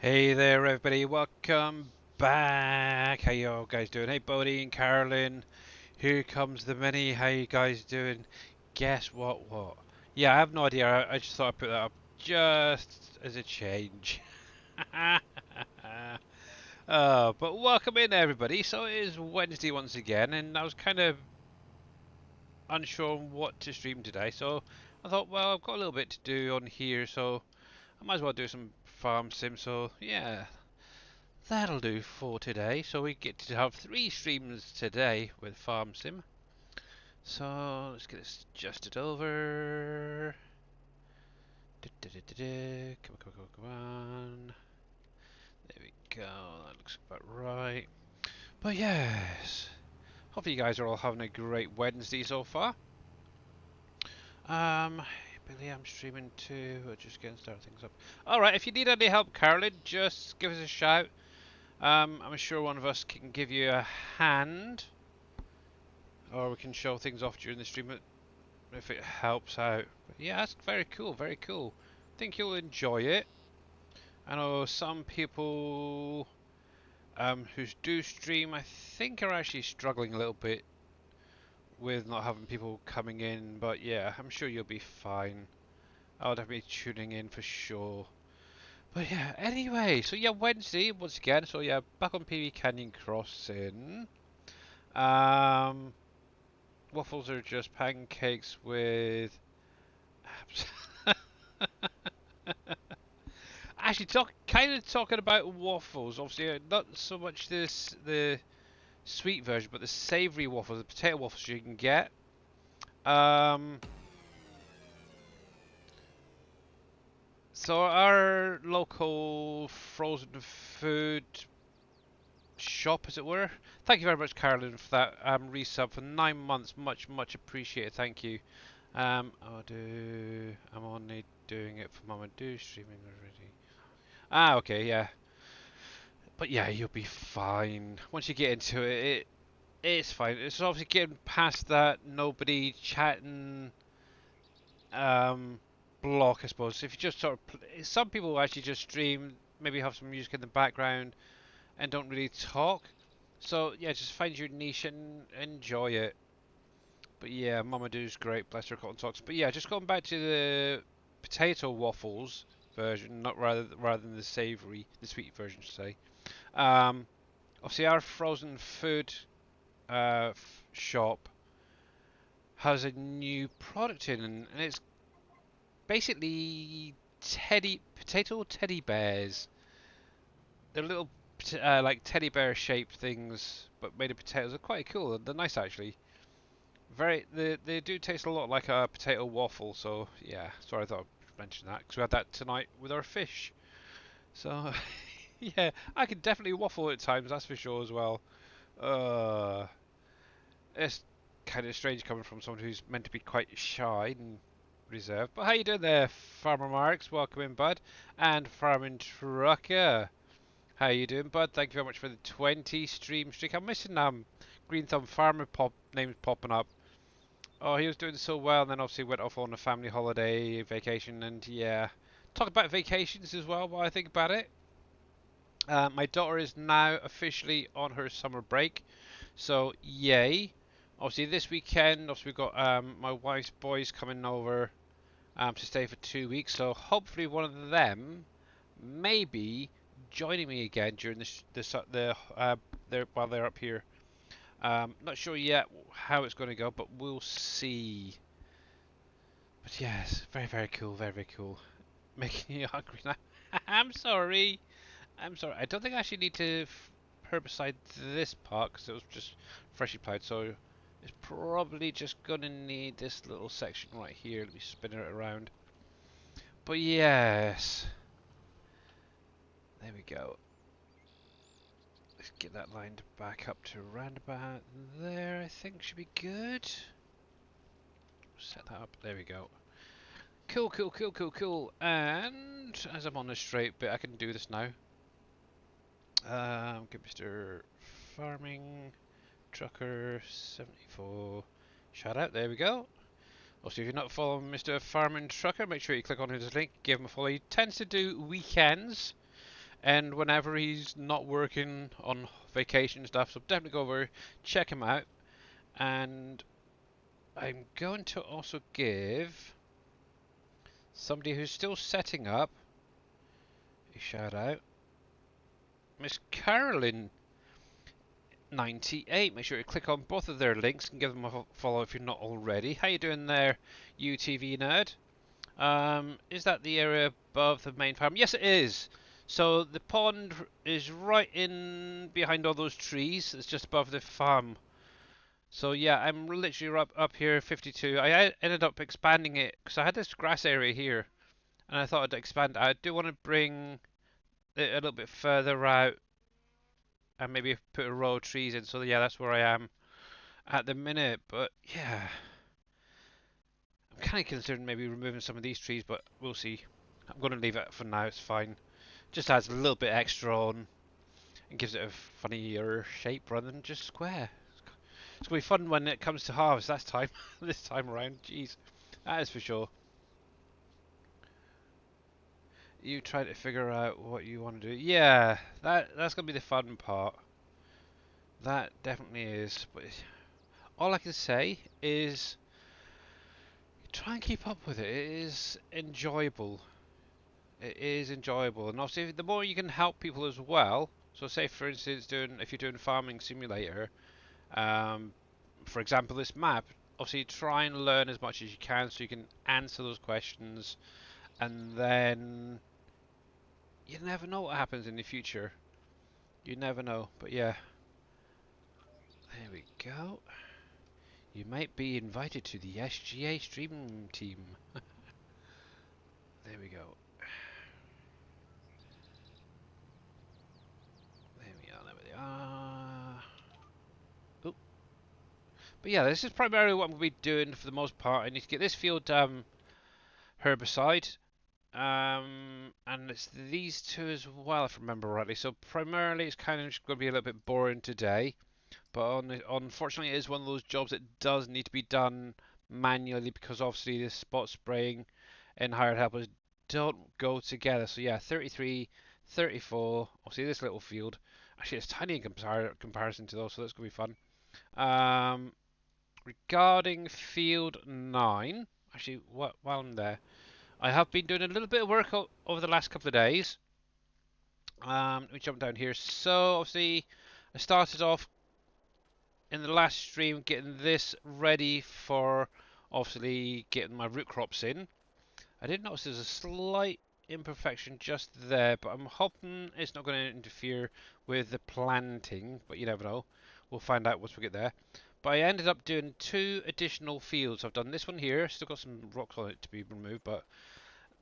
Hey there, everybody. Welcome back. How you all guys doing? Hey, Bodie and Carolyn. Here comes the mini. How you guys doing? Guess what? What? Yeah, I have no idea. I just thought I'd put that up just as a change. But welcome in, everybody. So it is Wednesday once again, and I was kind of unsure on what to stream today. So I thought, well, I've got a little bit to do on here, so I might as well do some farm sim. So yeah, that'll do for today. So we get to have 3 streams today with Farm Sim. So let's get this adjusted over. Come on, come on, come on, come on. There we go. That looks about right. But yes, hopefully you guys are all having a great Wednesday so far. Um, Billy, I'm streaming too. We're just getting started things up. All right, if you need any help, Carolyn, just give us a shout. I'm sure one of us can give you a hand. Or we can show things off during the stream if it helps out. But yeah, that's very cool, very cool. I think you'll enjoy it. I know some people who do stream, I think, are actually struggling a little bit with not having people coming in. But yeah, I'm sure you'll be fine. I'll definitely be tuning in for sure. But yeah, anyway, so yeah, Wednesday once again. So yeah, back on PV Canyon Crossing. Um, Waffles are just pancakes with actually, kind of talking about waffles. Obviously, not so much the sweet version, but the savoury waffles, the potato waffles you can get. Um, so our local frozen food shop, as it were. Thank you very much, Carolyn, for that resub for 9 months. Much appreciated. Thank you. I'll do. I'm only doing it for Mama Do streaming already. Ah, okay, yeah. But yeah, you'll be fine. Once you get into it, it's fine. It's obviously getting past that nobody chatting um, block, I suppose. If you just sort of, some people actually just stream, maybe have some music in the background, and don't really talk. So yeah, just find your niche and enjoy it. But yeah, Mama Do's great, bless her cotton socks. But yeah, just going back to the potato waffles version, not rather than the savoury, the sweet version, to say. Um, Obviously, our frozen food shop has a new product in, and it's basically potato teddy bears. They're little like teddy bear shaped things, but made of potatoes. They're quite cool. They're nice actually. They do taste a lot like a potato waffle. So yeah, sorry I thought I'd mention that because we had that tonight with our fish. So yeah, I can definitely waffle at times. That's for sure as well. Uh, it's kind of strange coming from someone who's meant to be quite shy and reserved. But how you doing there, Farmer Marks? Welcome in, bud. And Farming Trucker. How you doing, bud? Thank you very much for the 20 stream streak. I'm missing Green Thumb Farmer names popping up. Oh, he was doing so well, and then obviously went off on a family holiday, vacation, and yeah. Talk about vacations as well while I think about it. My daughter is now officially on her summer break, so yay. Obviously this weekend, obviously we've got my wife's boys coming over to stay for 2 weeks, so hopefully one of them maybe joining me again during while they're up here. Not sure yet how it's going to go, but we'll see. But yes, very cool, very cool. Making you hungry now. I'm sorry. I'm sorry. I don't think I actually need to herbicide this part because it was just freshly plowed. So it's probably just gonna need this little section right here. Let me spin it around. But yes, there we go. Let's get that lined back up to around about there. I think should be good. Set that up. There we go. Cool. And as I'm on the straight bit, I can do this now. Get Mr. Farming Trucker 74. Shout out, there we go. Also, if you're not following Mr. Farming Trucker, make sure you click on his link, give him a follow. He tends to do weekends, and whenever he's not working on vacation and stuff. So definitely go over, check him out. And I'm going to also give somebody who's still setting up a shout out, Miss Carolyn 98. Make sure you click on both of their links and give them a follow if you're not already. How you doing there, UTV nerd? Is that the area above the main farm? Yes, it is. So the pond is right in behind all those trees. It's just above the farm. So yeah, I'm literally up here, 52. I ended up expanding it because I had this grass area here, and I thought I'd expand. I do want to bring it a little bit further out and maybe put a row of trees in. So yeah, that's where I am at the minute. But yeah, I'm kind of considering maybe removing some of these trees, but we'll see. I'm going to leave it for now. It's fine. Just adds a little bit extra on and gives it a funnier shape rather than just square. It's going to be fun when it comes to harvest. That's time. This time around. Jeez, that is for sure. You try to figure out what you want to do. Yeah, that's going to be the fun part. That definitely is. But all I can say is try and keep up with it. It is enjoyable. It is enjoyable, and obviously the more you can help people as well. So say for instance, if you're doing Farming Simulator, um, for example, this map. Obviously, try and learn as much as you can so you can answer those questions, and then you never know what happens in the future. You never know. But yeah, there we go. You might be invited to the SGA stream team. There we go. There we are. There we are. Oh. But yeah, this is primarily what I'm going to be doing for the most part. I need to get this field herbicide. And it's these two as well, if I remember rightly. So primarily it's kind of just going to be a little bit boring today. But unfortunately, it is one of those jobs that does need to be done manually because obviously the spot spraying and hired helpers don't go together. So yeah, 33, 34. Obviously, this little field. Actually, it's tiny in comparison to those, so that's going to be fun. Regarding field 9, actually, while I'm there, I have been doing a little bit of work over the last couple of days. Let me jump down here. So obviously, I started off in the last stream getting this ready for obviously getting my root crops in. I did notice there's a slight imperfection just there, but I'm hoping it's not going to interfere with the planting, but you never know. We'll find out once we get there. But I ended up doing 2 additional fields. I've done this one here, still got some rocks on it to be removed, but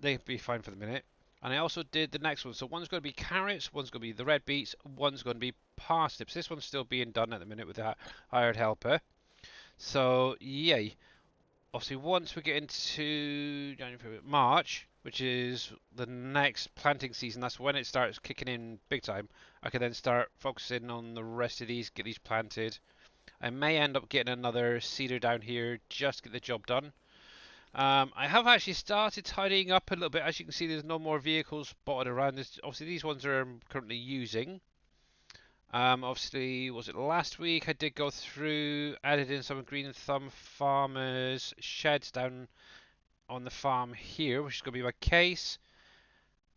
they'll be fine for the minute. And I also did the next one. So one's going to be carrots, one's going to be the red beets, one's going to be parsnips. This one's still being done at the minute with the hired helper. So, yay. Obviously, once we get into January, February, March, which is the next planting season, that's when it starts kicking in big time. I can then start focusing on the rest of these, get these planted. I may end up getting another seeder down here just to get the job done. I have actually started tidying up a little bit. As you can see, there's no more vehicles spotted around. Obviously, these ones are currently using. Obviously, was it last week? I did go through, added in some Green Thumb Farmers sheds down on the farm here, which is going to be my case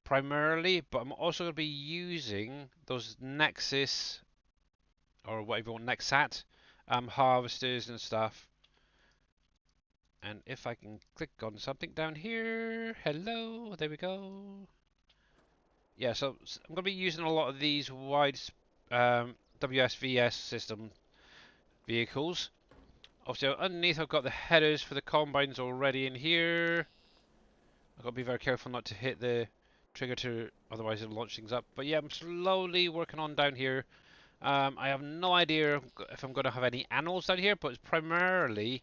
primarily. But I'm also going to be using those Nexus, or whatever you want, Nexat, harvesters and stuff. And if I can click on something down here, hello, there we go. Yeah, so I'm going to be using a lot of these wide WSVS system vehicles. Obviously, underneath I've got the headers for the combines already in here. I've got to be very careful not to hit the trigger otherwise it'll launch things up. But yeah, I'm slowly working on down here. I have no idea if I'm going to have any animals down here, but it's primarily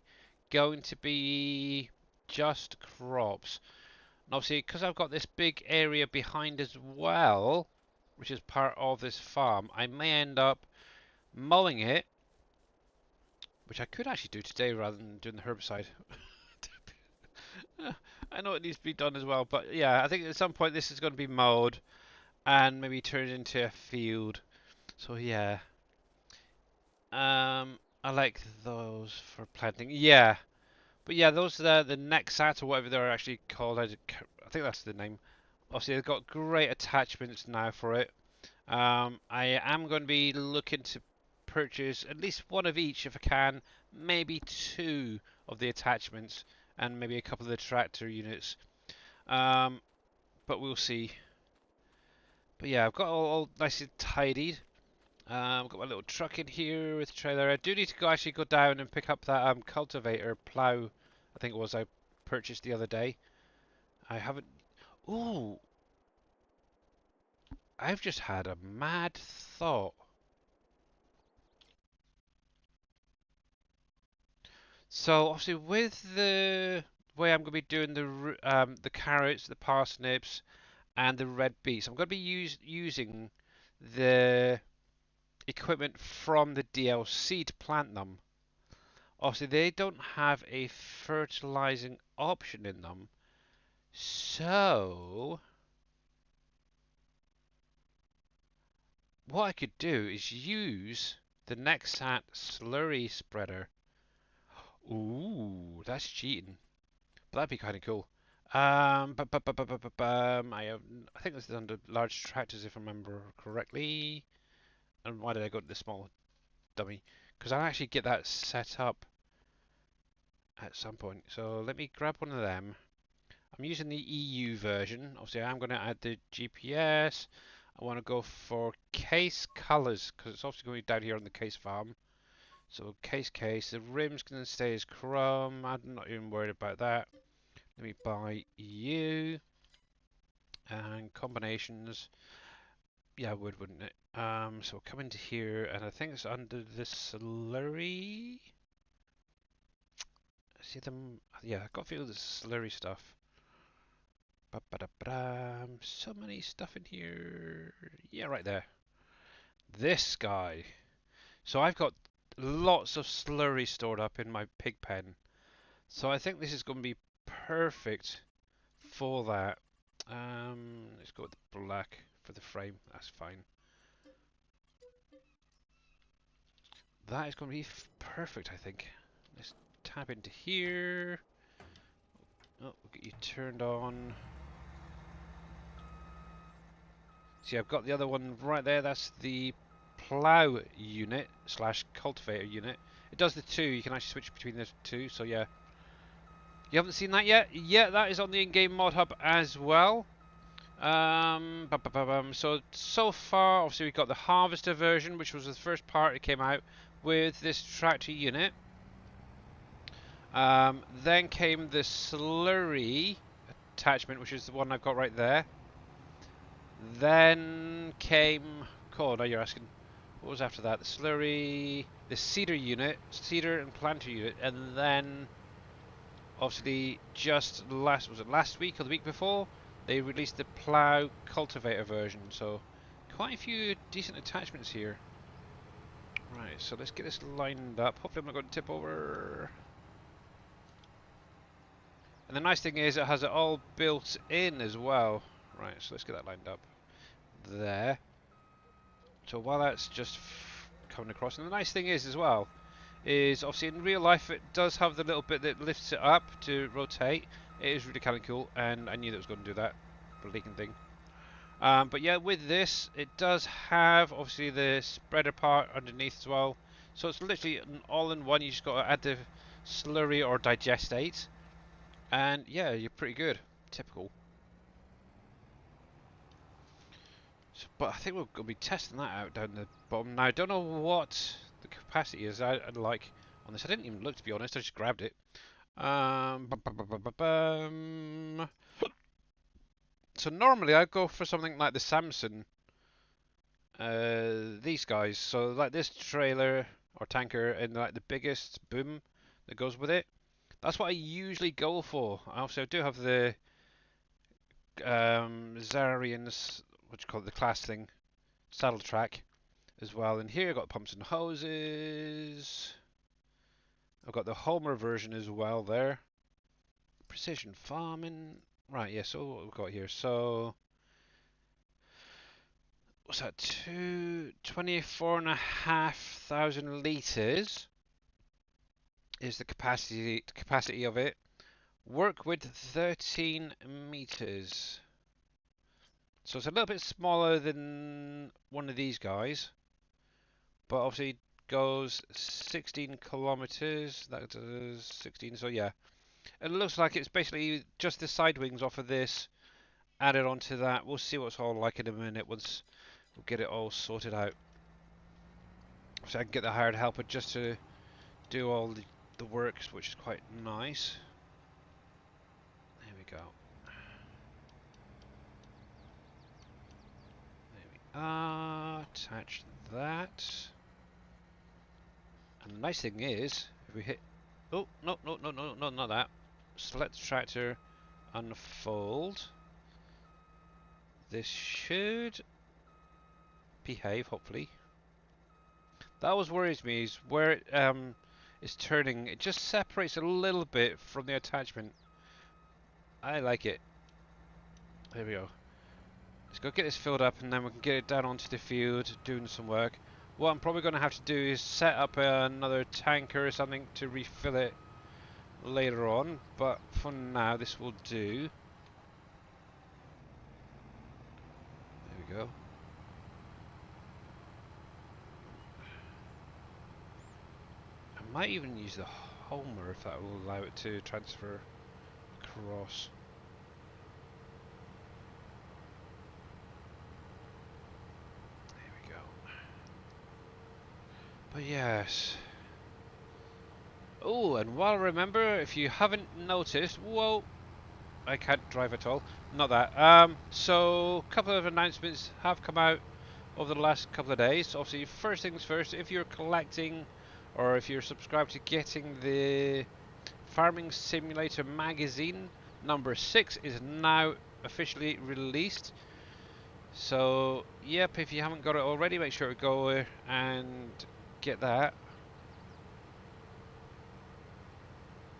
going to be just crops. And obviously, because I've got this big area behind as well, which is part of this farm, I may end up mowing it, which I could actually do today rather than doing the herbicide. I know it needs to be done as well, but yeah, I think at some point this is going to be mowed, and maybe turn it into a field. So yeah, I like those for planting. Yeah, but yeah, those are the Nexat or whatever they're actually called. I think that's the name. Obviously, they've got great attachments now for it. I am going to be looking to purchase at least one of each if I can, maybe two of the attachments, and maybe a couple of the tractor units. Um, but we'll see. But yeah, I've got all nicely tidied. I've got my little truck in here with trailer. I do need to actually go down and pick up that cultivator plow. I think it was I purchased the other day. I haven't. Ooh, I've just had a mad thought. So obviously with the way I'm going to be doing the carrots, the parsnips, and the red beets, I'm going to be using the equipment from the DLC to plant them. Obviously they don't have a fertilizing option in them, so what I could do is use the Nexat slurry spreader. Ooh, that's cheating. But that'd be kind of cool. I think this is under large tractors if I remember correctly. And why did I go to the small dummy? Because I'll actually get that set up at some point. So let me grab one of them. I'm using the EU version. Obviously, I'm going to add the GPS. I want to go for case colors because it's obviously going to be down here on the case farm. So case. The rim's going to stay as chrome. I'm not even worried about that. Let me buy EU and combinations. Yeah, wouldn't it? So come into here, and I think it's under the slurry. See them? Yeah, I got a feel of the slurry stuff. Ba-ba-da-ba-dam. So many stuff in here. Yeah, right there. This guy. So I've got lots of slurry stored up in my pig pen. So I think this is going to be perfect for that. Let's go with the black for the frame. That's fine. That is going to be perfect, I think. Let's tap into here. Oh, we'll get you turned on. See, I've got the other one right there. That's the plow unit slash cultivator unit. It does the two. You can actually switch between the two. So yeah, you haven't seen that yet? Yeah, that is on the in-game mod hub as well. So far, obviously we've got the harvester version, which was the first part that came out with this tractor unit. Then came the slurry attachment, which is the one I've got right there. Then came... Cool, now you're asking, what was after that? The slurry, the cedar unit, cedar and planter unit, and then obviously just was it last week or the week before? They released the plow cultivator version, so quite a few decent attachments here. Right, so let's get this lined up. Hopefully I'm not going to tip over. And the nice thing is it has it all built in as well. Right, so let's get that lined up there. So while that's just coming across, and the nice thing is as well, is obviously in real life it does have the little bit that lifts it up to rotate. It is really kind of cool, and I knew that it was going to do that, the leaking thing. But yeah, with this, it does have obviously the spreader part underneath as well. So it's literally an all-in-one. You just got to add the slurry or digestate, and yeah, you're pretty good. Typical. So, but I think we're going to be testing that out down the bottom. Now, I don't know what the capacity is. I'd like on this. I didn't even look, to be honest. I just grabbed it. So normally I'd go for something like the Samson. These guys. So like this trailer or tanker and like the biggest boom that goes with it. That's what I usually go for. I also do have the Zarian's, what do you call it, the class thing, saddle track as well. And here I've got pumps and hoses. I've got the Homer version as well there. Precision farming. Right, yeah, so what we've got here. So what's that? 24,500 litres is the capacity of it. Work with 13 meters. So it's a little bit smaller than one of these guys, but obviously goes 16 kilometers. That does 16. So yeah, it looks like it's basically just the side wings off of this added onto that. We'll see what it's all like in a minute once we get it all sorted out. So I can get the hired helper just to do all the works, which is quite nice. There we go. Attach that. And the nice thing is, if we hit... Oh, no, no, no, no, no, not that. Select the tractor, unfold. This should behave, hopefully. That always worries me, is where it is turning. It just separates a little bit from the attachment. I like it. There we go. Let's go get this filled up and then we can get it down onto the field doing some work. What I'm probably going to have to do is set up another tanker or something to refill it later on, but for now this will do. There we go. I might even use the Homer if that will allow it to transfer across. There we go. But yes. Oh, and while remember, if you haven't noticed, whoa, I can't drive at all. Not that. So a couple of announcements have come out over the last couple of days. Obviously, first things first, if you're collecting or if you're subscribed to getting the Farming Simulator magazine, number 6 is now officially released. So, yep, if you haven't got it already, make sure to go and get that.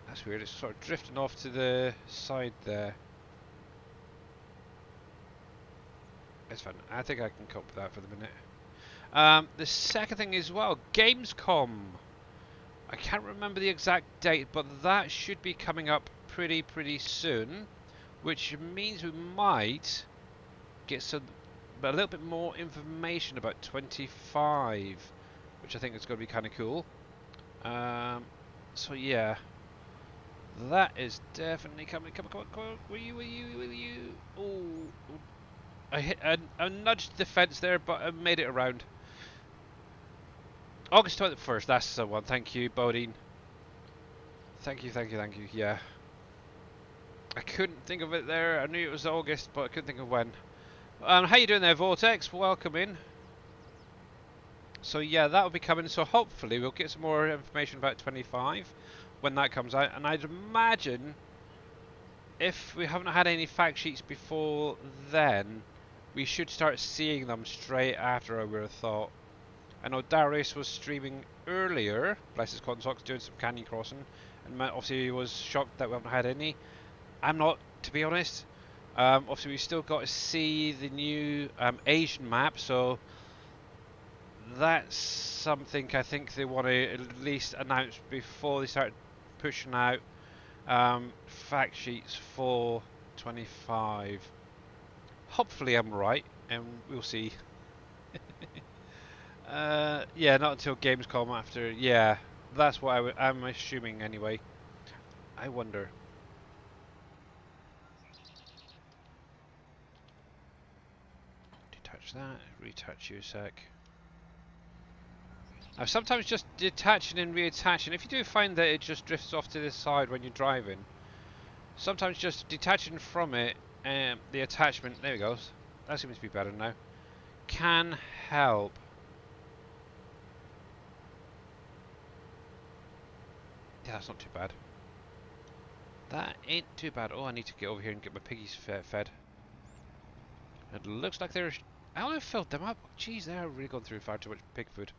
That's weird, it's sort of drifting off to the side there. It's fine, I think I can cope with that for the minute. The second thing is, well, Gamescom. I can't remember the exact date, but that should be coming up pretty soon, which means we might get a little bit more information about 25, which I think is going to be kind of cool. So yeah, that is definitely coming. Come on. Will you? Oh, I nudged the fence there, but I made it around. August 21st, that's the one. Thank you, Bodine. Thank you. Yeah. I couldn't think of it there. I knew it was August, but I couldn't think of when. How you doing there, Vortex? Welcome in. So yeah, that will be coming. So hopefully we'll get some more information about 25 when that comes out. And I'd imagine if we haven't had any fact sheets before then, we should start seeing them straight after, I would have thought. I know Darius was streaming earlier, bless his cotton socks, doing some Canyon Crossing, and obviously he was shocked that we haven't had any. I'm not, to be honest. Obviously, we've still got to see the new Asian map, so that's something I think they want to at least announce before they start pushing out fact sheets for 25. Hopefully, I'm right, and we'll see. Yeah, not until Gamescom after. Yeah, that's what I'm assuming anyway. I wonder. Detach that, retouch you a sec. Now sometimes just detaching and reattaching, if you do find that it just drifts off to the side when you're driving, sometimes just detaching from it, the attachment, there we go, that seems to be better now, can help. Yeah, that's not too bad. That ain't too bad. Oh, I need to get over here and get my piggies fed. It looks like they're... I only filled them up. Jeez, they're really going through far too much pig food.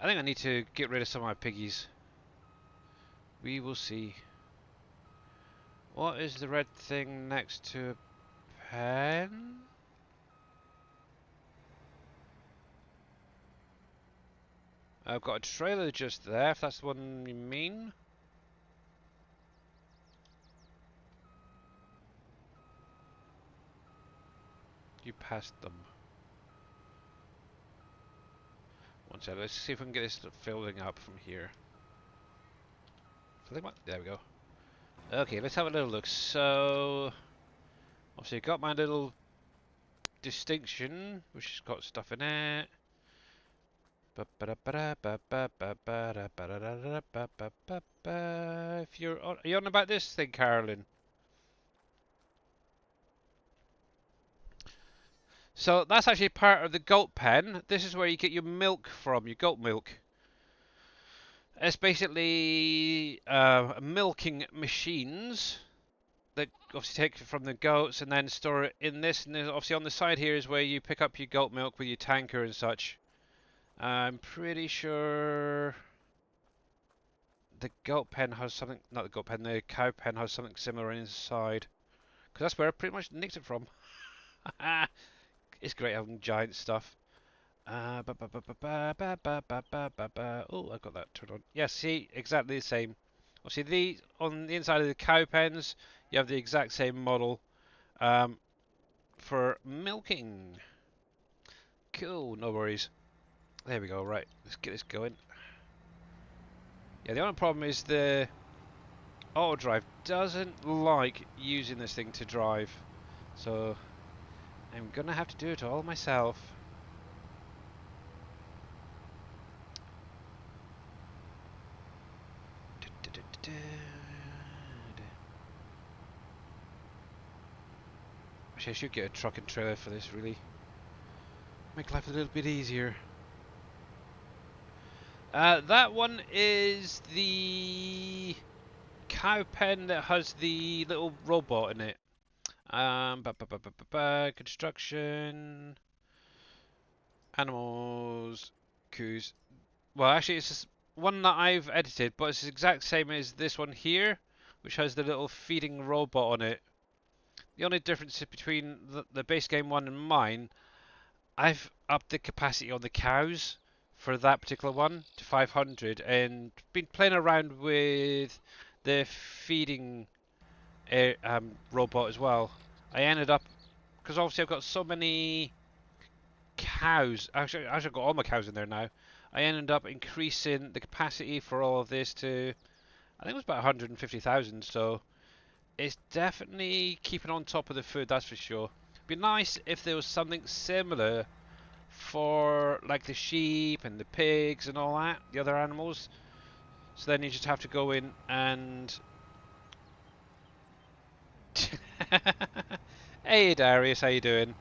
I think I need to get rid of some of my piggies. We will see. What is the red thing next to a pen? I've got a trailer just there, if that's the one you mean. You passed them. One second, let's see if we can get this filling up from here. Filling up? There we go. Okay, let's have a little look. So, obviously, got my little distinction, which has got stuff in it. If you're on, are you on about this thing, Carolyn? So that's actually part of the goat pen. This is where you get your milk from, your goat milk. It's basically milking machines that obviously take it from the goats and then store it in this. And then obviously on the side here is where you pick up your goat milk with your tanker and such. I'm pretty sure the goat pen has something, not the goat pen, the cow pen has something similar inside. Because that's where I pretty much nicked it from. It's great having giant stuff. Oh, I got that turned on. Yeah, see, exactly the same. See, these on the inside of the cow pens, you have the exact same model for milking. Cool, no worries. There we go. Right, let's get this going. Yeah, the only problem is the auto drive doesn't like using this thing to drive, so I'm gonna have to do it all myself. Actually, I should get a truck and trailer for this, really. Make life a little bit easier. That one is the cow pen that has the little robot in it. Construction, animals, coos. Well, actually, it's just one that I've edited, but it's the exact same as this one here, which has the little feeding robot on it. The only difference between the base game one and mine, I've upped the capacity on the cows for that particular one to 500 and been playing around with the feeding robot as well. I ended up, because obviously I've got so many cows, actually I've got all my cows in there now, I ended up increasing the capacity for all of this to, I think it was about 150,000, so it's definitely keeping on top of the food, that's for sure. It'd be nice if there was something similar for like the sheep and the pigs and all that, the other animals. So then you just have to go in and hey Darius, how you doing?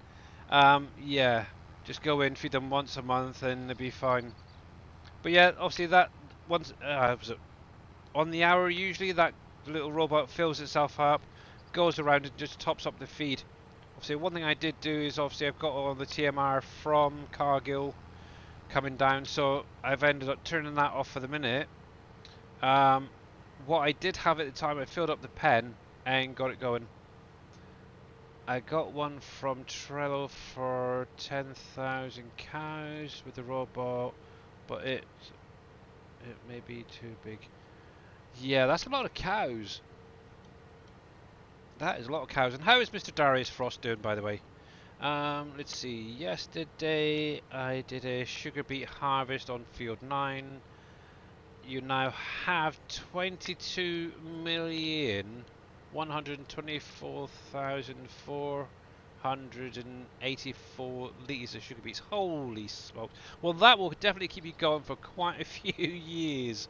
Yeah, just go in, feed them once a month and they'll be fine. But yeah, obviously that once on the hour usually that little robot fills itself up, goes around and just tops up the feed. Obviously one thing I did do is obviously I've got all the TMR from Cargill coming down, so I've ended up turning that off for the minute. What I did have at the time, I filled up the pen and got it going. I got one from Trello for 10,000 cows with the robot, but it may be too big. Yeah, that's a lot of cows. That is a lot of cows. And how is Mr. Darius Frost doing, by the way? Let's see. Yesterday I did a sugar beet harvest on field 9. You now have 22,124,484 litres of sugar beets. Holy smokes. Well, that will definitely keep you going for quite a few years.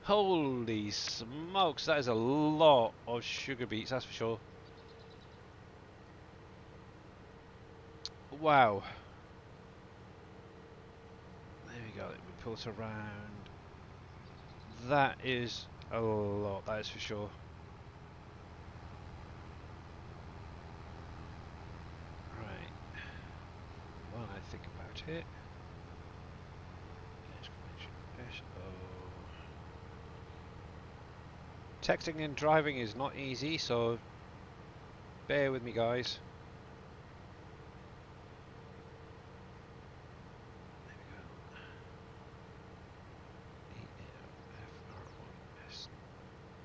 Holy smokes, that is a lot of sugar beets, that's for sure. Wow. There we go, let me pull it around. That is a lot, that is for sure. Right. While I think about it. Texting and driving is not easy, so bear with me, guys.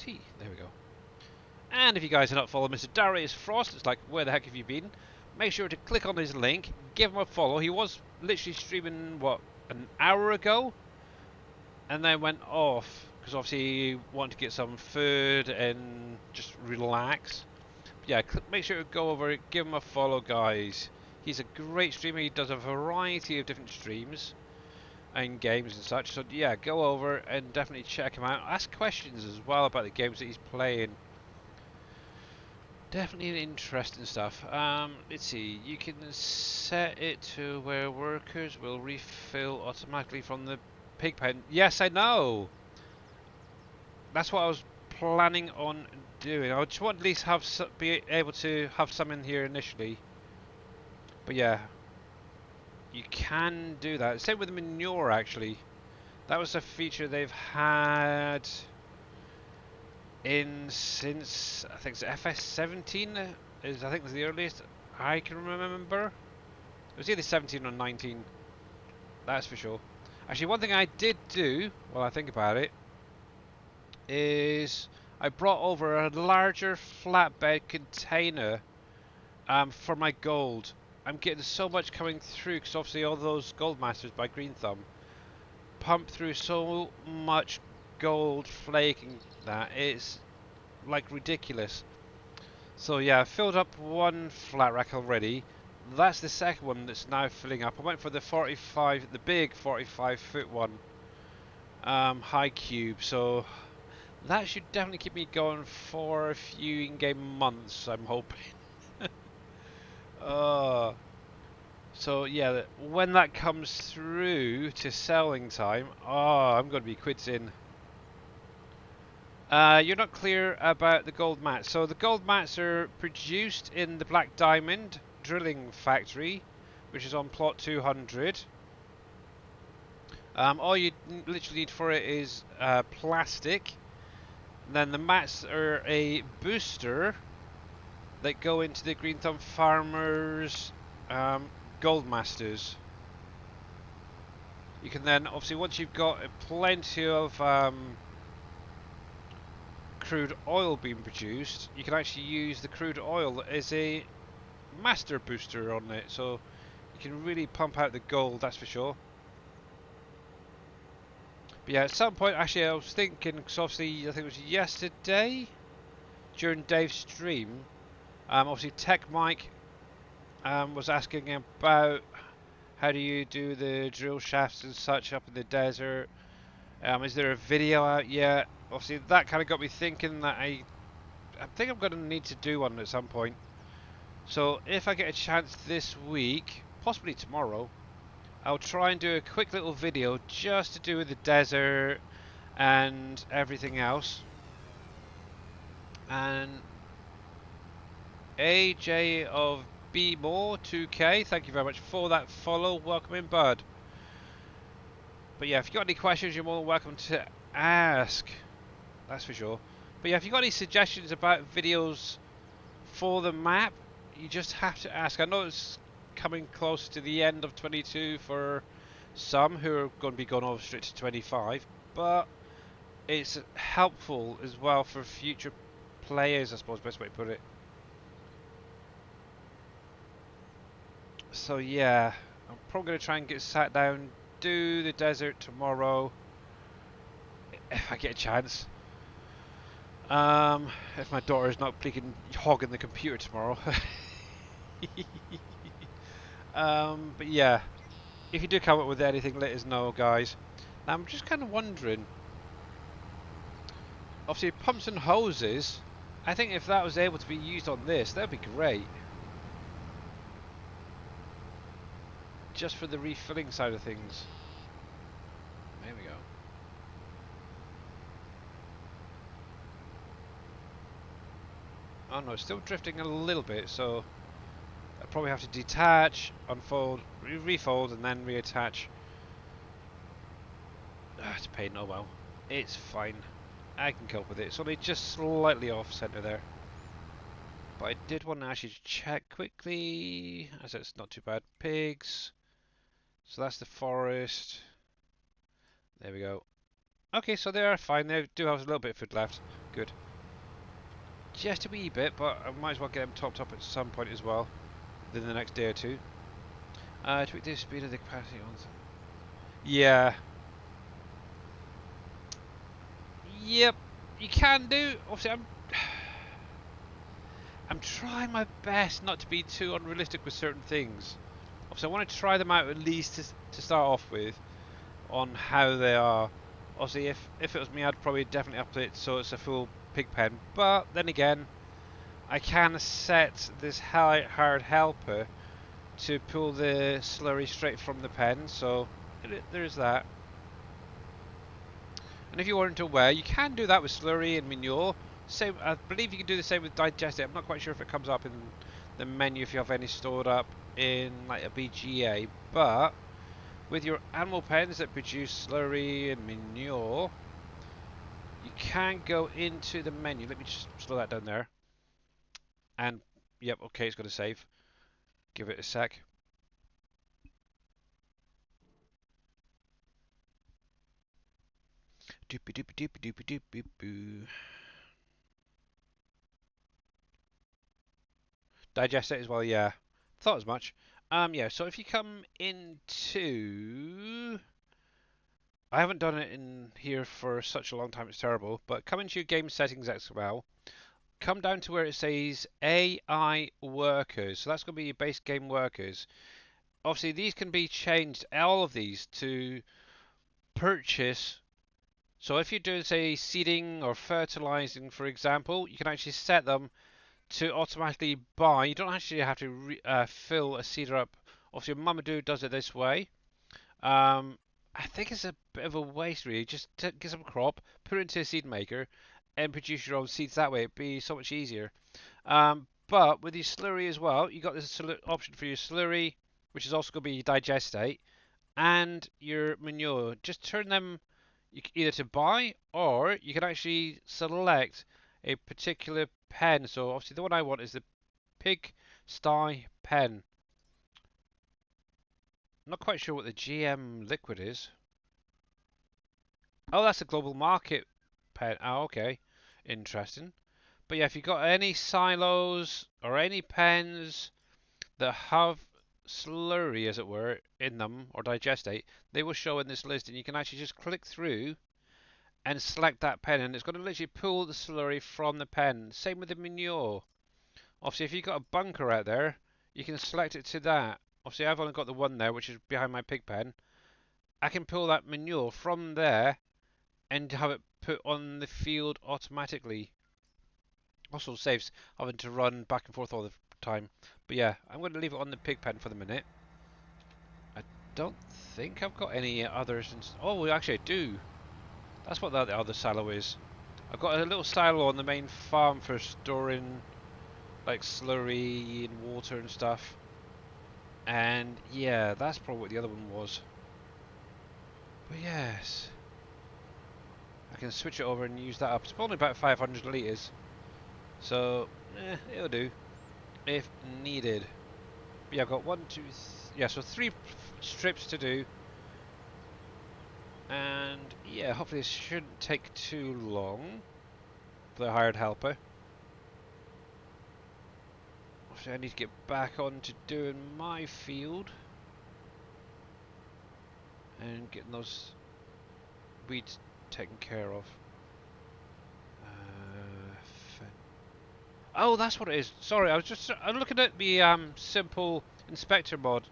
T. There we go. And if you guys are not following Mr. Darius Frost, it's like, where the heck have you been? Make sure to click on his link, give him a follow. He was literally streaming, what, an hour ago? And then went off, because obviously he wanted to get some food and just relax. But yeah, make sure to go over, give him a follow, guys. He's a great streamer. He does a variety of different streams and games and such. So yeah, go over and definitely check him out. Ask questions as well about the games that he's playing. Definitely interesting stuff. Let's see. You can set it to where workers will refill automatically from the pig pen. Yes, I know. That's what I was planning on doing. I just want at least have be able to have some in here initially. But yeah, you can do that. Same with the manure, actually. That was a feature they've had in since I think it's FS17 is I think was the earliest I can remember. It was either 17 or 19. That's for sure. Actually, one thing I did do, while I think about it, is I brought over a larger flatbed container for my gold. I'm getting so much coming through because obviously all those gold masters by Green Thumb pump through so much gold flaking that it's like ridiculous. So yeah, I filled up one flat rack already. That's the second one that's now filling up. I went for the 45, the big 45-foot one, high cube. So that should definitely keep me going for a few in-game months, I'm hoping. uh, so yeah, when that comes through to selling time, I'm going to be quits in. You're not clear about the gold mats. So the gold mats are produced in the Black Diamond drilling factory, which is on plot 200. All you literally need for it is plastic. And then the mats are a booster that go into the Green Thumb Farmers Gold Masters. You can then, obviously, once you've got plenty of crude oil being produced, you can actually use the crude oil as a master booster on it, so you can really pump out the gold, that's for sure. But yeah, at some point, actually, I was thinking, because obviously, I think it was yesterday during Dave's stream, obviously, Tech Mike was asking about how do you do the drill shafts and such up in the desert. Is there a video out yet? Obviously, that kind of got me thinking that I think I'm going to need to do one at some point. So if I get a chance this week, possibly tomorrow, I'll try and do a quick little video just to do with the desert and everything else. And AJ of BMore 2K, thank you very much for that follow. Welcome in, bud. But yeah, if you've got any questions, you're more than welcome to ask. That's for sure. But yeah, if you've got any suggestions about videos for the map, you just have to ask. I know it's coming close to the end of 22 for some who are going to be going over straight to 25, but it's helpful as well for future players, I suppose, best way to put it. So yeah, I'm probably going to try and get sat down, do the desert tomorrow, if I get a chance. If my daughter is not freaking hogging the computer tomorrow. But yeah, if you do come up with anything, let us know, guys. Now, I'm just kind of wondering, obviously pumps and hoses, I think if that was able to be used on this, that'd be great. Just for the refilling side of things. There we go. Oh no, it's still drifting a little bit, so I probably have to detach, unfold, refold, and then reattach. It's a pain, oh well. It's fine. I can cope with it. It's only just slightly off center there. But I did want to actually check quickly, as it's not too bad. Pigs. So that's the forest. There we go. Okay, so they are fine. They do have a little bit of food left. Good. Just a wee bit, but I might as well get them topped up at some point as well, within the next day or two. Tweak the speed of the capacity on. Yeah. Yep. You can do. Obviously, I'm trying my best not to be too unrealistic with certain things. Obviously, I want to try them out at least to start off with, on how they are. Obviously, if it was me, I'd probably definitely up it so it's a full pig pen. But then again, I can set this hard helper to pull the slurry straight from the pen, so there's that. And if you weren't aware, you can do that with slurry and manure. Same, I believe you can do the same with digestate. I'm not quite sure if it comes up in the menu if you have any stored up in like a BGA, but with your animal pens that produce slurry and manure, you can go into the menu. Let me just slow that down there. And yep, okay, it's going to save. Give it a sec. Doopy doopy doopy doopy doopy boo. Digest it as well, yeah. Thought as much. Yeah, so if you come into... I haven't done it in here for such a long time, it's terrible. But come into your game settings as well. Come down to where it says AI workers. So that's going to be your base game workers. Obviously, these can be changed, all of these, to purchase. So if you're doing, say, seeding or fertilizing, for example, you can actually set them to automatically buy. You don't actually have to fill a seeder up. Obviously, Mamadou does it this way. I think it's a bit of a waste, really. Just get some crop, put it into a seed maker, and produce your own seeds that way. It'd be so much easier. But with your slurry as well, you got this option for your slurry, which is also going to be digestate, and your manure. Just turn them either to buy, or you can actually select a particular pen. So obviously the one I want is the pig sty pen. I'm not quite sure what the GM liquid is. Oh, that's a global market pen. Oh, okay. Interesting. But yeah, if you've got any silos or any pens that have slurry, as it were, in them, or digestate, they will show in this list, and you can actually just click through and select that pen, and it's going to literally pull the slurry from the pen. Same with the manure. Obviously, if you've got a bunker out there, you can select it to that. Obviously, I've only got the one there, which is behind my pig pen. I can pull that manure from there and have it put on the field automatically. Also saves having to run back and forth all the time. But yeah, I'm going to leave it on the pig pen for the minute. I don't think I've got any others. Oh, actually I do. That's what the other silo is. I've got a little silo on the main farm for storing like slurry and water and stuff. And yeah, that's probably what the other one was. But yes, I can switch it over and use that up. It's only about 500 litres. So, it'll do if needed. But yeah, I've got yeah, so 3 strips to do. And yeah, hopefully this shouldn't take too long for the hired helper. Obviously I need to get back on to doing my field and getting those weeds taken care of. Oh, that's what it is. Sorry, I'm looking at the simple inspector mod,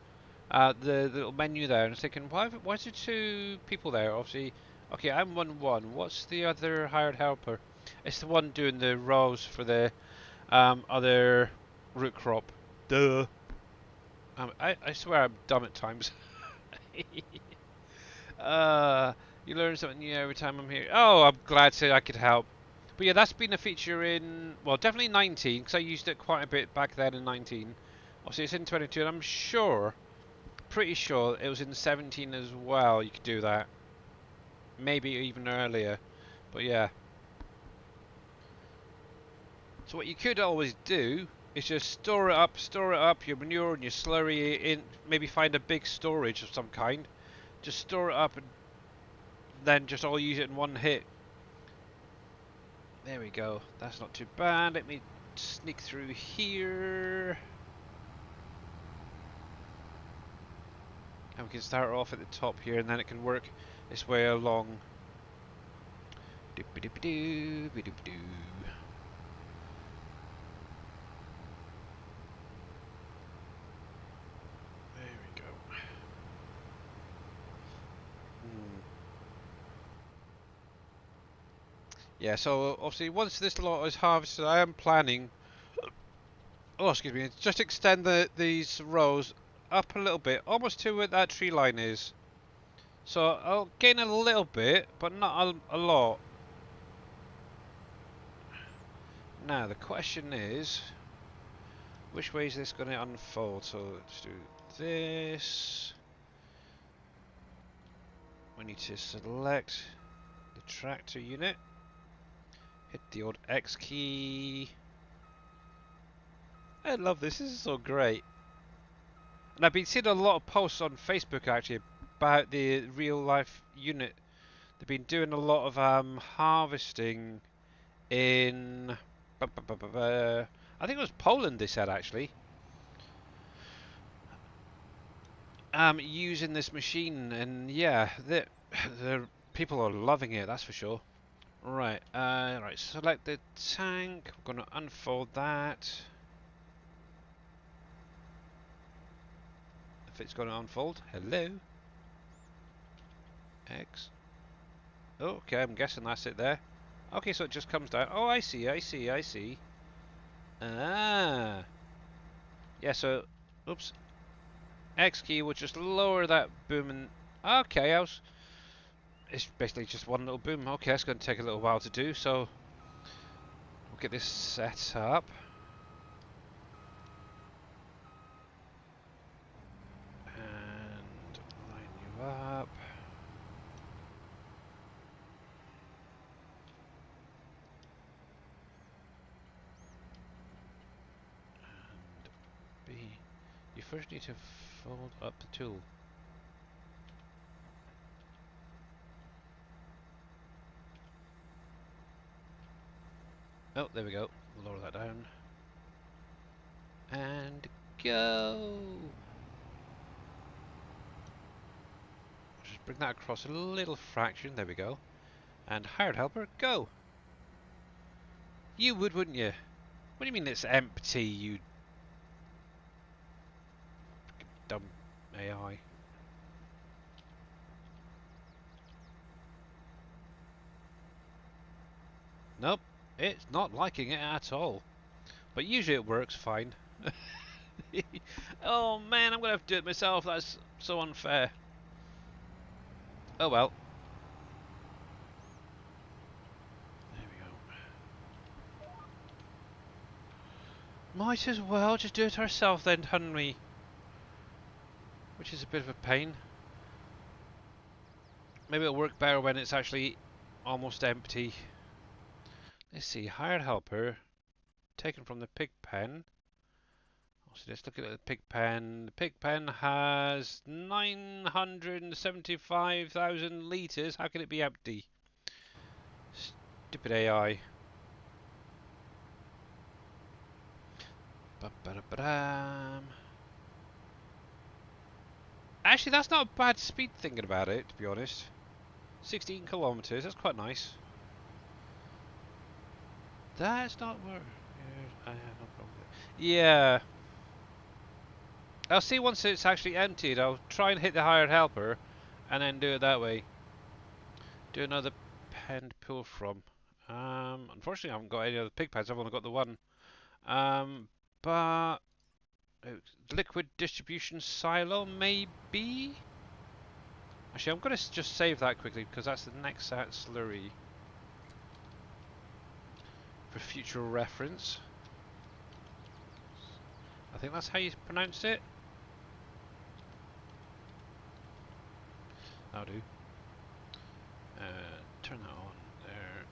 the little menu there, and I was thinking, why is there 2 people there? Obviously, okay, I'm 1-1. What's the other hired helper? It's the one doing the rows for the other root crop. Duh. I swear I'm dumb at times. uh, you learn something new every time I'm here. Oh, I'm glad to I could help. But yeah, that's been a feature in, well, definitely 19, because I used it quite a bit back then in 19. Obviously, it's in 22, and I'm sure, pretty sure, it was in 17 as well, you could do that. Maybe even earlier. But yeah. So what you could always do is just store it up, your manure and your slurry in, maybe find a big storage of some kind. Just store it up and then just all use it in one hit. There we go. That's not too bad. Let me sneak through here. And we can start off at the top here, and then it can work its way along. Doop-a-doop-a-doo, be-doop-a-doo. There we go. Yeah, so obviously once this lot is harvested, I am planning, oh excuse me, just extend these rows up a little bit, almost to where that tree line is. So I'll gain a little bit, but not a lot. Now the question is, which way is this going to unfold? So let's do this. We need to select the tractor unit. Hit the old X key. I love this. This is so great. And I've been seeing a lot of posts on Facebook actually about the real life unit. They've been doing a lot of harvesting in. I think it was Poland. They said actually. Using this machine, and yeah, the people are loving it. That's for sure. Right. Right. Select the tank. We're gonna unfold that. If it's going to unfold. Hello. X. Oh, okay, I'm guessing that's it there. Okay, so it just comes down. Oh, I see, I see, I see. Ah. Yeah, so, oops. X key will just lower that boom and... Okay, it's basically just one little boom. Okay, that's going to take a little while to do, so... We'll get this set up. And line you up. And B. You first need to fold up the tool. Oh, there we go. Lower that down. And go! Just bring that across a little fraction. There we go. And hired helper, go! You would, wouldn't you? What do you mean it's empty, you dumb AI? Nope, it's not liking it at all. But usually it works fine. Oh man, I'm gonna have to do it myself. That's so unfair. Oh well. There we go. Might as well just do it ourselves then, hadn't we? Which is a bit of a pain. Maybe it'll work better when it's actually almost empty. Let's see, hired helper, taken from the pig pen. So let's look at the pig pen. The pig pen has 975,000 litres. How can it be empty? Stupid AI. Ba-ba-da-ba-dam. Actually, that's not a bad speed thinking about it, to be honest. 16 kilometres, that's quite nice. That's not where... I have no problem with it. Yeah. I'll see once it's actually emptied. I'll try and hit the hired helper and then do it that way. Do another pen to pull from. Unfortunately, I haven't got any other pig pens. I've only got the one. But liquid distribution silo, maybe. Actually, I'm gonna just save that quickly because that's the next slurry for future reference. I think that's how you pronounce it. That'll do. Turn that on there.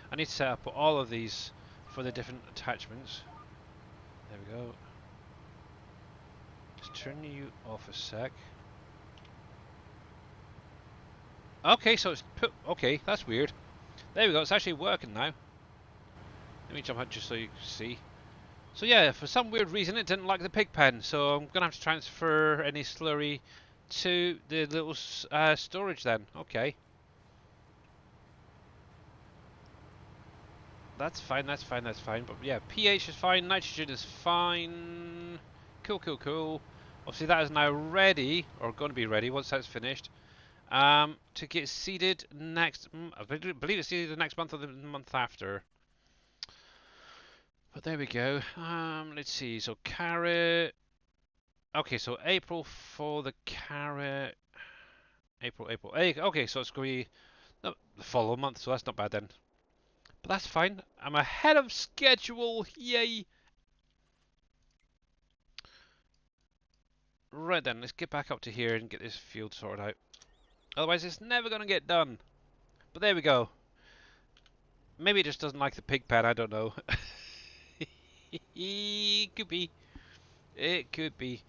I need to set up all of these for the different attachments. There we go. Just turn you off a sec. Okay, so it's put. Okay, that's weird. There we go. It's actually working now. Let me jump out just so you see. So yeah, for some weird reason it didn't like the pig pen, so I'm gonna have to transfer any slurry to the little storage then. Okay, that's fine. That's fine. That's fine. But yeah, pH is fine. Nitrogen is fine. Cool, cool, cool. Obviously that is now ready, or going to be ready once that's finished. To get seeded next. I believe it's seeded the next month or the month after. But there we go. Let's see. So carrot. Okay, so April for the carrot. April, April. Okay, so it's going to be no, the following month, so that's not bad then. But that's fine. I'm ahead of schedule. Yay! Right then, let's get back up to here and get this field sorted out. Otherwise, it's never going to get done. But there we go. Maybe it just doesn't like the pig pen. I don't know. It could be. It could be.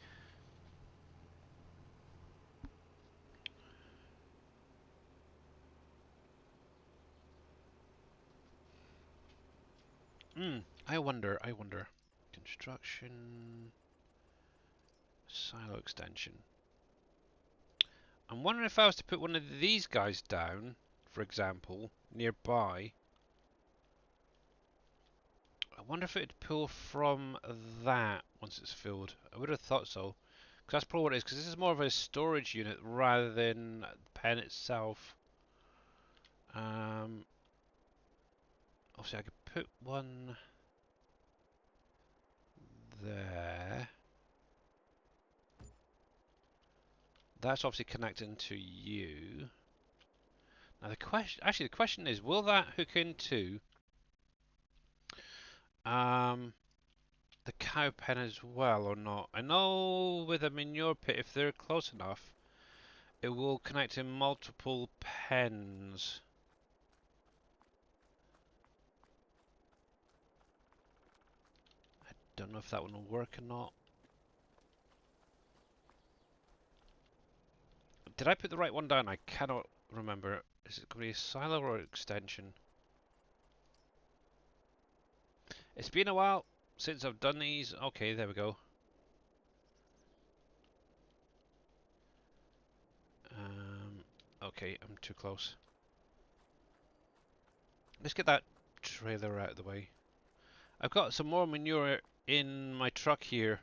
I wonder. I wonder. Construction. Silo extension. I'm wondering if I was to put one of these guys down, for example, nearby. I wonder if it'd pull from that once it's filled. I would have thought so. Because that's probably what it is, because this is more of a storage unit rather than the pen itself. Obviously I could put one there. That's obviously connecting to you. Now the question is, will that hook into the cow pen as well or not? I know with a manure pit, if they're close enough, it will connect in multiple pens. I don't know if that one will work or not. Did I put the right one down? I cannot remember. Is it going to be a silo or an extension? It's been a while since I've done these. Okay, there we go. Okay, I'm too close. Let's get that trailer out of the way. I've got some more manure in my truck here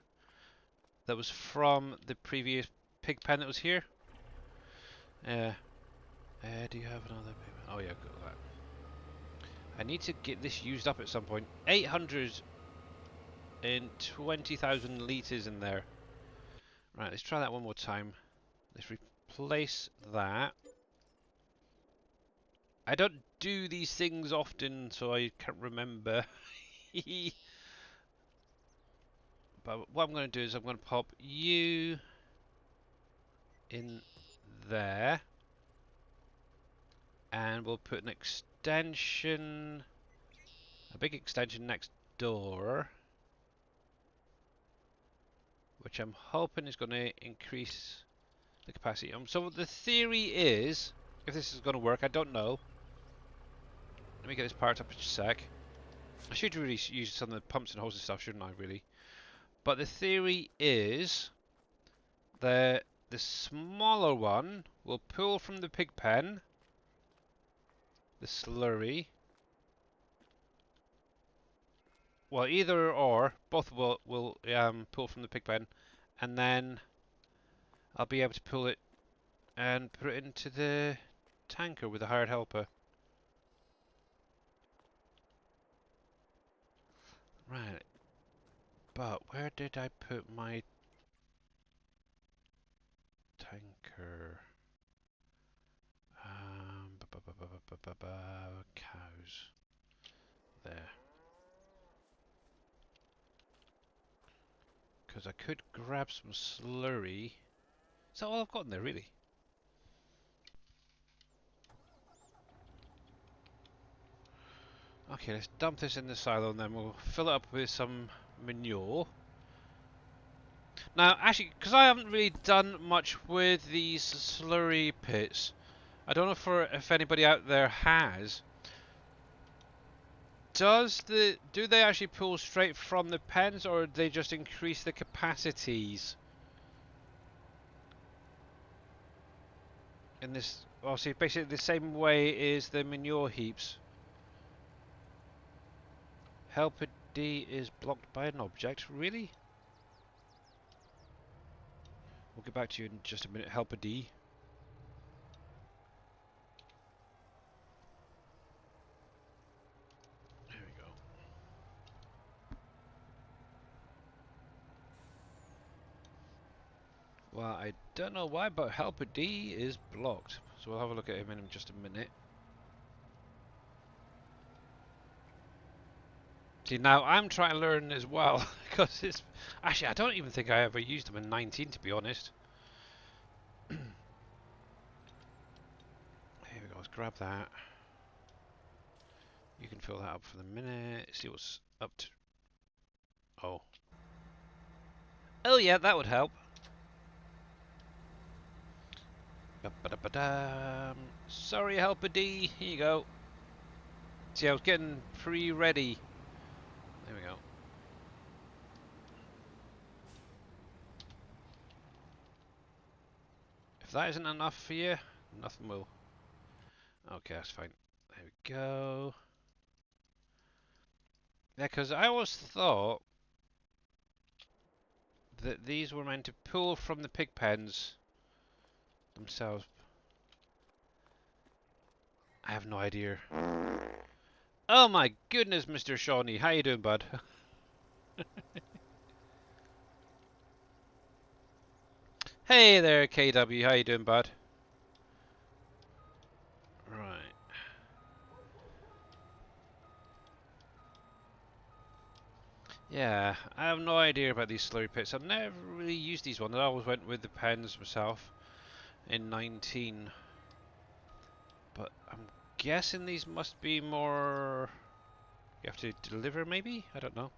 that was from the previous pig pen that was here. Do you have another pig pen? Oh yeah, I've got that. I need to get this used up at some point. 820,000 litres in there. Right, let's try that one more time. Let's replace that. I don't do these things often, so I can't remember. But what I'm going to do is I'm going to pop you in there. And we'll put an extension, a big extension next door. Which I'm hoping is going to increase the capacity. So the theory is, if this is going to work, I don't know. Let me get this part up in a sec. I should really use some of the pumps and hoses stuff, shouldn't I, really? But the theory is that the smaller one will pull from the pig pen, the slurry. Well, either or, both will pull from the pig pen, and then I'll be able to pull it and put it into the tanker with a hired helper. Right. But where did I put my tanker? Cows. There. Because I could grab some slurry. Is that all I've got in there, really? Okay, let's dump this in the silo and then we'll fill it up with some manure. Now, actually, because I haven't really done much with these slurry pits, I don't know if anybody out there has. Do they actually pull straight from the pens, or do they just increase the capacities in this? Well, see, basically the same way as the manure heaps. Helper D is blocked by an object. Really? We'll get back to you in just a minute. Helper D. There we go. Well, I don't know why, but Helper D is blocked. So we'll have a look at him in just a minute. See, now I'm trying to learn as well, because it's... Actually, I don't even think I ever used them in 19, to be honest. Here we go, let's grab that. You can fill that up for the minute, see what's up to... Oh. Oh yeah, that would help. Ba-ba-da-ba-dam. Sorry, Helper D, here you go. See, I was getting pre-ready. There we go. If that isn't enough for you, nothing will. Okay, that's fine. There we go. Yeah, because I always thought that these were meant to pull from the pig pens themselves. I have no idea. Oh my goodness, Mr. Shawnee, how you doing, bud? Hey there, KW, how you doing, bud? Right. Yeah, I have no idea about these slurry pits. I've never really used these ones. I always went with the pens myself in 19. But I'm guessing these must be more... You have to deliver, maybe? I don't know.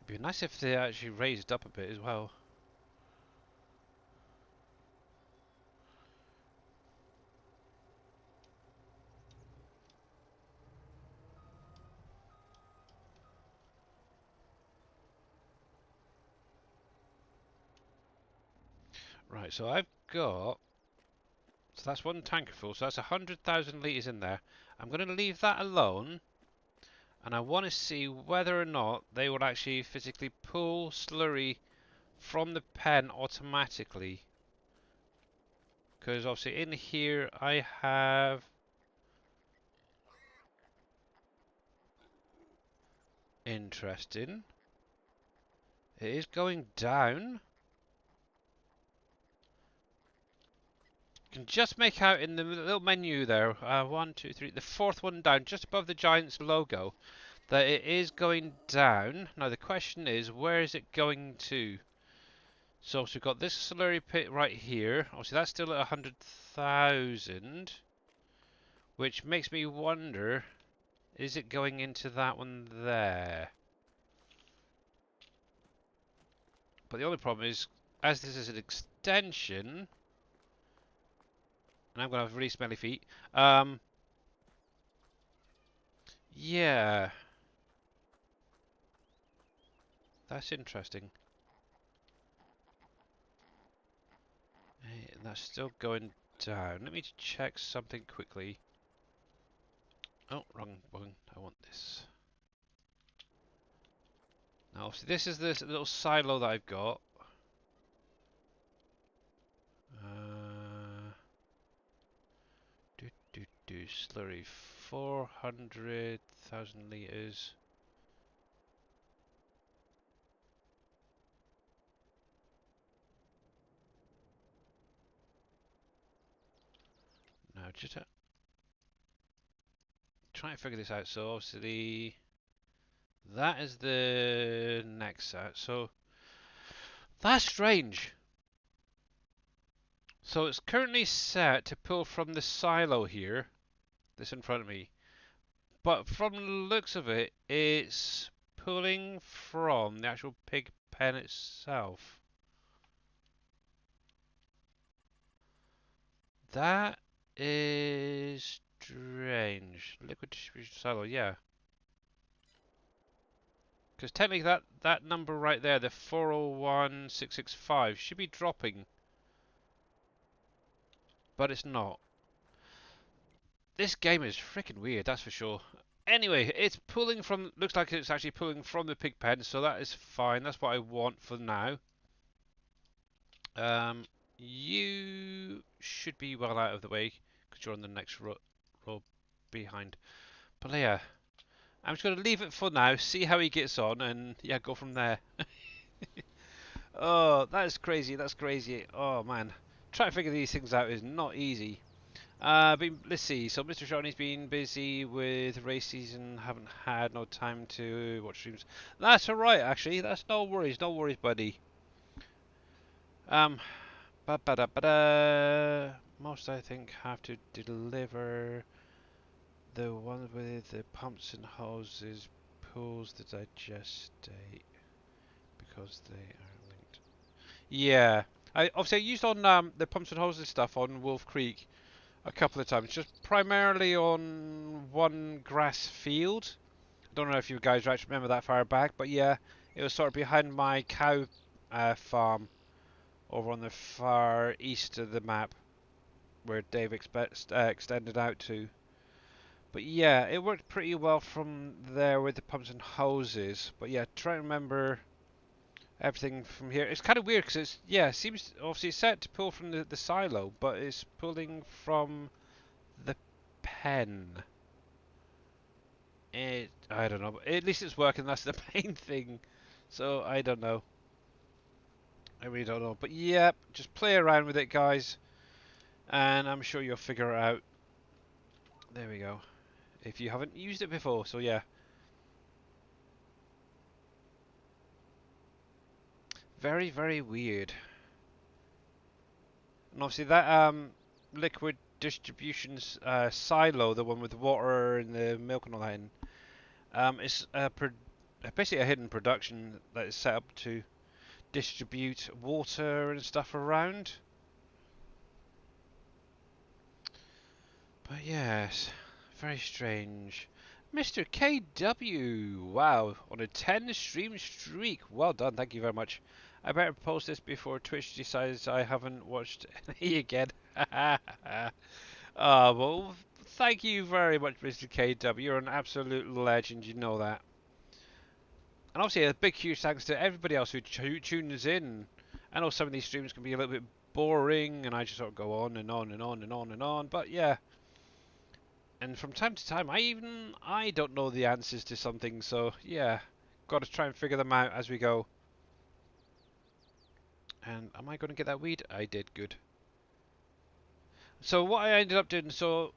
It'd be nice if they actually raised up a bit as well. Right, so I've got... So that's one tanker full, so that's 100,000 litres in there. I'm going to leave that alone, and I want to see whether or not they will actually physically pull slurry from the pen automatically. Because obviously in here I have... Interesting. It is going down. You can just make out in the little menu there, one, two, three, the fourth one down, just above the Giants logo, that it is going down. Now the question is, where is it going to? So we've got this slurry pit right here. Obviously that's still at 100,000, which makes me wonder, is it going into that one there? But the only problem is, as this is an extension, and I'm going to have really smelly feet, yeah, that's interesting. Hey, and that's still going down. Let me check something quickly. Oh, wrong one. I want this. Now, obviously, this is this little silo that I've got. Do do do slurry 400,000 liters. Now, just trying to figure this out. So, obviously, that is the next set. So, that's strange. So, it's currently set to pull from the silo here, this in front of me. But from the looks of it, it's pulling from the actual pig pen itself. That is strange. Liquid distribution silo, yeah. Because technically that number right there, the 401665, should be dropping, but it's not. This game is freaking weird, that's for sure. Anyway, it's pulling from, looks like it's actually pulling from the pig pen, so that is fine. That's what I want for now. You should be well out of the way, because you're on the next row behind. But yeah, I'm just going to leave it for now, see how he gets on, and yeah, go from there. Oh, that is crazy, that's crazy. Oh man, trying to figure these things out is not easy. Let's see. So Mr. Shawnee's been busy with race season, haven't had no time to watch streams. That's alright, actually. That's no worries, buddy. Um, ba ba da ba da. Most I think have to deliver the ones with the pumps and hoses, pulls the digestate because they are linked. Yeah, I obviously I used on the pumps and hoses stuff on Wolf Creek a couple of times, just primarily on one grass field. I don't know if you guys actually remember that far back, but yeah, it was sort of behind my cow farm over on the far east of the map where Dave extended out to. But yeah, it worked pretty well from there with the pumps and hoses. But yeah, try to remember everything from here. It's kind of weird because it's, yeah, it seems obviously set to pull from the silo, but it's pulling from the pen. I don't know. At least it's working. That's the main thing. So I don't know. I really don't know. But yeah, just play around with it, guys, and I'm sure you'll figure it out. There we go. If you haven't used it before, so yeah. Very, very weird. And obviously that liquid distribution silo, the one with the water and the milk and all that in, is basically a hidden production that is set up to distribute water and stuff around. But yes, very strange. Mr. KW, wow, on a 10 stream streak. Well done, thank you very much. I better post this before Twitch decides I haven't watched any again. Well, thank you very much, Mr. KW. You're an absolute legend, you know that. And obviously, a big, huge thanks to everybody else who tunes in. I know some of these streams can be a little bit boring, and I just sort of go on and on and on and on and on. But yeah, and from time to time, I don't know the answers to something. So yeah, got to try and figure them out as we go. And am I going to get that weed? I did, good. So what I ended up doing, so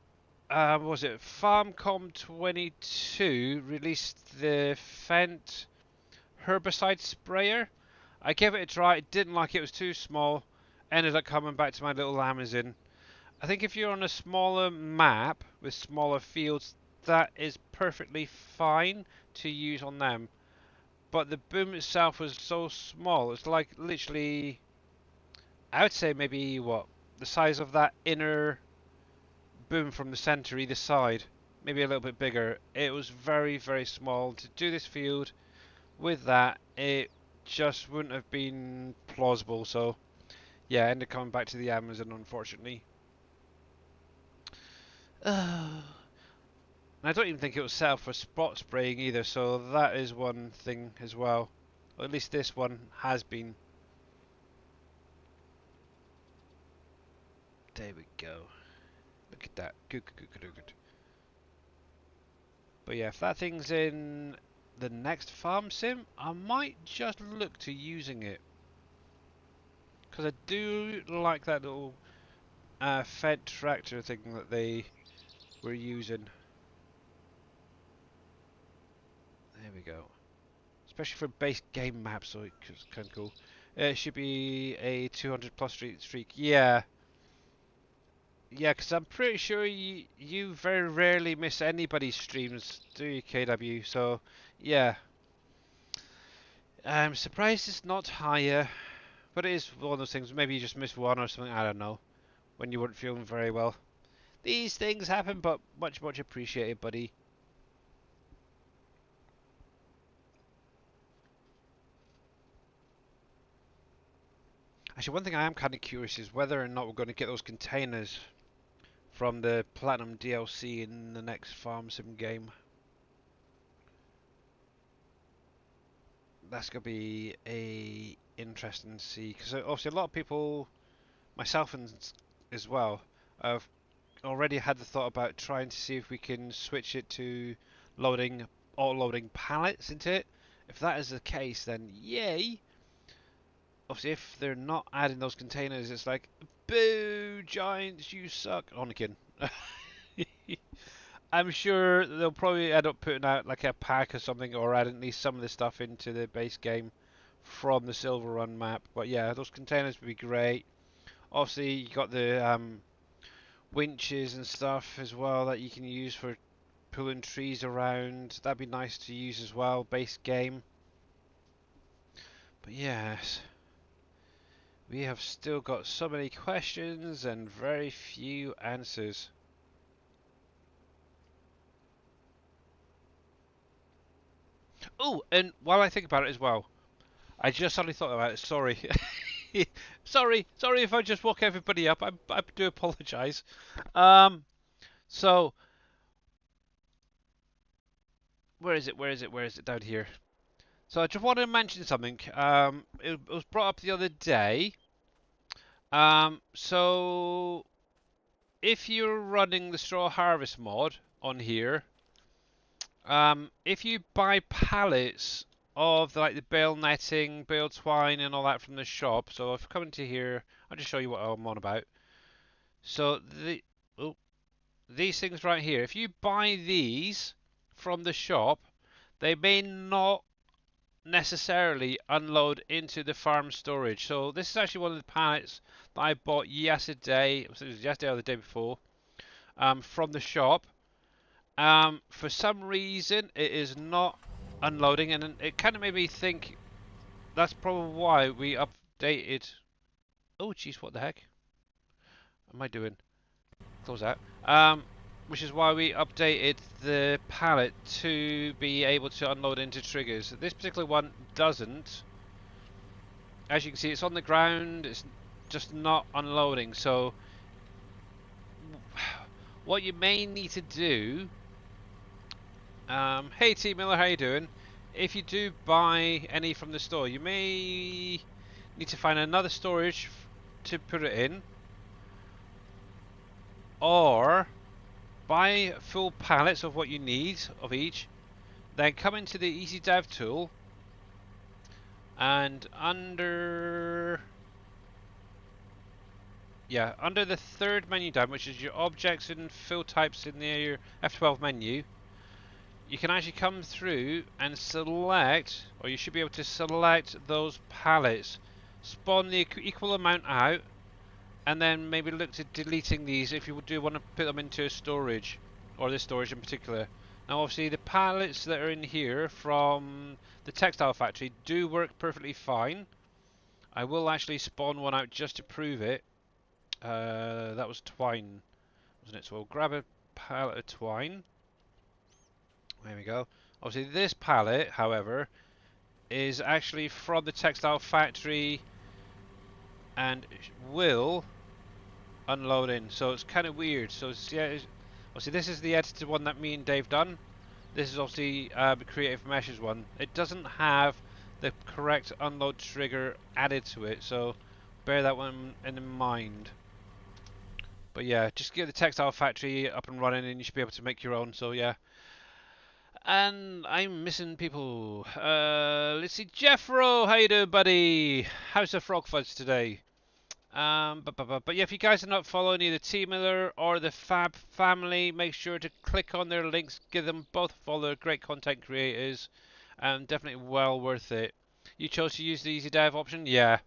what was it Farmcom 22 released the Fent herbicide sprayer. I gave it a try, didn't like it, it was too small. Ended up coming back to my little Amazon. I think if you're on a smaller map with smaller fields, that is perfectly fine to use on them. But the boom itself was so small, it's like literally, I would say maybe what, the size of that inner boom from the center either side. Maybe a little bit bigger. It was very, very small. To do this field with that, it just wouldn't have been plausible. So yeah, I ended up coming back to the Amazon, unfortunately. And I don't even think it was set up for spot spraying either, so that is one thing as well. Or at least this one has been. There we go. Look at that. Good, good, good, good, good. But yeah, if that thing's in the next farm sim, I might just look to using it. Because I do like that little Fed tractor thing that they were using. There we go. Especially for base game maps, so it's kind of cool. It should be a 200 plus streak. Yeah. Yeah, because I'm pretty sure you very rarely miss anybody's streams, do you, KW? So, yeah, I'm surprised it's not higher, but it is one of those things. Maybe you just missed one or something. I don't know. When you weren't feeling very well. These things happen, but much appreciated, buddy. Actually, one thing I am kind of curious is whether or not we're going to get those containers from the Platinum DLC in the next Farm Sim game. That's going to be a interesting to see because obviously a lot of people, myself and as well, have already had the thought about trying to see if we can switch it to loading auto-loading pallets into it. If that is the case, then yay! Obviously, if they're not adding those containers, it's like, boo, Giants, you suck. Anakin. I'm sure they'll probably end up putting out like a pack or something, or adding at least some of the stuff into the base game from the Silver Run map. But yeah, those containers would be great. Obviously, you got the winches and stuff as well that you can use for pulling trees around. That'd be nice to use as well, base game. But yes, we have still got so many questions and very few answers. Oh, and while I think about it as well, I just suddenly thought about it. Sorry. sorry if I just woke everybody up. I do apologise. Um, so where is it down here? So I just wanted to mention something. It was brought up the other day. So if you're running the straw harvest mod on here, if you buy pallets of the bale netting, bale twine, and all that from the shop, so if I come into here, I'll just show you what I'm on about. So oh, these things right here, if you buy these from the shop, they may not necessarily unload into the farm storage. So this is actually one of the pallets that I bought yesterday. It was yesterday or the day before, from the shop. For some reason, it is not unloading, and it kind of made me think that's probably why we updated. Oh, jeez, what the heck am I doing? Close that. Which is why we updated the palette to be able to unload into triggers. This particular one doesn't. As you can see, it's on the ground. It's just not unloading. So, what you may need to do. Hey T Miller, how you doing? If you do buy any from the store, you may need to find another storage to put it in, or buy full pallets of what you need of each, then come into the Easy Dev tool and under the third menu down, which is your objects and fill types in your F12 menu, you can actually come through and select, or you should be able to select those pallets, spawn the equal amount out, and then maybe look to deleting these if you do want to put them into a storage, or this storage in particular. Now obviously the pallets that are in here from the textile factory do work perfectly fine. I will actually spawn one out just to prove it. That was twine, wasn't it? So we'll grab a pallet of twine. There we go. Obviously this pallet, however, is actually from the textile factory and will unload in, so it's kind of weird. So yeah, obviously this is the edited one that me and Dave done. This is obviously the Creative Meshes one. It doesn't have the correct unload trigger added to it, so bear that one in mind. But yeah, just get the textile factory up and running and you should be able to make your own, so yeah. And I'm missing people. Let's see, Jeffro, how you doing, buddy? How's the frog fudge today? But yeah, if you guys are not following either T Miller or the Fab family, make sure to click on their links. Give them both a follow. Great content creators, and definitely well worth it. You chose to use the Easy Dev option, yeah.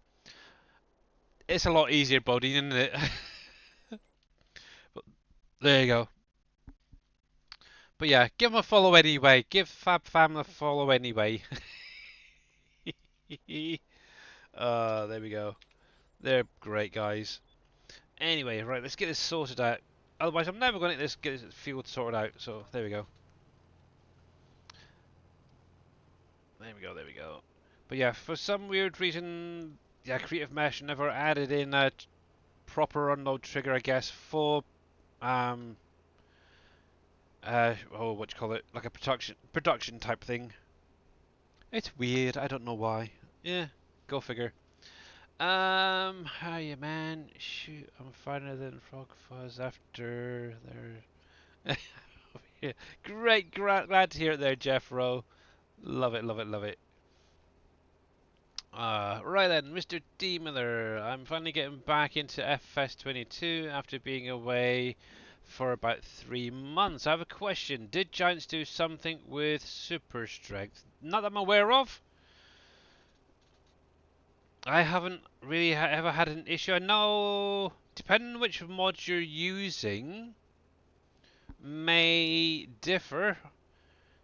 It's a lot easier, Bodie, isn't it? There you go. But yeah, give them a follow anyway. Give Fab Fam a follow anyway. There we go. They're great guys. Anyway, right, let's get this sorted out. Otherwise, I'm never going to get this field sorted out. So there we go. There we go. There we go. But yeah, for some weird reason, yeah, Creative Mesh never added in a proper unload trigger, I guess, for what you call it, like a production type thing. It's weird. I don't know why. Yeah, go figure. Hiya, man. Shoot, I'm finer than Frog Fuzz after there. Yeah, great, glad to hear it there, Jeff Rowe. Love it, love it, love it. Right then, Mr. D Miller. I'm finally getting back into FS22 after being away for about 3 months. I have a question. Did Giants do something with super strength? Not that I'm aware of. I haven't really ever had an issue. I know, depending on which mod you're using, may differ.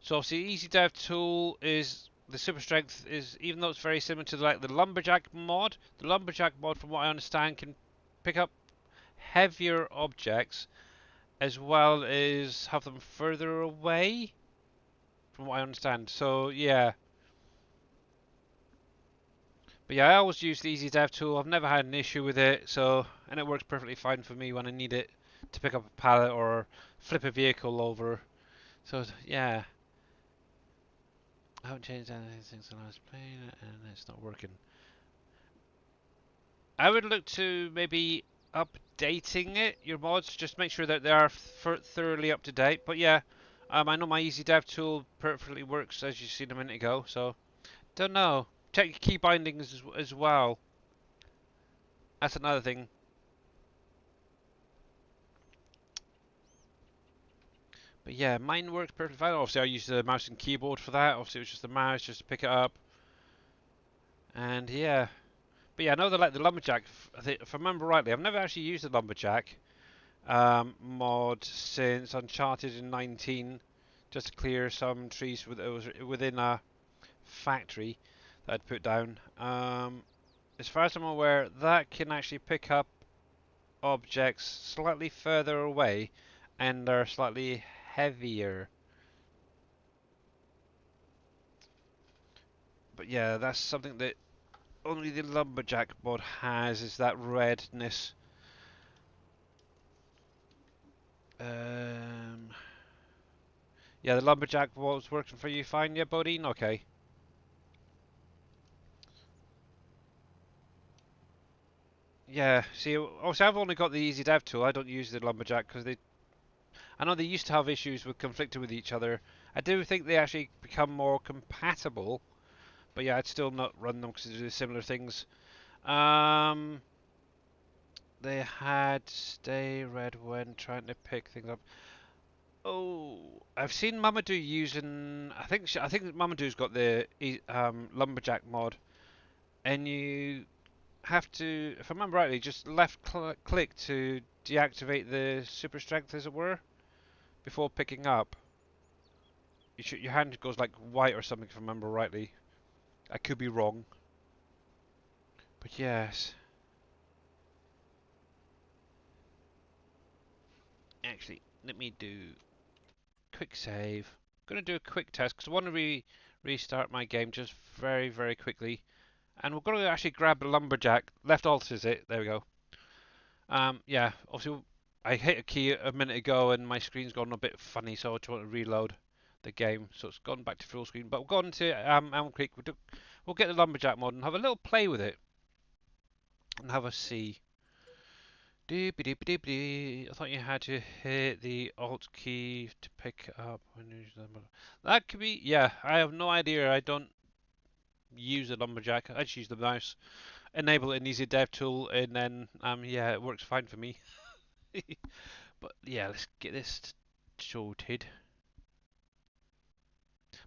So obviously, Easy Dev Tool is the super strength is, even though it's very similar to like the lumberjack mod. The lumberjack mod, from what I understand, can pick up heavier objects as well as have them further away. From what I understand. So yeah. But yeah, I always use the Easy Dev tool. I've never had an issue with it, so and it works perfectly fine for me when I need it to pick up a pallet or flip a vehicle over. So yeah, I haven't changed anything since the last plane, and it's not working. I would look to maybe updating it, your mods, just make sure that they are thoroughly up to date. But yeah, I know my Easy Dev tool perfectly works as you seen a minute ago, so don't know. Check your key bindings as well. That's another thing. But yeah, mine works perfectly fine. Obviously, I used the mouse and keyboard for that. Obviously, it was just the mouse just to pick it up. And yeah. But yeah, I know like the lumberjack. If I remember rightly, I've never actually used the lumberjack mod since Uncharted in 19, just to clear some trees within a factory that I'd put down. As far as I'm aware, that can actually pick up objects slightly further away, and they're slightly heavier. But yeah, that's something that only the lumberjack mod has, is that redness. Um, yeah, the lumberjack mod's working for you fine, yeah, Bodine? Okay. Yeah, see, obviously I've only got the easy dev tool. I don't use the lumberjack because I know they used to have issues with conflicting with each other. I do think they actually become more compatible, but yeah, I'd still not run them because they do similar things. Um, they had stay red when trying to pick things up. Oh, I've seen Mamadou using. I think Mamadou's got the lumberjack mod, and you have to, if I remember rightly, just left click to deactivate the super strength, as it were, before picking up. Your hand goes like white or something, if I remember rightly. I could be wrong, but yes. Actually, let me do quick save. I'm gonna do a quick test because I want to restart my game just very, very quickly. And we're going to actually grab the lumberjack. Left alt is it. There we go. Yeah, obviously I hit a key a minute ago and my screen's gone a bit funny, so I just want to reload the game. So it's gone back to full screen. But we'll go on to Elm Creek. We'll get the lumberjack mod and have a little play with it and have a see. I thought you had to hit the alt key to pick up when you use the lumberjack. That could be. Yeah, I have no idea. I don't use a lumberjack. I just use the mouse. Enable an easy dev tool, and then yeah, it works fine for me. But yeah, let's get this sorted.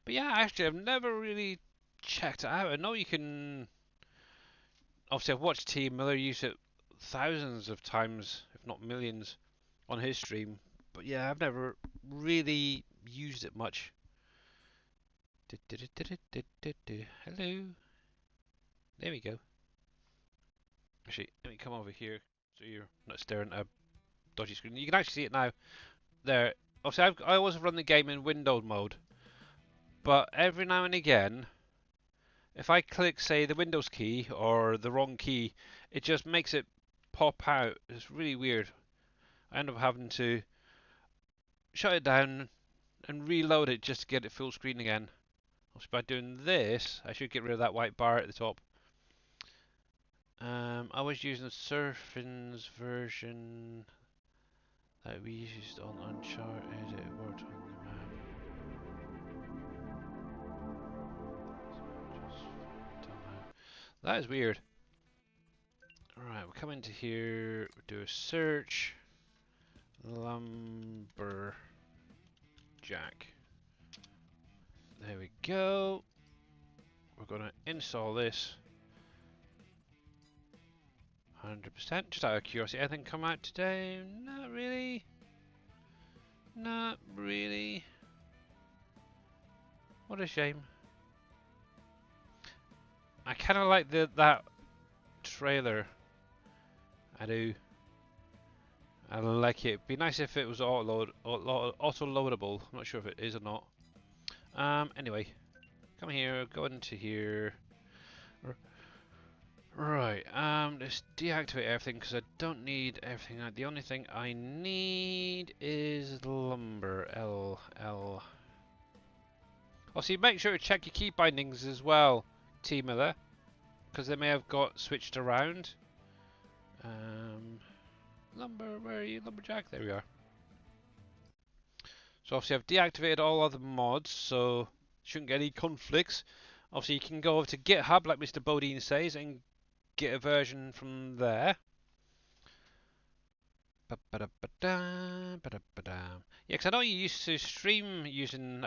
But yeah, actually, I've never really checked it out. I know you can. Obviously, I've watched T Miller use it thousands of times, if not millions, on his stream. But yeah, I've never really used it much. Hello. There we go. Actually, let me come over here so you're not staring at a dodgy screen. You can actually see it now. There. Obviously, I always run the game in windowed mode, but every now and again, if I click, say, the Windows key or the wrong key, it just makes it pop out. It's really weird. I end up having to shut it down and reload it just to get it full screen again. Also, by doing this, I should get rid of that white bar at the top. I was using the Surfin's version that we used on Uncharted. It worked on the map. That is weird. Alright, we'll come into here, we'll do a search. Lumberjack. There we go. We're going to install this. 100%. Just out of curiosity, anything come out today? Not really. Not really. What a shame. I kind of like that trailer. I do. I like it. It'd be nice if it was auto-loadable. I'm not sure if it is or not. Anyway, come here. Go into here. Right. Let's deactivate everything because I don't need everything. The only thing I need is lumber. L. Also, make sure to check your key bindings as well, T Miller, because they may have got switched around. Lumber, where are you, Lumberjack? There we are. So obviously I've deactivated all other mods, so shouldn't get any conflicts. Obviously you can go over to GitHub, like Mr. Bodine says, and get a version from there. Yeah, because I know you used to stream using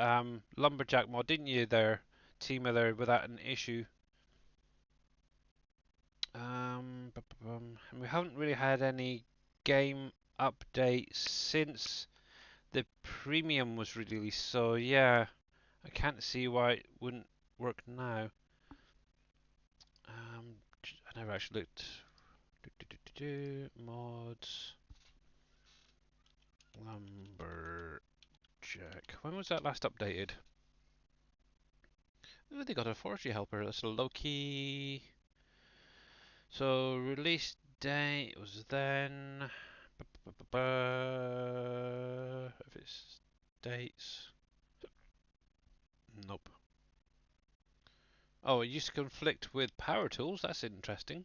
Lumberjack mod, didn't you there, T Miller, without an issue. And we haven't really had any game updates since the premium was released, so yeah, I can't see why it wouldn't work now. I never actually looked. Mods Lumberjack. When was that last updated? Oh, they got a forestry helper. That's a low-key. So release date was then. If it's dates. Nope. Oh, it used to conflict with power tools. That's interesting.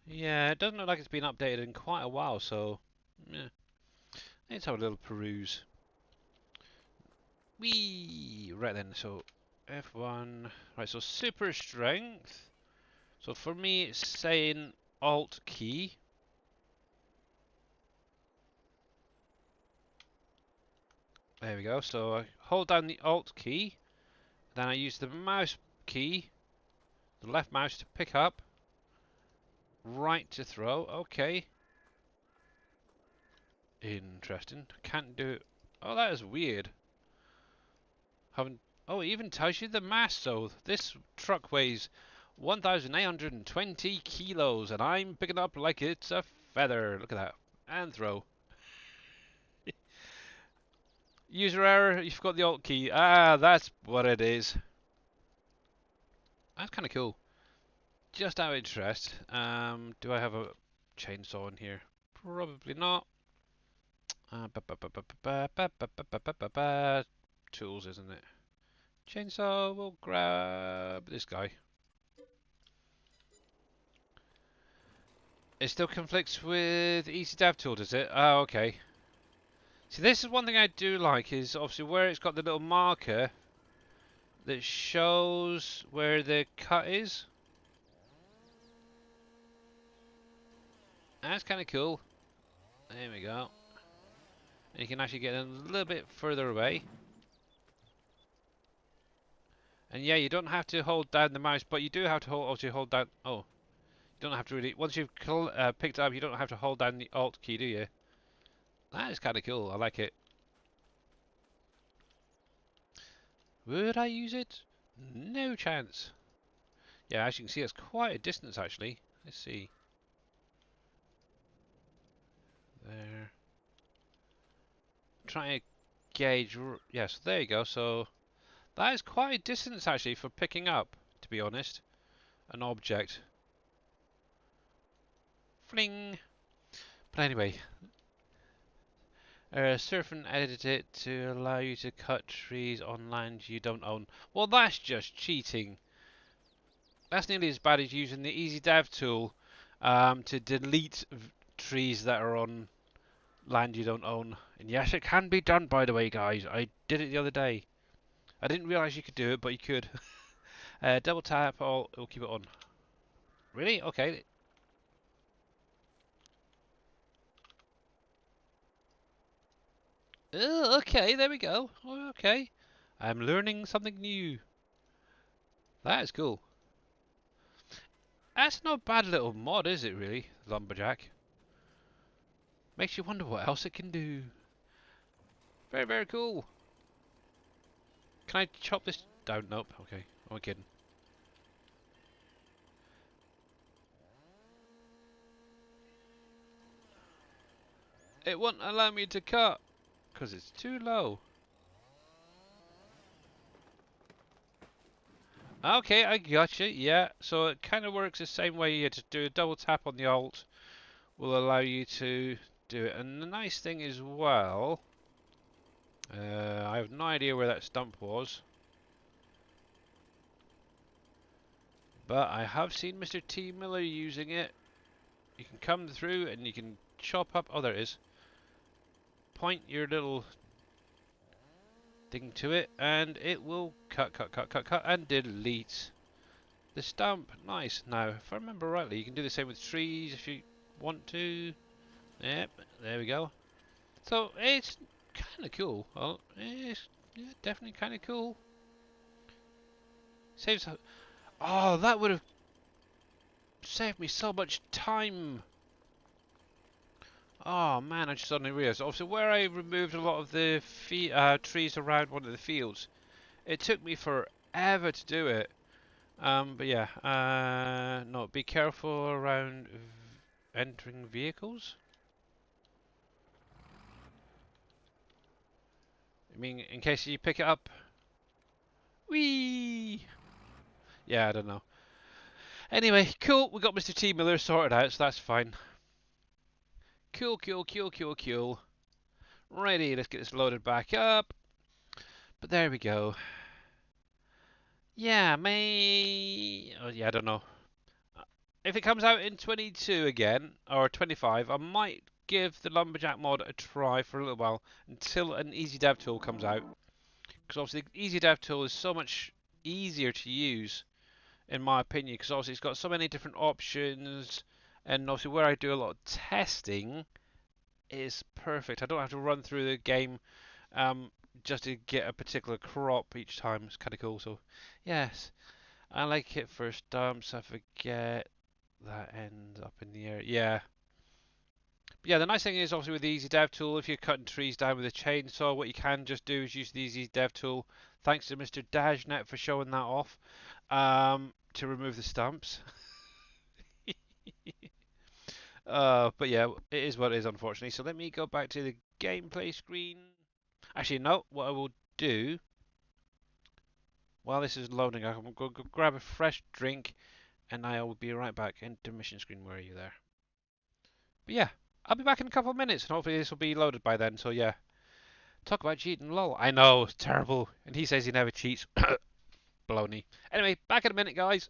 Yeah, it doesn't look like it's been updated in quite a while, so yeah. Let's have a little peruse. Whee! Right then, so F1. Right, so super strength. So for me, it's saying Alt key. There we go. So I hold down the Alt key. Then I use the mouse key, the left mouse to pick up. Right to throw. Okay. Interesting. Can't do it. Oh, that is weird. Haven't. Oh, it even tells you the mass. So this truck weighs 1,820 kilos, and I'm picking up like it's a feather. Look at that. And throw. User error. You forgot the Alt key. Ah, that's what it is. That's kind of cool. Just out of interest, do I have a chainsaw in here? Probably not. Tools, isn't it? Chainsaw, we'll grab this guy. It still conflicts with Easy Dev Tool, does it? Oh, okay. See, this is one thing I do like, is obviously where it's got the little marker that shows where the cut is. That's kind of cool. There we go. And you can actually get a little bit further away. And yeah, you don't have to hold down the mouse, but you do have to hold down. Oh, you You don't have to really. Once you've picked it up, you don't have to hold down the Alt key, do you? That is kind of cool. I like it. Would I use it? No chance. Yeah, as you can see, it's quite a distance actually. Let's see. There. Trying to gauge. Yes, there you go. So that is quite a distance actually for picking up, to be honest, an object. Fling. But anyway, surf and edit it to allow you to cut trees on land you don't own. Well, that's just cheating. That's nearly as bad as using the Easy Dev tool to delete trees that are on land you don't own. And yes, it can be done, by the way, guys. I did it the other day. I didn't realise you could do it, but you could. Double tap, it'll keep it on. Really? Okay. Oh, okay, there we go. Oh, okay. I'm learning something new. That is cool. That's not a bad little mod, is it really? Lumberjack. Makes you wonder what else it can do. Very, very cool. Can I chop this down? Nope. Okay. I'm kidding. It won't allow me to cut because it's too low. Okay, I gotcha. Yeah, so it kind of works the same way. You just do a double tap on the Alt, will allow you to do it. And the nice thing as well, I have no idea where that stump was, but I have seen Mr. T. Miller using it. You can come through and you can chop up. Oh, there it is. Point your little thing to it, and it will cut, and delete the stump. Nice. Now, if I remember rightly, you can do the same with trees if you want to. Yep, there we go. So it's kind of cool. Well, it's yeah, definitely kind of cool. Saves. Oh, that would have saved me so much time. Oh man, I just suddenly realised. Also, where I removed a lot of the trees around one of the fields, it took me forever to do it. But yeah, no, be careful around entering vehicles. I mean, in case you pick it up. Whee! Yeah, I don't know. Anyway, cool. We got Mr. T. Miller sorted out, so that's fine. Cool, cool, cool, cool, cool. Righty, let's get this loaded back up. But there we go. Yeah, may. Oh, yeah, I don't know. If it comes out in 22 again, or 25, I might give the Lumberjack mod a try for a little while until an Easy Dev tool comes out. Because obviously, the Easy Dev tool is so much easier to use, in my opinion, because obviously it's got so many different options, and obviously where I do a lot of testing is perfect. I don't have to run through the game just to get a particular crop each time. It's kind of cool. So, yes, I like it for stumps. I forget that ends up in the air. Yeah. But yeah, the nice thing is obviously with the Easy Dev tool, if you're cutting trees down with a chainsaw, what you can just do is use the Easy Dev tool. Thanks to Mr. Dajnet for showing that off to remove the stumps. But yeah, it is what it is, unfortunately. So let me go back to the gameplay screen. Actually, no. What I will do while this is loading, I'm going to go grab a fresh drink, and I will be right back. Intermission screen. Where are you there? But yeah, I'll be back in a couple of minutes, and hopefully this will be loaded by then. So yeah, talk about cheating, lol. I know, it's terrible. And he says he never cheats. Baloney. Anyway, back in a minute, guys.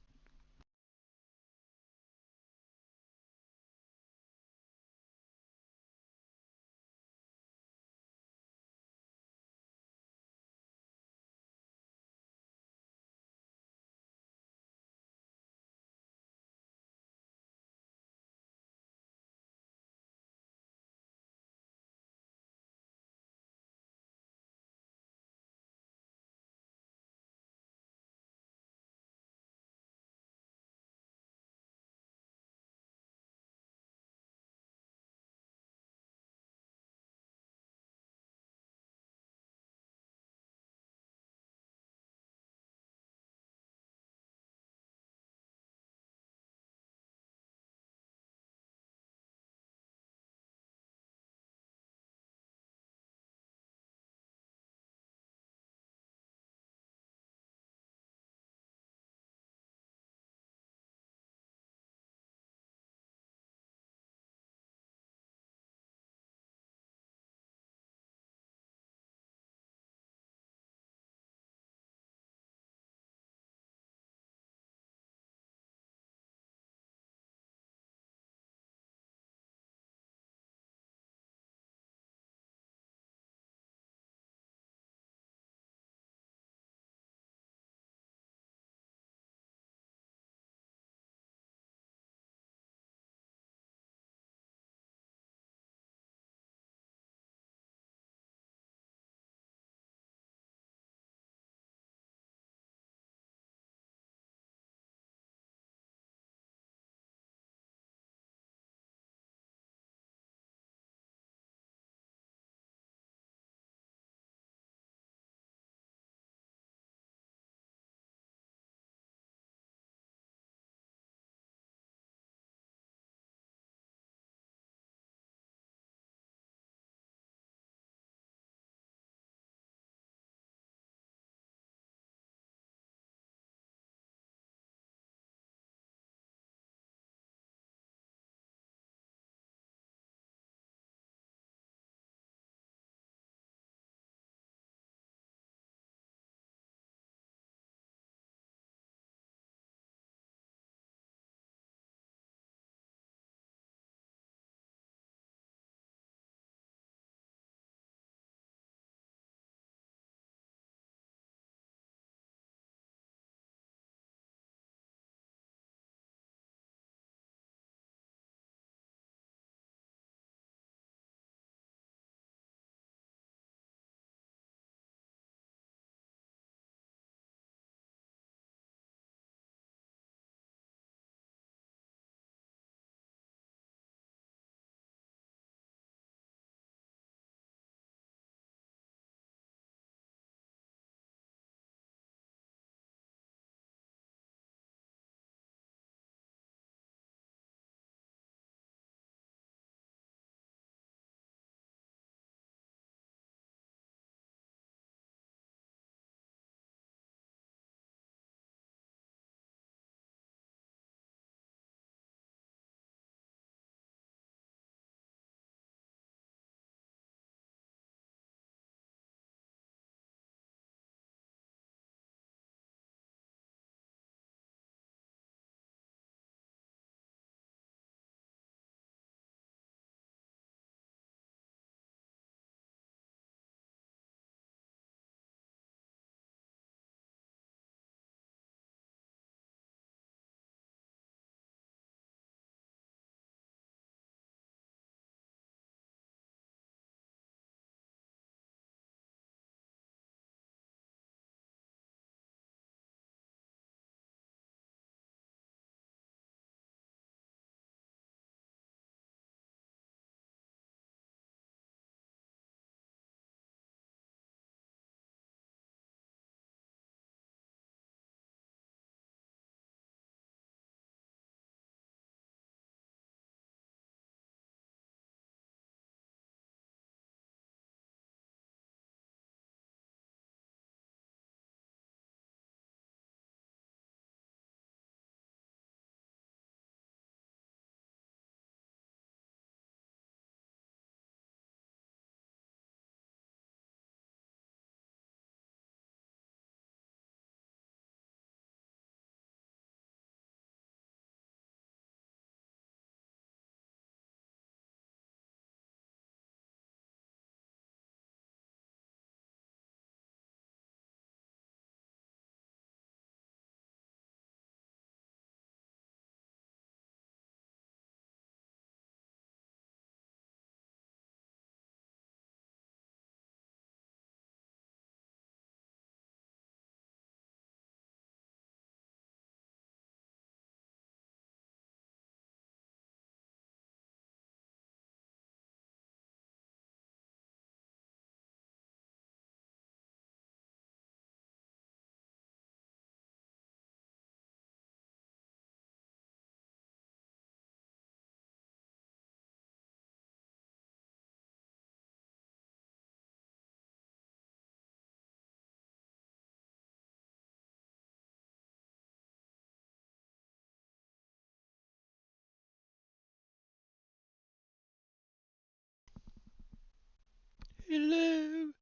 Hello?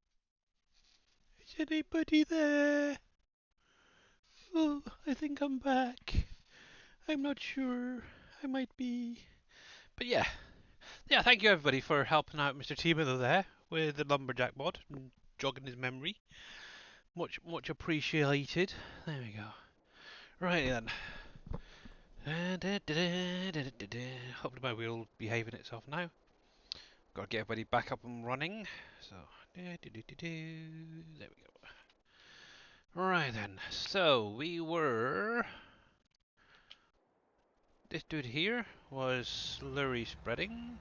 Is anybody there? Oh, I think I'm back. I'm not sure. I might be. But yeah. Yeah, thank you everybody for helping out Mr. Timo there with the lumberjack mod and jogging his memory. Much appreciated. There we go. Right then. Hopefully my wheel will be behaving itself now. Got to get everybody back up and running. So, there we go. Right then. So we were. This dude here was slurry spreading.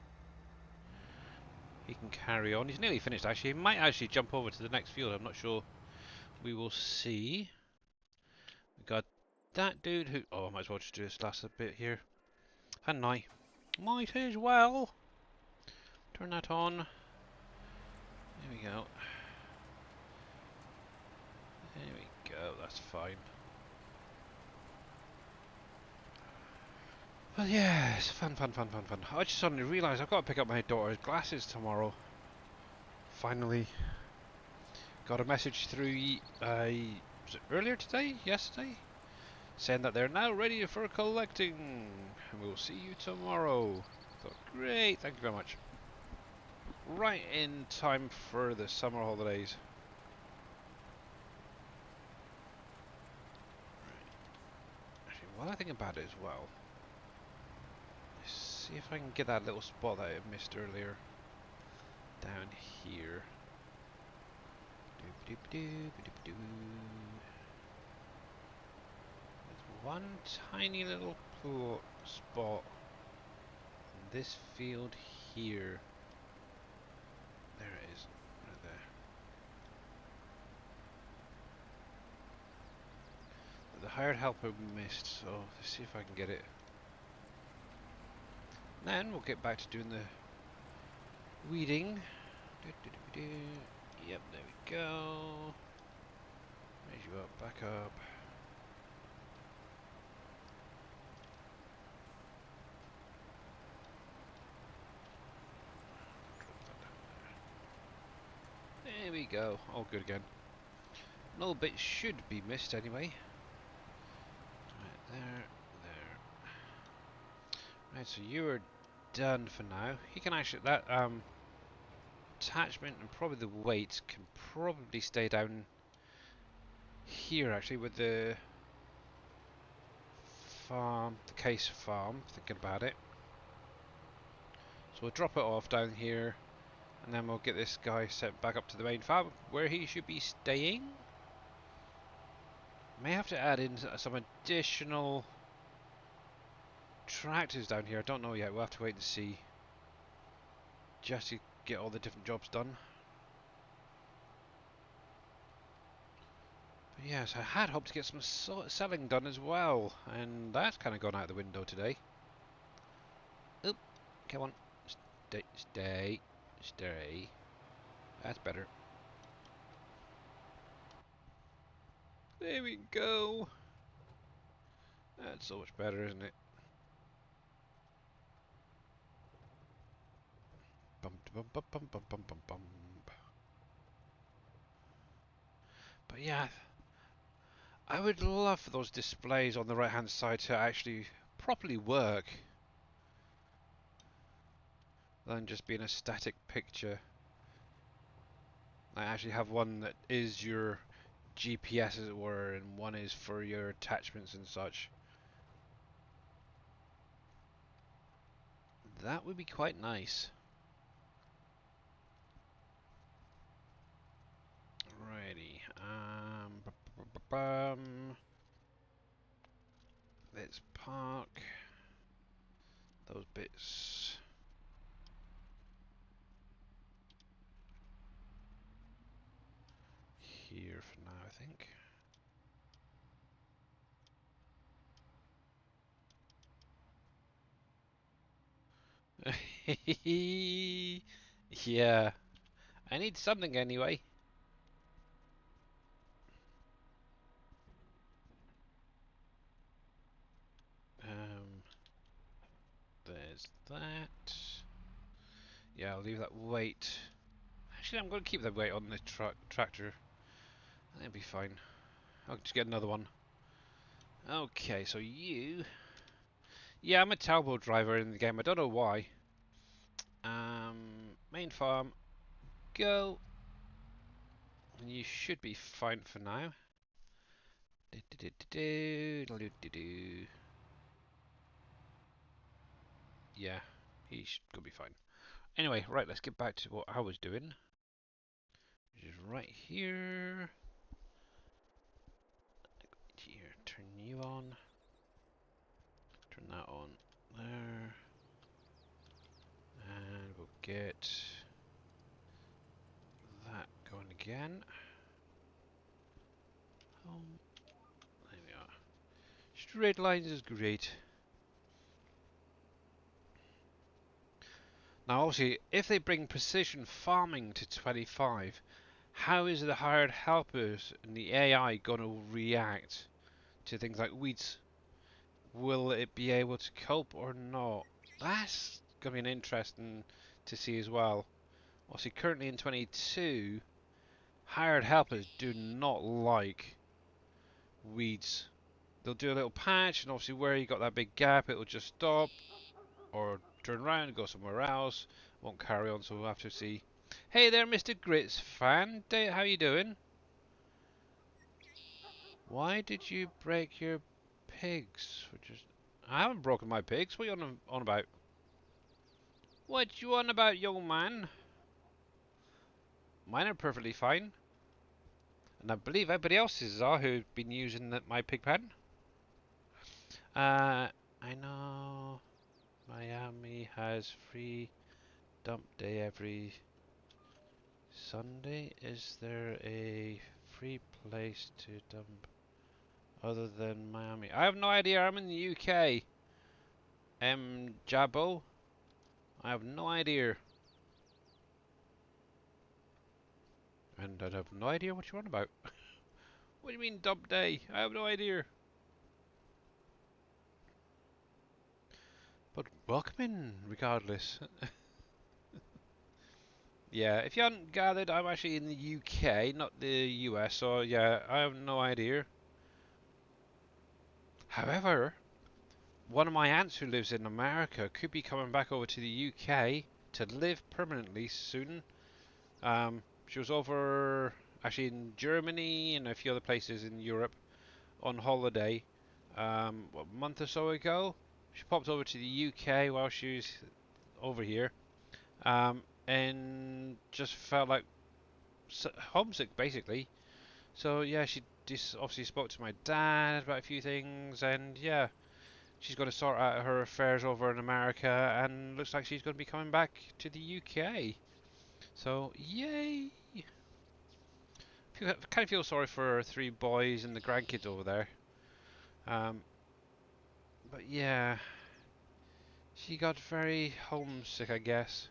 He can carry on. He's nearly finished actually. He might actually jump over to the next field. I'm not sure. We will see. We got that dude who. Oh, I might as well just do this last bit here. Hadn't I? Might as well. Turn that on. There we go. There we go. That's fine. Well, yes, fun. I just suddenly realised I've got to pick up my daughter's glasses tomorrow. Finally. Got a message through, was it earlier today? Yesterday? Saying that they're now ready for collecting. And we'll see you tomorrow. Thought, great, thank you very much. Right in time for the summer holidays. Right. Actually, while I think about it as well, let's see if I can get that little spot that I missed earlier down here. There's one tiny little spot in this field here. There it is, right there. The hired helper missed, so let's see if I can get it. Then we'll get back to doing the weeding. Yep, there we go. Raise you up, back up. There we go, all good again. A little bit should be missed anyway. Right there. Right, so you are done for now. You can actually, that attachment and probably the weight can probably stay down here actually with the farm, the case farm, thinking about it. So we'll drop it off down here and then we'll get this guy sent back up to the main farm where he should be staying. May have to add in some additional tractors down here, I don't know yet, we'll have to wait and see. Just to get all the different jobs done. But yes, I had hoped to get some selling done as well, and that's kind of gone out the window today. Oop, come on, stay. That's better. There we go. That's so much better, isn't it? Bum bum bum bum bum bum bum bum. But yeah, I would love for those displays on the right hand side to actually properly work than just being a static picture. I actually have one that is your GPS as it were and one is for your attachments and such. That would be quite nice. Alrighty. Let's park those bits here for now, I think. Yeah, I need something anyway. There's that. Yeah, I'll leave that weight Actually, I'm going to keep the weight on the tractor. That'll be fine. I'll just get another one. Okay, so you... Yeah, I'm a tailboat driver in the game. I don't know why. Main farm, go. And you should be fine for now. Yeah, he should be fine. Anyway, right, let's get back to what I was doing. Which is right here. Here, turn you on. Turn that on there. And we'll get that going again. Home. There we are. Straight lines is great. Now obviously, if they bring precision farming to 25, how is the hired helpers and the AI going to react to things like weeds? Will it be able to cope or not? That's going to be an interesting to see as well. Obviously, currently in 22, hired helpers do not like weeds. They'll do a little patch, and obviously where you got that big gap, it'll just stop or turn around and go somewhere else. Won't carry on, so we'll have to see. Hey there, Mr. Grits fan. How you doing? Why did you break your pigs? I haven't broken my pigs. What are you on about? What you on about, young man? Mine are perfectly fine. And I believe everybody else's are who've been using my pig pen. I know Miami has free dump day every Sunday. Is there a free place to dump other than Miami? I have no idea. I'm in the UK. Jabbo. I have no idea. And I have no idea what you're on about. What do you mean dump day? I have no idea. But welcome in, regardless. Yeah, if you hadn't gathered, I'm actually in the UK, not the US, so yeah, I have no idea. However, one of my aunts who lives in America could be coming back over to the UK to live permanently soon. She was over actually in Germany and a few other places in Europe on holiday what, a month or so ago. She popped over to the UK while she was over here and just felt like homesick basically. So yeah, she just obviously spoke to my dad about a few things, and yeah, she's going to sort out her affairs over in America, and looks like she's going to be coming back to the UK. So yay! I kind of feel sorry for her three boys and the grandkids over there. Um, but yeah, she got very homesick, I guess.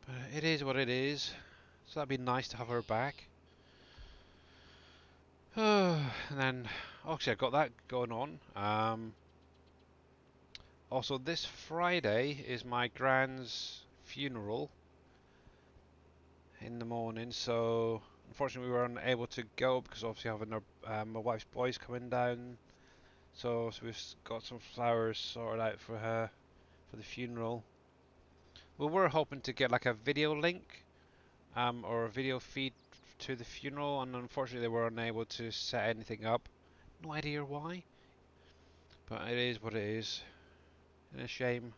But it is what it is. So that'd be nice to have her back. And then, actually, I got that going on. Also, this Friday is my grand's funeral in the morning, so unfortunately we were unable to go because obviously having my wife's boys coming down. So we've got some flowers sorted out for her for the funeral. We were hoping to get like a video link or a video feed to the funeral, and unfortunately they were unable to set anything up. No idea why, but it is what it is. And a shame.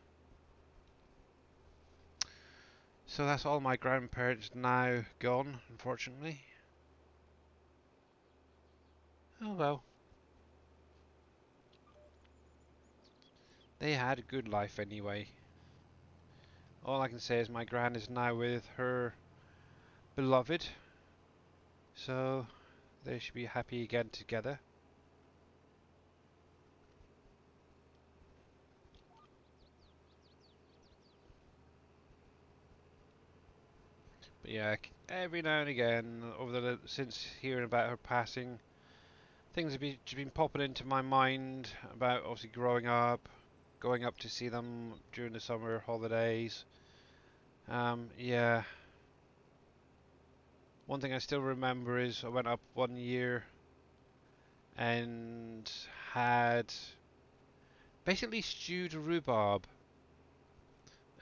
So that's all my grandparents now gone, unfortunately. Oh well. They had a good life anyway. All I can say is my gran is now with her beloved, so they should be happy again together. But yeah, every now and again, since hearing about her passing, things have just been popping into my mind about obviously growing up, going up to see them during the summer holidays, Yeah. One thing I still remember is I went up one year and had basically stewed rhubarb.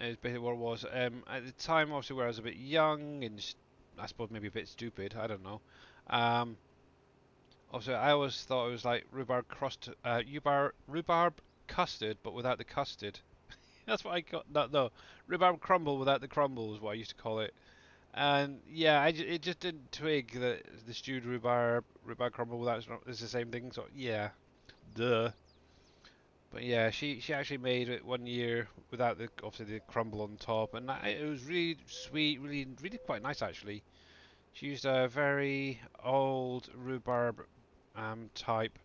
Is basically what it was. At the time, obviously, where I was a bit young and I suppose maybe a bit stupid. I don't know. Um, Also, I always thought it was like rhubarb custard, but without the custard. That's what I got. No, no, rhubarb crumble without the crumble is what I used to call it. And yeah, it just didn't twig that the stewed rhubarb crumble without it's the same thing. So yeah, duh. But yeah, she actually made it one year without the obviously the crumble on top, and it was really sweet, really quite nice actually. She used a very old rhubarb type.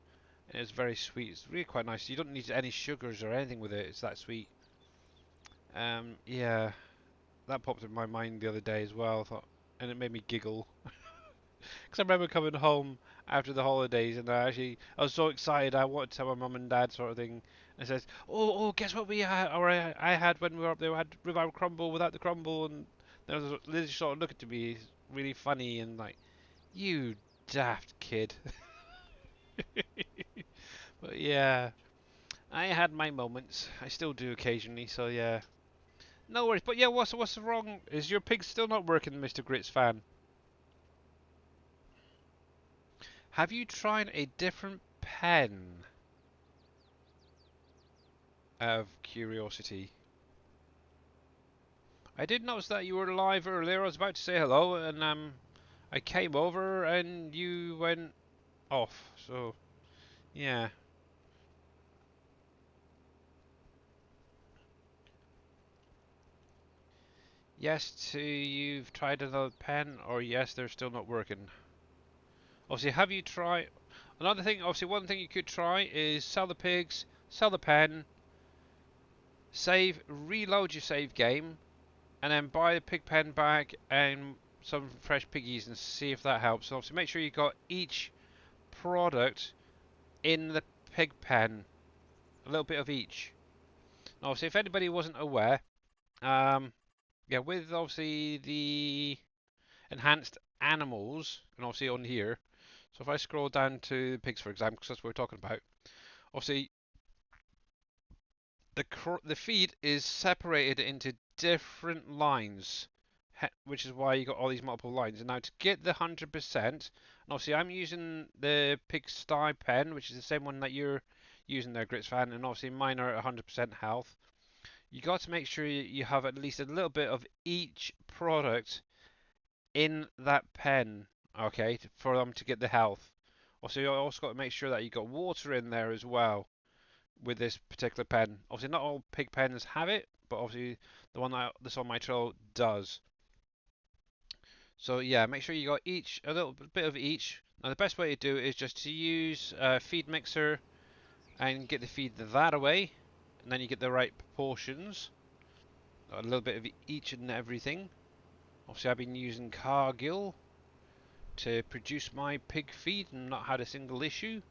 And it's very sweet. It's really quite nice. You don't need any sugars or anything with it. It's that sweet. Yeah, that popped in my mind the other day as well. I thought, and it made me giggle because I remember coming home after the holidays and I was so excited. I wanted to tell my mum and dad sort of thing. And says, oh, guess what we had, or I had when we were up there. We had rhubarb crumble without the crumble, and there was Liz sort of looking at me, really funny and like, you daft kid. But yeah. I had my moments. I still do occasionally, so yeah. No worries. But yeah, what's wrong? Is your pig still not working, Mr. Grits fan? Have you tried a different pen? Out of curiosity. I did notice that you were live earlier. I was about to say hello, and I came over and you went off. So yeah. Yes to you've tried another pen, or yes, they're still not working. Obviously, have you tried? Another thing, obviously, one thing you could try is sell the pigs, sell the pen, save, reload your save game, and then buy the pig pen back and some fresh piggies and see if that helps. So obviously, make sure you got each product in the pig pen, a little bit of each. Obviously, if anybody wasn't aware, um, yeah, with obviously the enhanced animals, and obviously on here. So if I scroll down to the pigs, for example, because that's what we're talking about. Obviously, the feed is separated into different lines, which is why you got all these multiple lines. And now to get the 100%, and obviously I'm using the pigsty pen, which is the same one that you're using there, Grits fan, and obviously mine are at 100% health. You got to make sure you have at least a little bit of each product in that pen, okay, for them to get the health. Also, you also got to make sure that you got water in there as well with this particular pen. Obviously, not all pig pens have it, but obviously that's on my trail does. So yeah, make sure you got each a little bit of each. Now the best way to do it is just to use a feed mixer and get the feed that away, and then you get the right proportions. A little bit of each and everything. Obviously, I've been using Cargill to produce my pig feed and not had a single issue.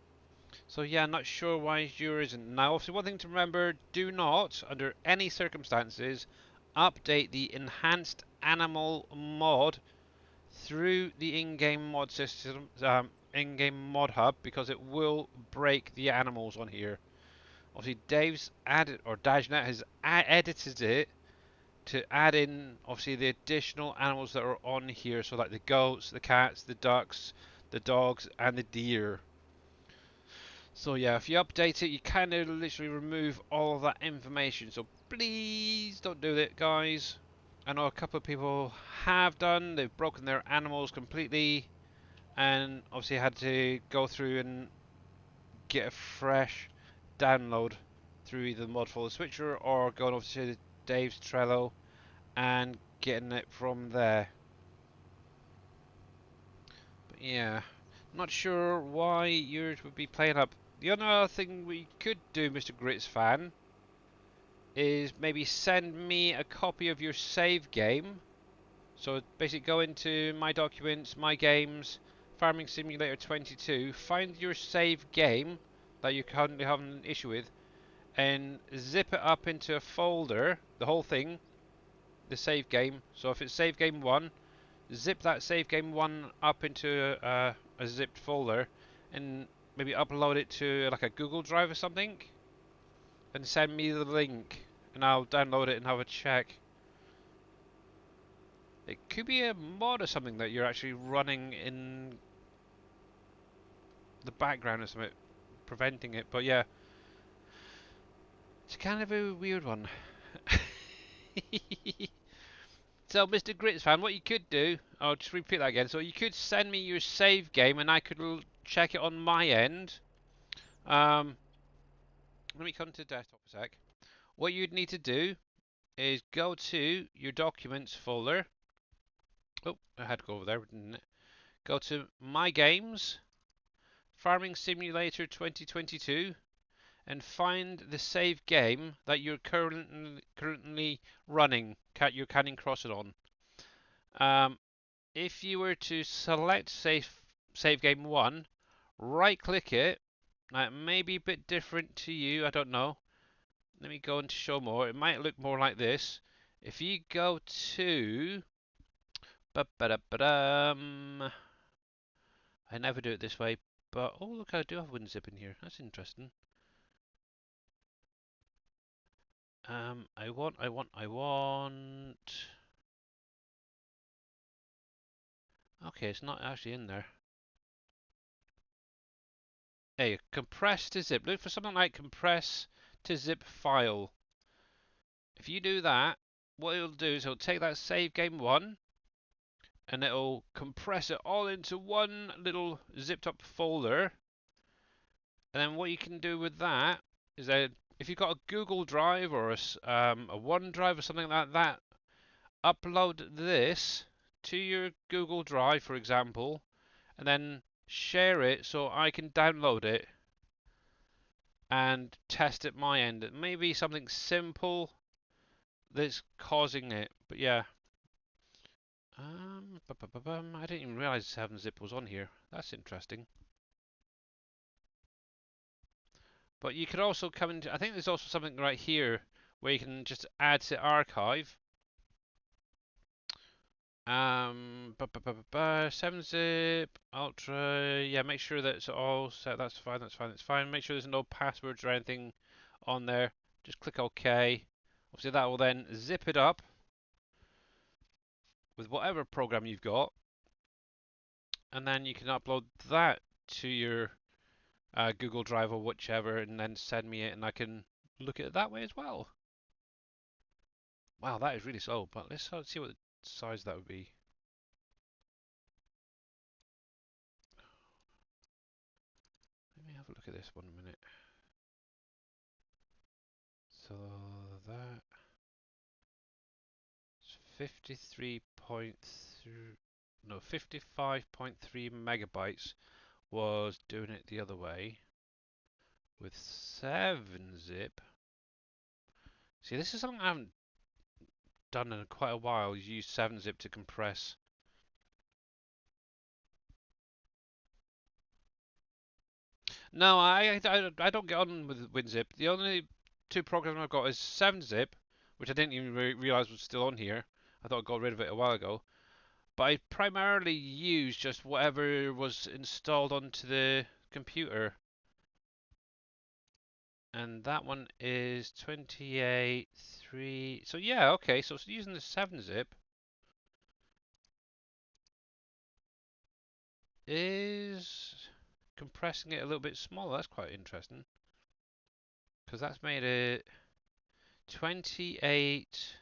So yeah, not sure why yours isn't. Now, obviously, one thing to remember: do not, under any circumstances, update the enhanced animal mod through the in-game mod system, in-game mod hub, because it will break the animals on here. Obviously, Dave's added, or Dajnet has edited it to add in, obviously, the additional animals that are on here. So like the goats, the cats, the ducks, the dogs, and the deer. So yeah, if you update it, you kind of literally remove all of that information. So please don't do that, guys. I know a couple of people have done. They've broken their animals completely, and obviously had to go through and get a fresh download through either the mod folder switcher or going over to Dave's Trello and getting it from there. But yeah, not sure why yours would be playing up. The other thing we could do, Mr. Grits fan, is maybe send me a copy of your save game. So basically go into my documents, my games, Farming Simulator 22, find your save game that you're currently having an issue with, and zip it up into a folder, the whole thing, the save game. So if it's save game 1, zip that save game 1 up into a zipped folder and maybe upload it to like a Google Drive or something and send me the link and I'll download it and have a check. It could be a mod or something that you're actually running in the background or something, preventing it. But yeah, it's kind of a weird one. So, Mr. Grits fan, what you could do, I'll just repeat that again. So you could send me your save game and I could check it on my end. Let me come to desktop a sec. What you'd need to do is go to your documents folder. Oh, I had to go over there, didn't it? Go to My Games, Farming Simulator 2022, and find the save game that you're currently running. You're Canning Cross it on. If you were to select save game 1, right click it. Now it may be a bit different to you, I don't know. Let me go into show more. It might look more like this. If you go to I never do it this way, but oh look, I do have WinZip in here. That's interesting. I want. Okay, it's not actually in there. Hey, compress to zip. Look for something like compress to zip file. If you do that, what it'll do is it'll take that save game 1 and it'll compress it all into one little zipped up folder. And then what you can do with that is that if you've got a Google Drive or a OneDrive or something like that, upload this to your Google Drive, for example, and then share it so I can download it and test at my end. It may be something simple that's causing it, but yeah. I didn't even realize 7-zip was on here. That's interesting. But you could also come into, I think there's also something right here where you can just add to archive. 7-zip, ultra, yeah, make sure that it's all set. That's fine, that's fine, that's fine. Make sure there's no passwords or anything on there. Just click OK. Obviously that will then zip it up with whatever program you've got. And then you can upload that to your Google Drive or whichever and then send me it and I can look at it that way as well. Wow, that is really slow, but let's see what the size that would be. Let me have a look at this one minute. So that's 55.3 megabytes was doing it the other way with 7-zip. See, this is something I haven't done in quite a while. Use 7-zip to compress. No, I don't get on with WinZip. The only two programs I've got is 7-zip, which I didn't even realize was still on here. I thought I got rid of it a while ago. But I primarily use just whatever was installed onto the computer. And that one is 28.3. So yeah, okay, so it's using the 7-zip is compressing it a little bit smaller. That's quite interesting. Because that's made it 28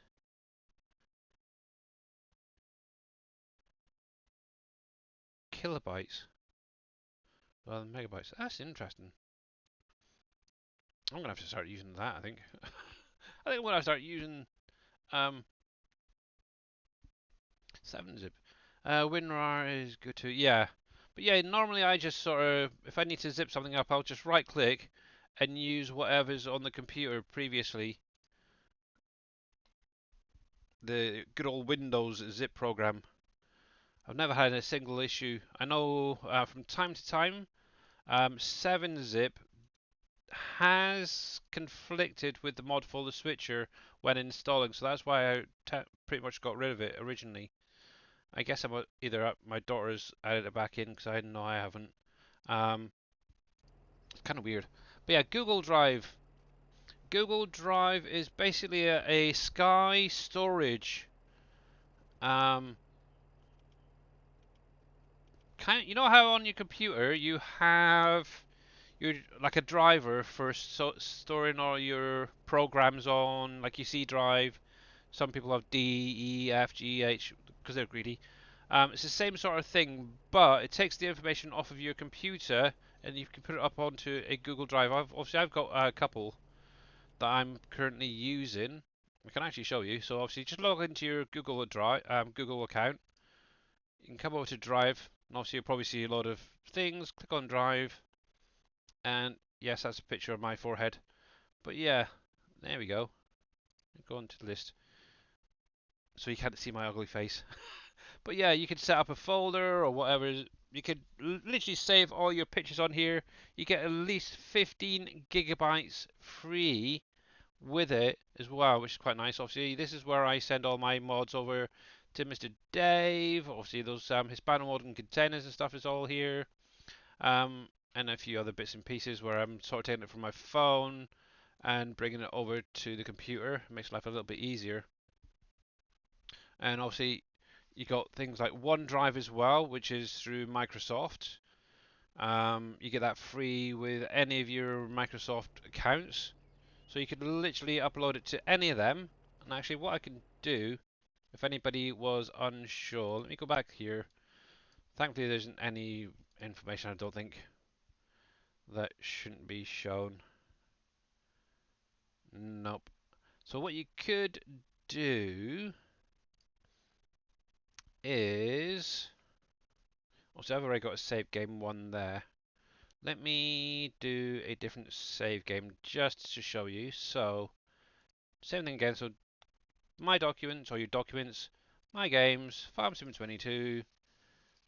kilobytes rather than megabytes. That's interesting. I'm gonna have to start using that, I think. I think when I start using 7-zip. WinRAR is good too. Yeah. But yeah, normally I just sort of, if I need to zip something up, I'll just right click and use whatever's on the computer previously. The good old Windows zip program. I've never had a single issue. I know from time to time, 7-zip has conflicted with the mod folder switcher when installing, so that's why I pretty much got rid of it originally. I guess either my daughter's added it back in because I know I haven't. It's kind of weird. But yeah, Google Drive. Google Drive is basically a Sky storage. Um, you know how on your computer you have your like a driver for storing all your programs on, like your C drive. Some people have D, E, F, G, H because they're greedy. It's the same sort of thing, but it takes the information off of your computer and you can put it up onto a Google Drive. Obviously I've got a couple that I'm currently using. I can actually show you. So obviously just log into your Google Drive, Google account. You can come over to Drive, and obviously you'll probably see a lot of things. Click on Drive, and yes, that's a picture of my forehead. But yeah, there we go. Go on to the list, so you can't see my ugly face. But yeah, you could set up a folder or whatever. You could literally save all your pictures on here. You get at least 15 gigabytes free with it as well, which is quite nice. Obviously, this is where I send all my mods over to Mr. Dave. Obviously, those Hispano modern containers and stuff is all here. And a few other bits and pieces where I'm sort of taking it from my phone and bringing it over to the computer. It makes life a little bit easier. And obviously, you got things like OneDrive as well, which is through Microsoft. You get that free with any of your Microsoft accounts. So you could literally upload it to any of them. And actually what I can do, if anybody was unsure, let me go back here. Thankfully there isn't any information, I don't think, that shouldn't be shown. Nope. So what you could do is... Also, I've already got a save game one there. Let me do a different save game just to show you. So, same thing again. So, my documents or your documents, my games, Farm Sim 22.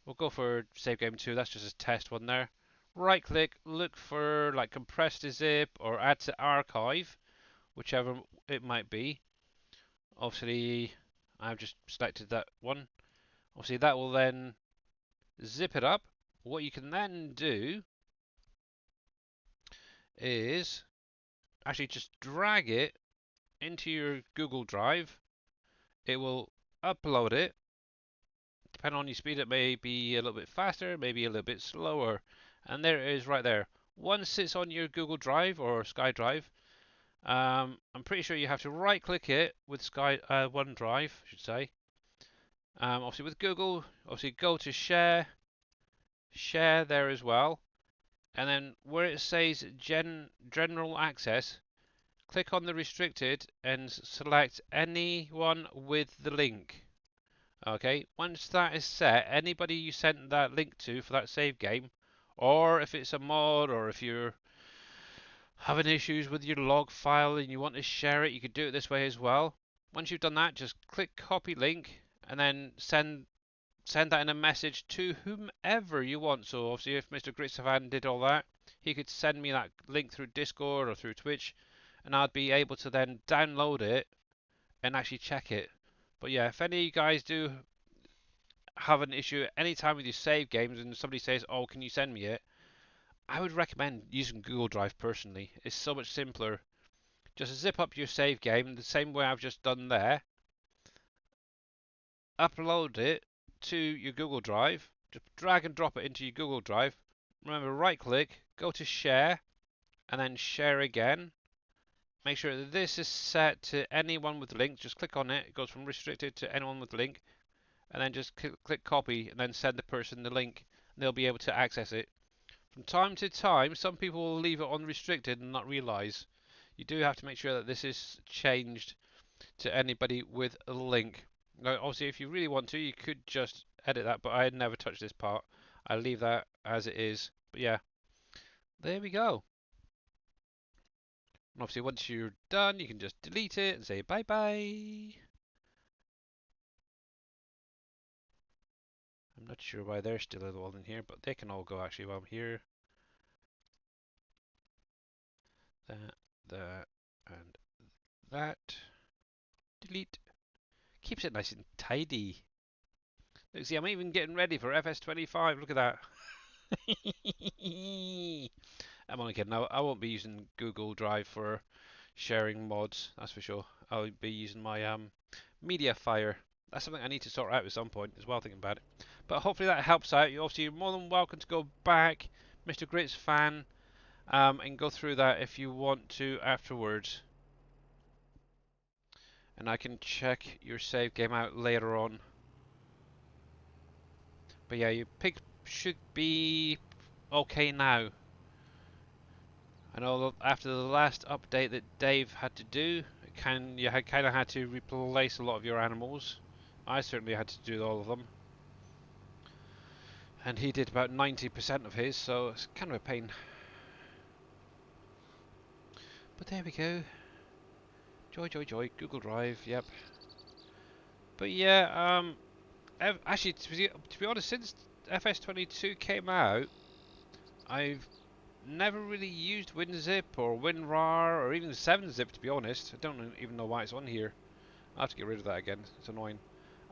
We'll go for save game 2. That's just a test one there. Right click, look for like compress to zip or add to archive, whichever it might be. Obviously, I've just selected that one. Obviously, that will then zip it up. What you can then do is actually just drag it into your Google Drive. It will upload it. Depending on your speed, it may be a little bit faster, maybe a little bit slower. And there it is right there. Once it's on your Google Drive or SkyDrive, I'm pretty sure you have to right click it with OneDrive, I should say. Obviously with Google, obviously go to share, share there as well. And then where it says general access, click on the restricted and select anyone with the link. Okay, once that is set, anybody you sent that link to for that save game, or if it's a mod, or if you're having issues with your log file and you want to share it, you could do it this way as well. Once you've done that, just click copy link and then send that in a message to whomever you want. So obviously if Mr. Gritsavan did all that, he could send me that link through Discord or through Twitch and I'd be able to then download it and actually check it. But yeah, if any of you guys do have an issue any time with your save games and somebody says, oh, can you send me it? I would recommend using Google Drive personally. It's so much simpler. Just zip up your save game the same way I've just done there. Upload it to your Google Drive. Just drag and drop it into your Google Drive. Remember, right click, go to share, and then share again. Make sure that this is set to anyone with links. Just click on it. It goes from restricted to anyone with link. And then just click copy and then send the person the link. And they'll be able to access it. From time to time, some people will leave it on restricted and not realise. You do have to make sure that this is changed to anybody with a link. Now, obviously, if you really want to, you could just edit that, but I never touch this part. I leave that as it is. But yeah, there we go. And obviously, once you're done, you can just delete it and say bye bye. I'm not sure why they're still all in here, but they can all go actually while I'm here. that, and that. Delete. Keeps it nice and tidy. Look, see, I'm even getting ready for FS25. Look at that. I'm only kidding. I won't be using Google Drive for sharing mods. That's for sure. I'll be using my media fire. That's something I need to sort out at some point as well. Thinking about it, but hopefully that helps out. You obviously you're more than welcome to go back, Mr. Grits fan, and go through that if you want to afterwards. And I can check your save game out later on. But yeah, your pig should be okay now. I know after the last update that Dave had to do, you kind of had to replace a lot of your animals. I certainly had to do all of them. And he did about 90% of his, so it's kind of a pain. But there we go. Joy, joy, joy. Google Drive, yep. But yeah, actually, to be honest, since FS22 came out, I've never really used WinZip or WinRAR or even 7-Zip, to be honest. I don't even know why it's on here. I'll have to get rid of that again. It's annoying.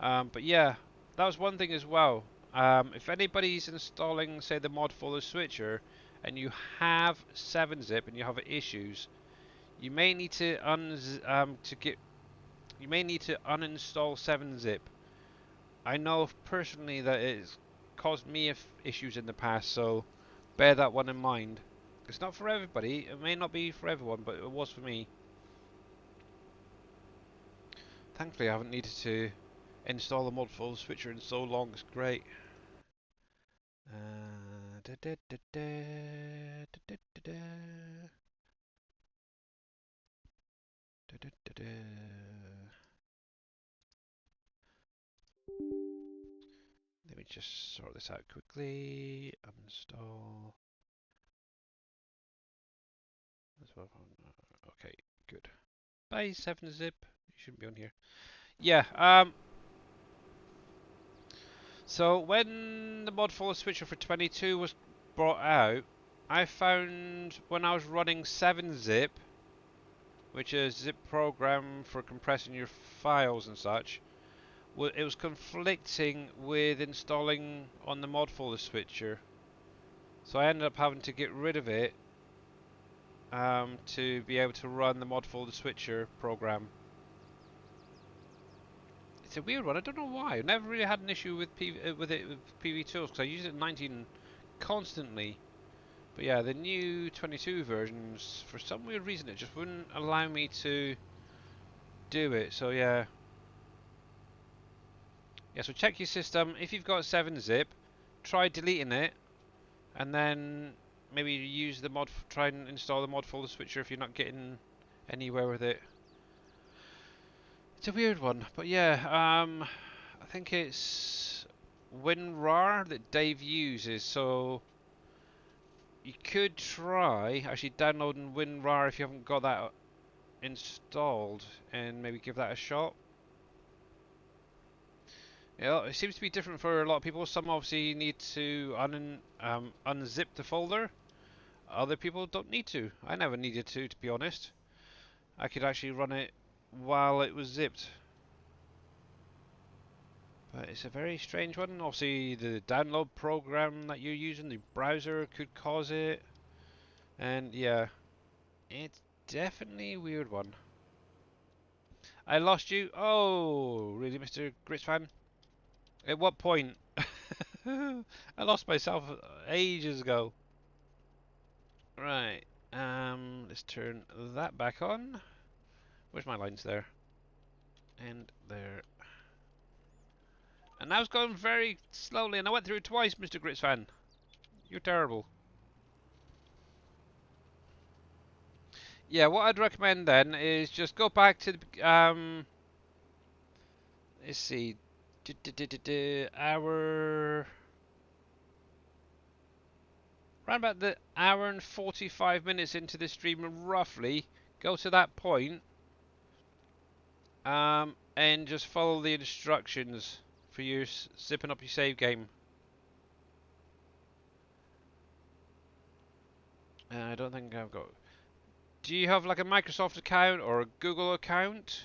But yeah, that was one thing as well. If anybody's installing, say, the mod for the switcher, and you have 7-Zip and you have issues, you may need to uninstall 7-Zip. I know personally that it's caused me issues in the past, so bear that one in mind. It's not for everybody. It may not be for everyone, but it was for me. Thankfully, I haven't needed to install the mod for the switcher in so long. It's great. Da, da, da, da, da, da, da, da. Da, da, da, da. Let me just sort this out quickly. Uninstall. Okay, good. Bye, 7-Zip. You shouldn't be on here. Yeah, so when the mod for the switcher for 22 was brought out, I found when I was running 7-Zip, which is a zip program for compressing your files and such, it was conflicting with installing on the mod for the switcher. So I ended up having to get rid of it to be able to run the mod for the switcher program. It's a weird one. I don't know why. I never really had an issue with PV tools because I use it in 19 constantly. But yeah, the new 22 versions, for some weird reason, it just wouldn't allow me to do it. So yeah. Yeah, so check your system. If you've got 7-Zip, try deleting it, and then maybe use the mod. Try and install the mod folder switcher if you're not getting anywhere with it. It's a weird one, but yeah, I think it's WinRAR that Dave uses. So you could try actually downloading WinRAR if you haven't got that installed, and maybe give that a shot. Yeah, it seems to be different for a lot of people. Some obviously need to unzip the folder. Other people don't need to. I never needed to be honest. I could actually run it while it was zipped. But it's a very strange one. Obviously, the download program that you're using, the browser, could cause it. And yeah, it's definitely a weird one. I lost you. Oh, really, Mr. Grits fan? At what point? I lost myself ages ago. Right. Let's turn that back on. Where's my lines there? And there. And now it's going very slowly, and I went through it twice, Mr. Grits fan. You're terrible. Yeah, what I'd recommend then is just go back to the let's see, hour, around about the hour and 45 minutes into the stream, roughly. Go to that point, and just follow the instructions for you zipping up your save game. I don't think I've got. Do you have like a Microsoft account or a Google account?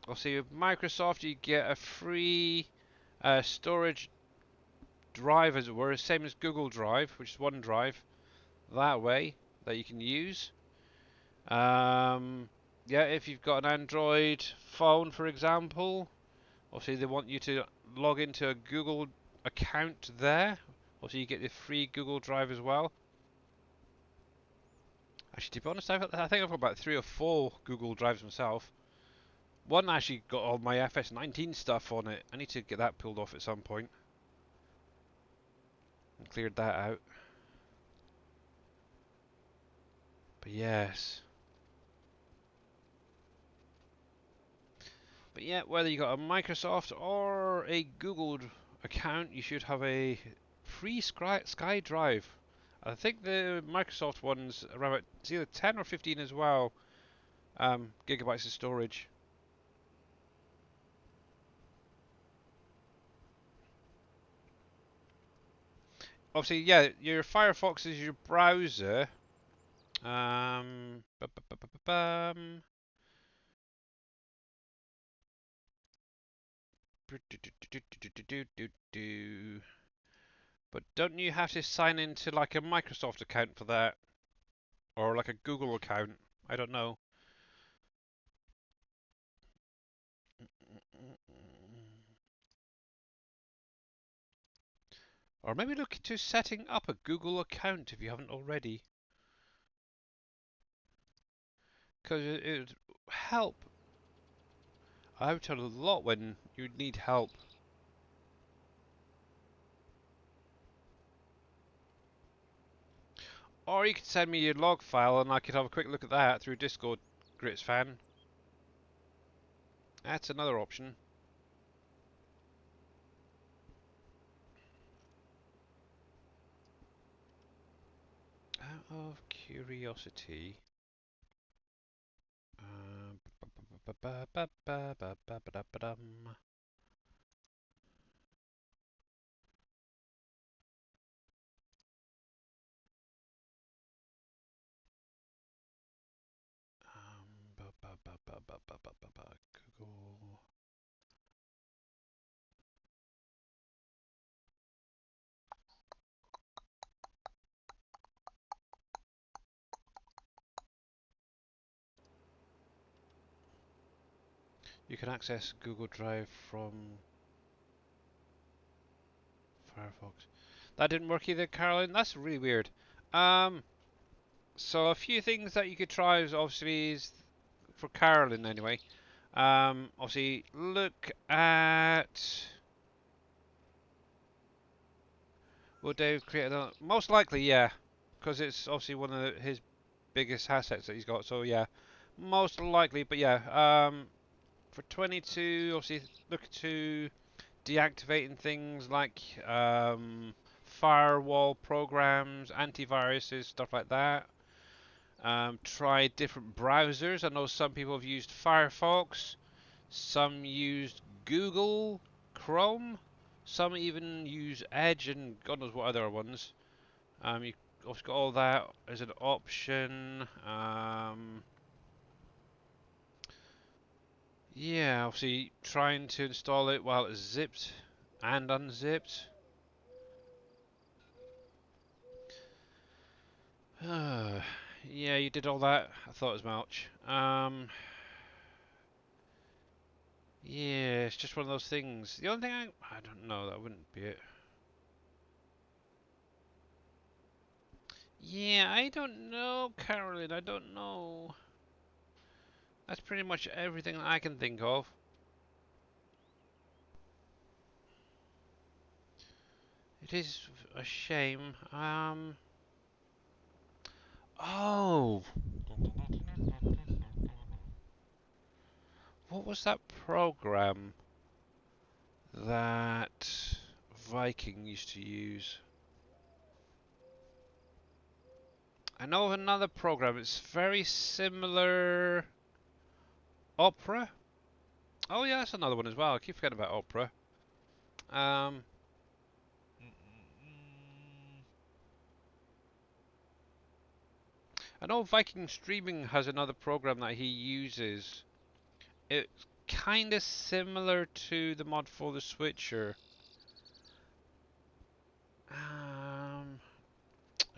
I'll see with Microsoft you get a free storage drive, as it were, same as Google Drive, which is OneDrive, that way that you can use. Yeah, if you've got an Android phone, for example, obviously they want you to log into a Google account there. Also, you get the free Google Drive as well. Actually, to be honest, I think I've got about 3 or 4 Google Drives myself. One actually got all my FS19 stuff on it. I need to get that pulled off at some point and cleared that out. But yes. But yeah, whether you got a Microsoft or a Google account, you should have a free Sky Drive. I think the Microsoft one's around it's either 10 or 15 as well, gigabytes of storage. Obviously, yeah, your Firefox is your browser. Um, bu- bu- bu- bu- bu- bum. But don't you have to sign into like a Microsoft account for that? Or like a Google account? I don't know. Or maybe look into setting up a Google account if you haven't already. Because it would help out a lot when you need help. Or you could send me your log file and I could have a quick look at that through Discord, Grits fan. That's another option. Out of curiosity. Google. You can access Google Drive from Firefox. That didn't work either, Caroline. That's really weird. Um, so a few things that you could try is obviously is for Caroline anyway. Obviously look at. Will Dave create another? Most likely, yeah, because it's obviously one of his biggest assets that he's got. So yeah, most likely. But yeah, for 22, obviously look to deactivating things like firewall programs, antiviruses, stuff like that. Try different browsers. I know some people have used Firefox, some used Google Chrome, some even use Edge and God knows what other ones. You also got all that as an option. Yeah, obviously trying to install it while it's zipped and unzipped. Yeah, you did all that. I thought as much. Yeah, it's just one of those things. The only thing I don't know, that wouldn't be it. Yeah, I don't know, Carolyn. I don't know. That's pretty much everything I can think of. It is a shame. Oh, what was that program that Viking used to use? I know of another program. It's very similar. Opera? Oh yeah, that's another one as well. I keep forgetting about Opera. Um, I know Viking Streaming has another program that he uses. It's kind of similar to the mod for the Switcher. I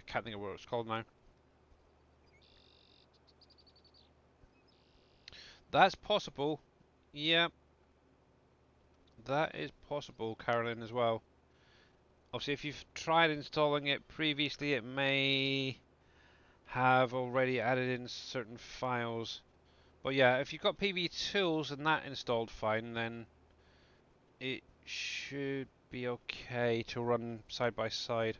can't think of what it's called now. That's possible. Yep, that is possible, Carolyn, as well. Obviously, if you've tried installing it previously, it may have already added in certain files. But yeah, if you've got PV Tools and that installed fine, then it should be okay to run side by side.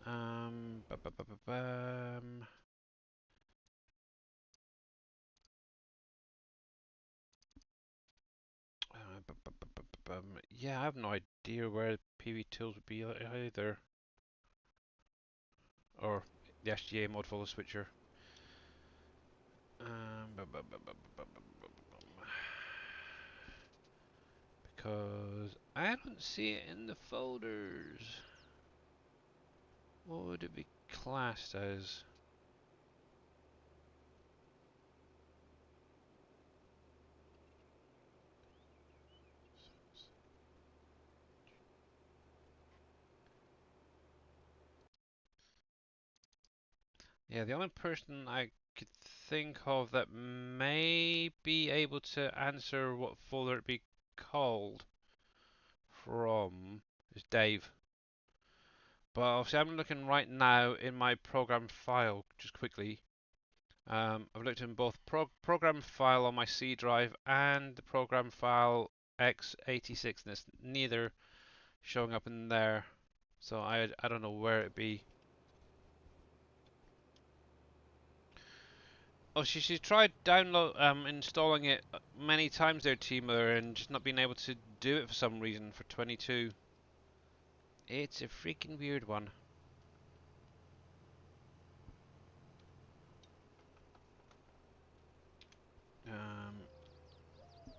Bu- bu- bu- bu- bum. Yeah, I have no idea where PV Tools would be either, or the SGA mod for the switcher. Because I don't see it in the folders. What would it be classed as? Yeah, the only person I could think of that may be able to answer what folder it be called from is Dave. But obviously I'm looking right now in my program file, just quickly. I've looked in both program file on my C drive and the program file x86, and it's neither showing up in there. So I don't know where it be. Oh, she's tried installing it many times there, Teamer, and just not being able to do it for some reason for 22. It's a freaking weird one. Um,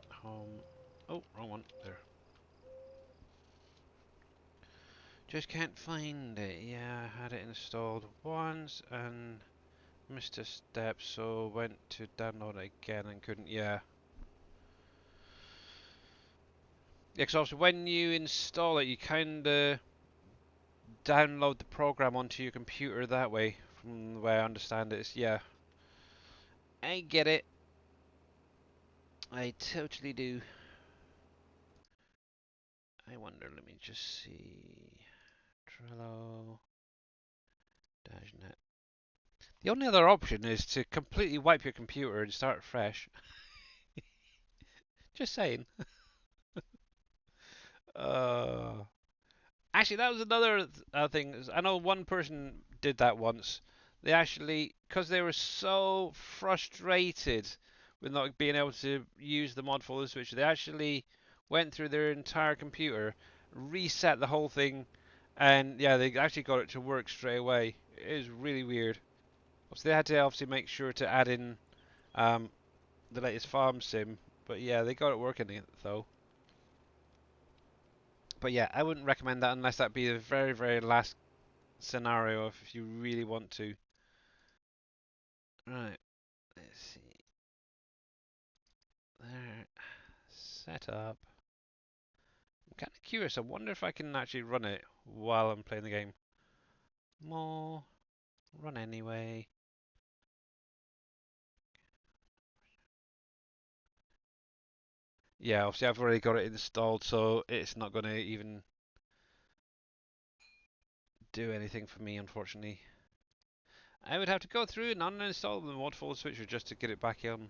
home. Oh, wrong one. There. Just can't find it. Yeah, I had it installed once and missed a step, so went to download it again and couldn't. Yeah. Yeah, because obviously when you install it, you kind of download the program onto your computer that way, from the way I understand it. Yeah, I get it. I totally do. I wonder, let me just see. Trello, Dashnet. The only other option is to completely wipe your computer and start fresh. Just saying. Uh, Actually, that was another thing. I know one person did that once. They actually, because they were so frustrated with not being able to use the mod for the Switch, they actually went through their entire computer, reset the whole thing, and yeah, they actually got it to work straight away. It was really weird. So they had to obviously make sure to add in um, the latest farm sim, but yeah, they got it working though. But yeah, I wouldn't recommend that unless that be the very, very last scenario if you really want to. Right, let's see. There, set up. I'm kind of curious. I wonder if I can actually run it while I'm playing the game. More, run anyway. Yeah, obviously I've already got it installed, so it's not going to even do anything for me, unfortunately. I would have to go through and uninstall the mod for the Switcher just to get it back on.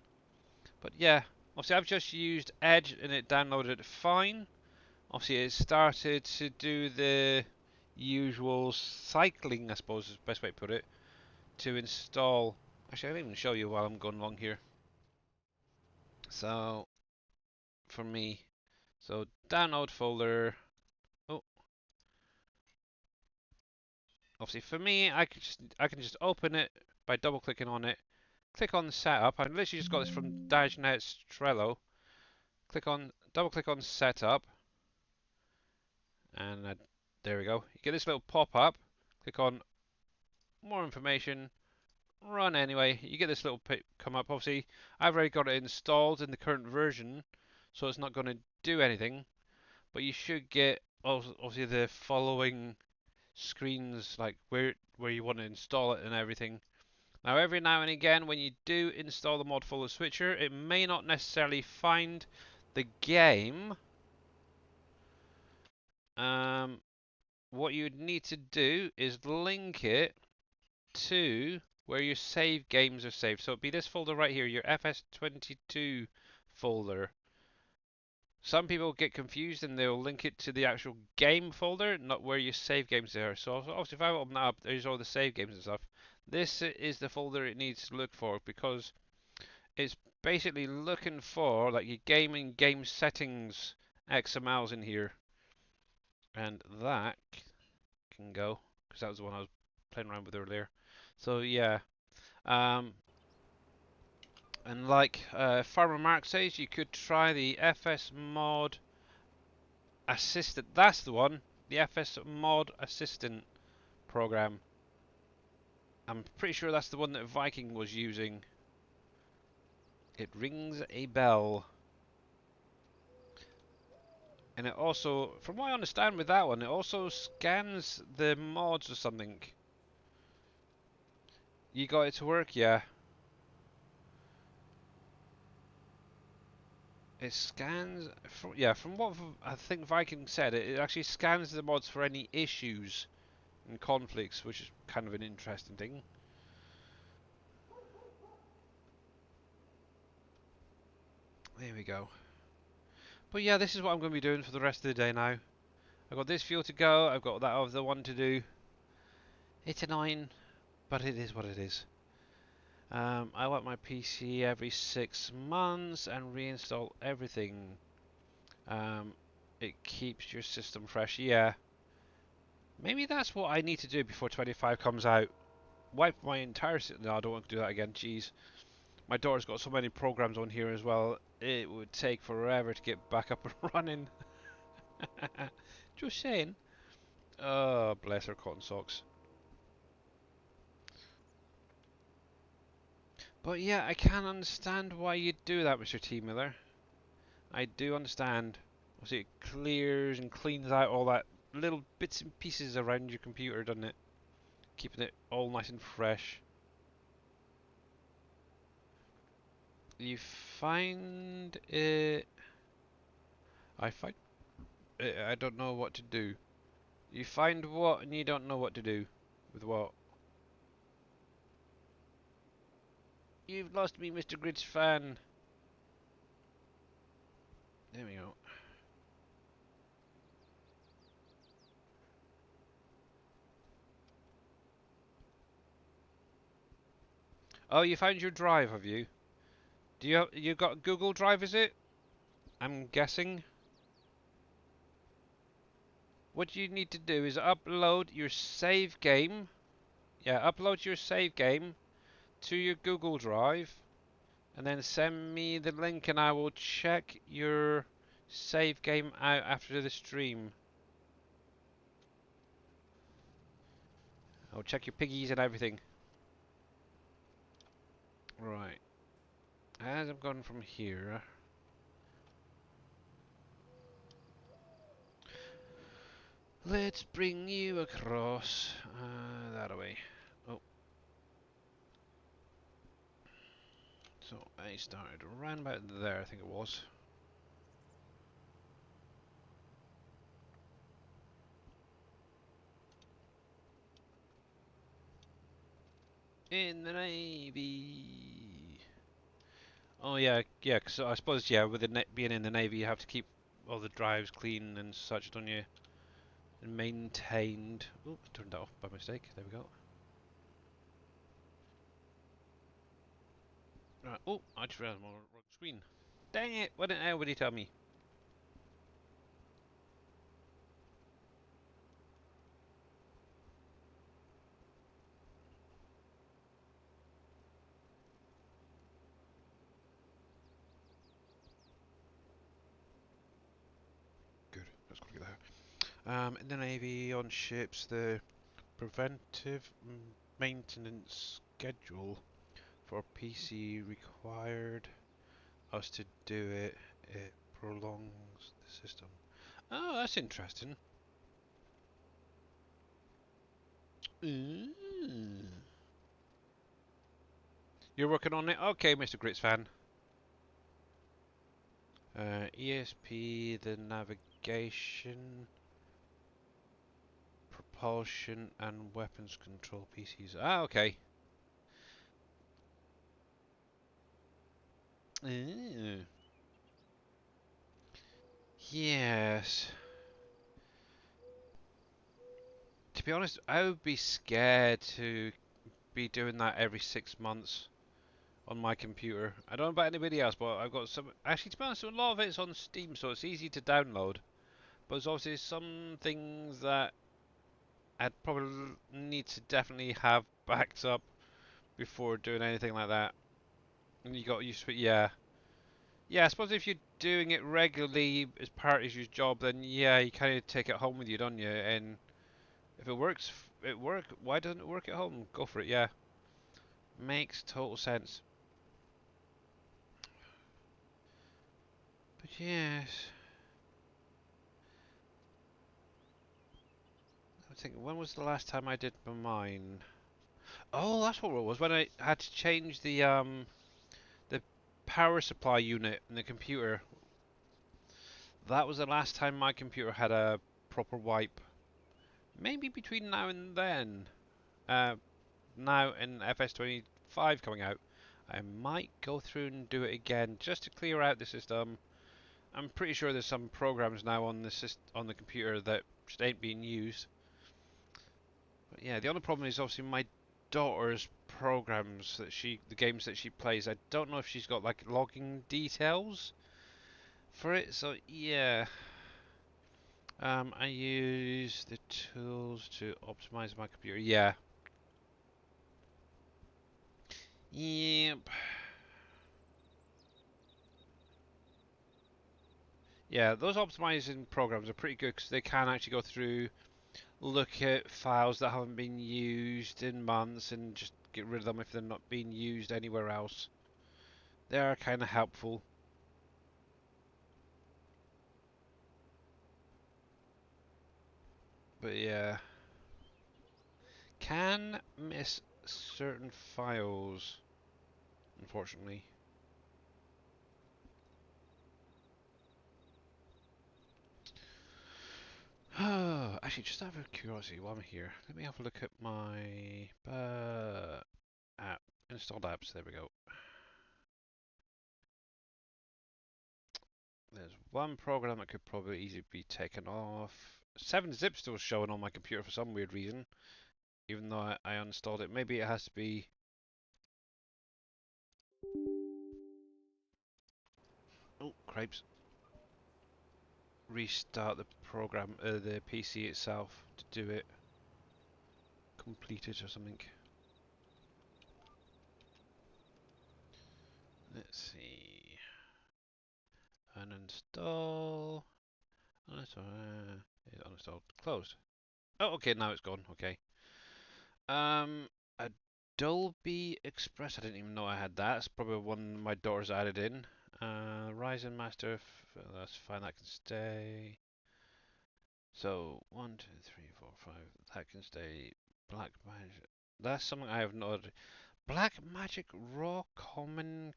But yeah, obviously I've just used Edge and it downloaded it fine. Obviously it started to do the usual cycling, I suppose is the best way to put it, to install. Actually, I'll even show you while I'm going along here. So, for me, so download folder. Oh, obviously for me, I can just open it by double clicking on it. Click on setup. I literally just got this from Dagenet's Trello. Double click on setup, and there we go. You get this little pop up. Click on more information. run anyway. You get this little pip come up. Obviously, I've already got it installed in the current version, so it's not going to do anything. But you should get obviously the following screens, like where you want to install it and everything. Now, every now and again, when you do install the mod folder switcher, it may not necessarily find the game. What you would need to do is link it to where your save games are saved. So it'd be this folder right here, your FS22 folder. Some people get confused and they'll link it to the actual game folder, not where your save games are. So obviously if I open that up, there's all the save games and stuff. This is the folder it needs to look for because it's basically looking for like your game settings XMLs in here. And that can go, because that was the one I was playing around with earlier. So yeah, um, and like Farmer Mark says, you could try the FS Mod Assistant. That's the one, the FS Mod Assistant program. I'm pretty sure that's the one that Viking was using. It rings a bell. And it also, from what I understand with that one, it also scans the mods or something. You got it to work, yeah. It scans, yeah, from what I think Viking said, it actually scans the mods for any issues and conflicts, which is kind of an interesting thing. There we go. But yeah, this is what I'm going to be doing for the rest of the day now. I've got this fuel to go, I've got that other one to do. It's annoying, but it is what it is. I want my PC every 6 months and reinstall everything. It keeps your system fresh. Yeah, maybe that's what I need to do before 25 comes out. Wipe my entire system. No, I don't want to do that again. Jeez, my daughter's got so many programs on here as well. It would take forever to get back up and running. Just saying. Oh, bless her cotton socks. But yeah, I can understand why you do that, Mr. T. Miller. I do understand. Obviously, it clears and cleans out all that little bits and pieces around your computer, doesn't it? Keeping it all nice and fresh. You find it. I find it. I don't know what to do. You find what and you don't know what to do with what. You've lost me, Mr. Grid's fan. There we go. Oh, you found your drive, have you? Do you got Google Drive? Is it? I'm guessing. What you need to do is upload your save game. Yeah, upload your save game to your Google Drive, and then send me the link, and I will check your save game out after the stream. I'll check your piggies and everything. Right. As I'm going from here, let's bring you across that way. Oh, so I started around about there, I think it was. In the Navy. Oh yeah, yeah. Cause I suppose yeah, with the being in the Navy, you have to keep all the drives clean and such, don't you? And maintained. Oh, I turned that off by mistake. There we go. Right. Oh, I just realized I'm on the wrong screen. Dang it! Why didn't anybody tell me? Good. Let's go get that. In the Navy, on ships, the preventive maintenance schedule for PC required us to do it. It prolongs the system. Oh, that's interesting. Ooh. You're working on it? Okay, Mr. Grits fan. ESP, the navigation, propulsion, and weapons control PCs. Ah, okay. Ooh. Yes. To be honest, I would be scared to be doing that every 6 months on my computer. I don't know about anybody else, but I've got some. Actually, to be honest, a lot of it's on Steam, so it's easy to download. But there's obviously some things that I'd probably need to definitely have backed up before doing anything like that. And you got used to it, yeah. Yeah, I suppose if you're doing it regularly as part of your job, then yeah, you kind of take it home with you, don't you? And if it works, it work. Why doesn't it work at home? Go for it, yeah. Makes total sense. But yes, I think when was the last time I did mine? Oh, that's what it was. When I had to change the power supply unit in the computer. That was the last time my computer had a proper wipe. Maybe between now and then. Uh, Now in FS25 coming out, I might go through and do it again just to clear out the system. I'm pretty sure there's some programs now on on the computer that just ain't being used. But yeah, the only problem is obviously my daughter's programs the games that she plays. I don't know if she's got like logging details for it. So yeah, I use the tools to optimize my computer. Yeah. Yep. Yeah, those optimizing programs are pretty good because they can actually go through, look at files that haven't been used in months and just get rid of them if they're not being used anywhere else. They are kind of helpful. But yeah, can miss certain files, unfortunately. Actually, just out of curiosity, while I'm here, let me have a look at my app, installed apps. There we go. There's one program that could probably easily be taken off. 7-zip still showing on my computer for some weird reason, even though I uninstalled it. Maybe it has to be. Oh, cripes. Restart the program, the PC itself to do it. Complete it or something. Let's see. Uninstall. Uninstall. Uninstalled. Closed. Oh, okay, now it's gone. Okay. Um, Adobe Express. I didn't even know I had that. It's probably one my daughter's added in. Ryzen Master. That's fine. That can stay. So 1, 2, 3, 4, 5. That can stay. Black Magic. That's something I have not. Black Magic Raw Common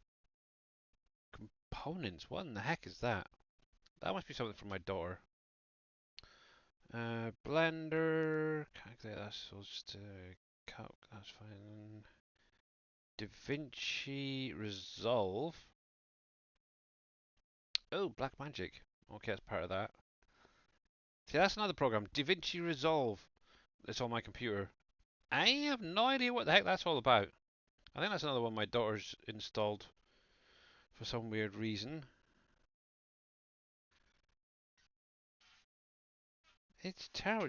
Components. What in the heck is that? That must be something from my daughter. Blender. Calculate. That's just calc. That's fine. DaVinci Resolve. Oh, Black Magic. Okay, that's part of that. See, that's another program. DaVinci Resolve. It's on my computer. I have no idea what the heck that's all about. I think that's another one my daughter's installed for some weird reason. It's terrible.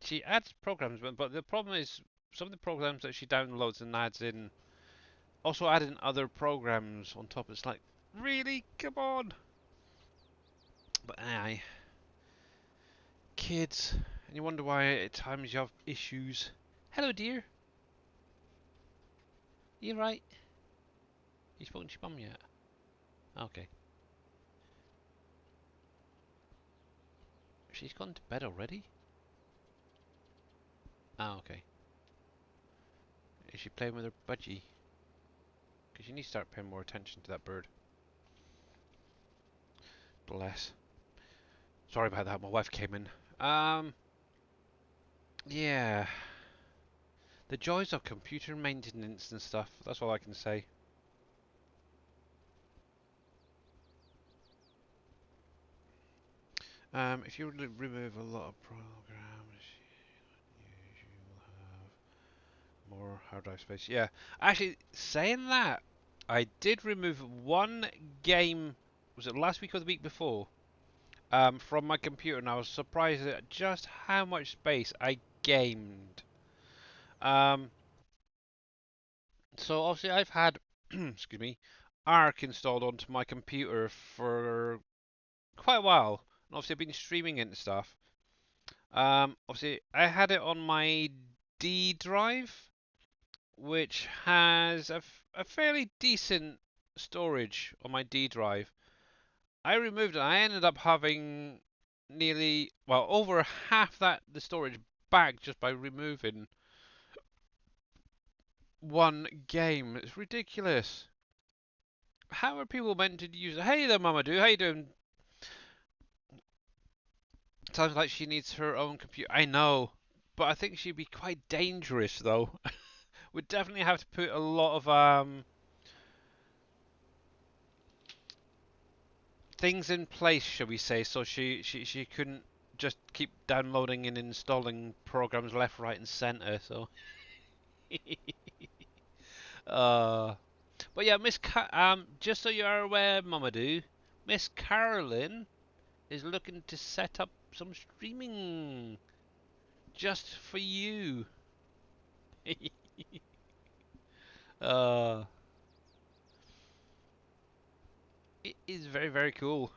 She adds programs, but the problem is some of the programs that she downloads and adds in also add in other programs on top. It's like, really? Come on. But aye, kids. And you wonder why at times you have issues. Hello, dear. You right? You spoken to your mum yet? Okay. She's gone to bed already? Ah, okay. Is she playing with her budgie? Because you need to start paying more attention to that bird. Bless. Sorry about that, my wife came in. Yeah. The joys of computer maintenance and stuff, that's all I can say. If you remove a lot of programs, you will have more hard drive space. Yeah, actually, saying that, I did remove one game, was it last week or the week before, from my computer, and I was surprised at just how much space I gained. Um, so obviously I've had, excuse me, Arc installed onto my computer for quite a while, and obviously I've been streaming it and stuff. Obviously I had it on my D drive, which has a fairly decent storage on my D drive. I removed it. I ended up having nearly, well, over half that the storage back just by removing one game. It's ridiculous. How are people meant to use it? Hey there, Mamadou. How you doing? Sounds like she needs her own computer. I know, but I think she'd be quite dangerous though. We'd definitely have to put a lot of things in place, shall we say, so she couldn't just keep downloading and installing programs left, right, and centre. So, uh, but yeah, just so you are aware, Mamadou, Miss Carolyn is looking to set up some streaming just for you. uh, it is very very cool,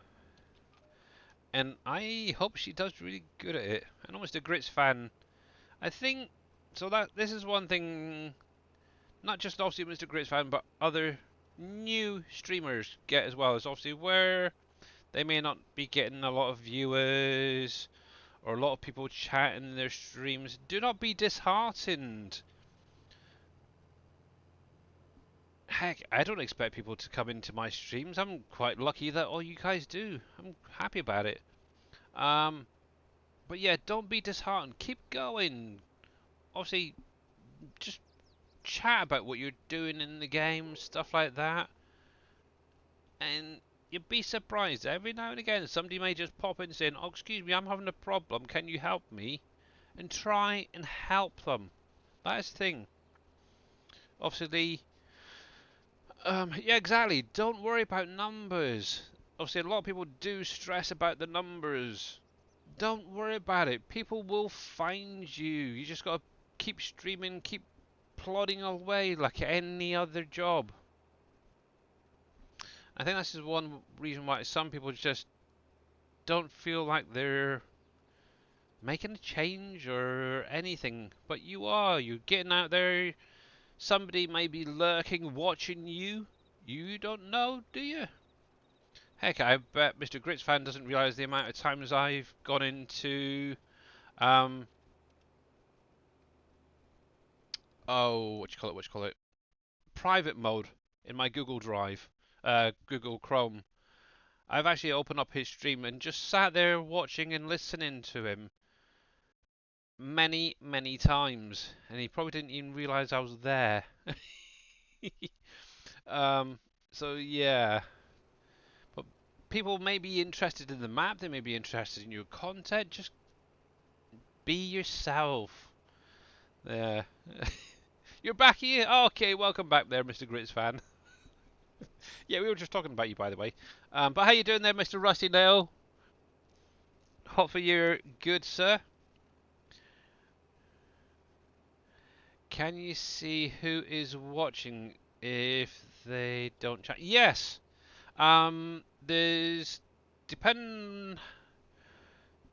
and I hope she does really good at it. I know Mr. Grits fan. I think so. That this is one thing. Not just obviously Mr. Grits fan, but other new streamers get as well. Is obviously where they may not be getting a lot of viewers or a lot of people chatting their streams. Do not be disheartened. Heck, I don't expect people to come into my streams. I'm quite lucky that all you guys do. I'm happy about it. Um, but yeah, don't be disheartened. Keep going. Obviously, just chat about what you're doing in the game, stuff like that. And you'd be surprised every now and again somebody may just pop in saying, "Oh, excuse me, I'm having a problem. Can you help me?" And try and help them. That's the thing. Obviously, yeah, exactly. Don't worry about numbers. Obviously, a lot of people do stress about the numbers. Don't worry about it. People will find you. You just gotta keep streaming, keep plodding away like any other job. I think this is one reason why some people just don't feel like they're making a change or anything. But you are. You're getting out there. Somebody may be lurking, watching you. You don't know, do you? Heck, I bet Mr. Grits fan doesn't realise the amount of times I've gone into um oh what you call it? Private mode in my Google Drive, Google Chrome. I've actually opened up his stream and just sat there watching and listening to him many, many times, and he probably didn't even realise I was there. um, so yeah, but people may be interested in the map, they may be interested in your content. Just be yourself. There. You're back here. Oh, okay, welcome back there, Mr. Grits fan. Yeah, we were just talking about you, by the way. But how you doing there, Mr. Rusty Nail? Hopefully you're good, sir. Can you see who is watching if they don't chat? Yes. There's depending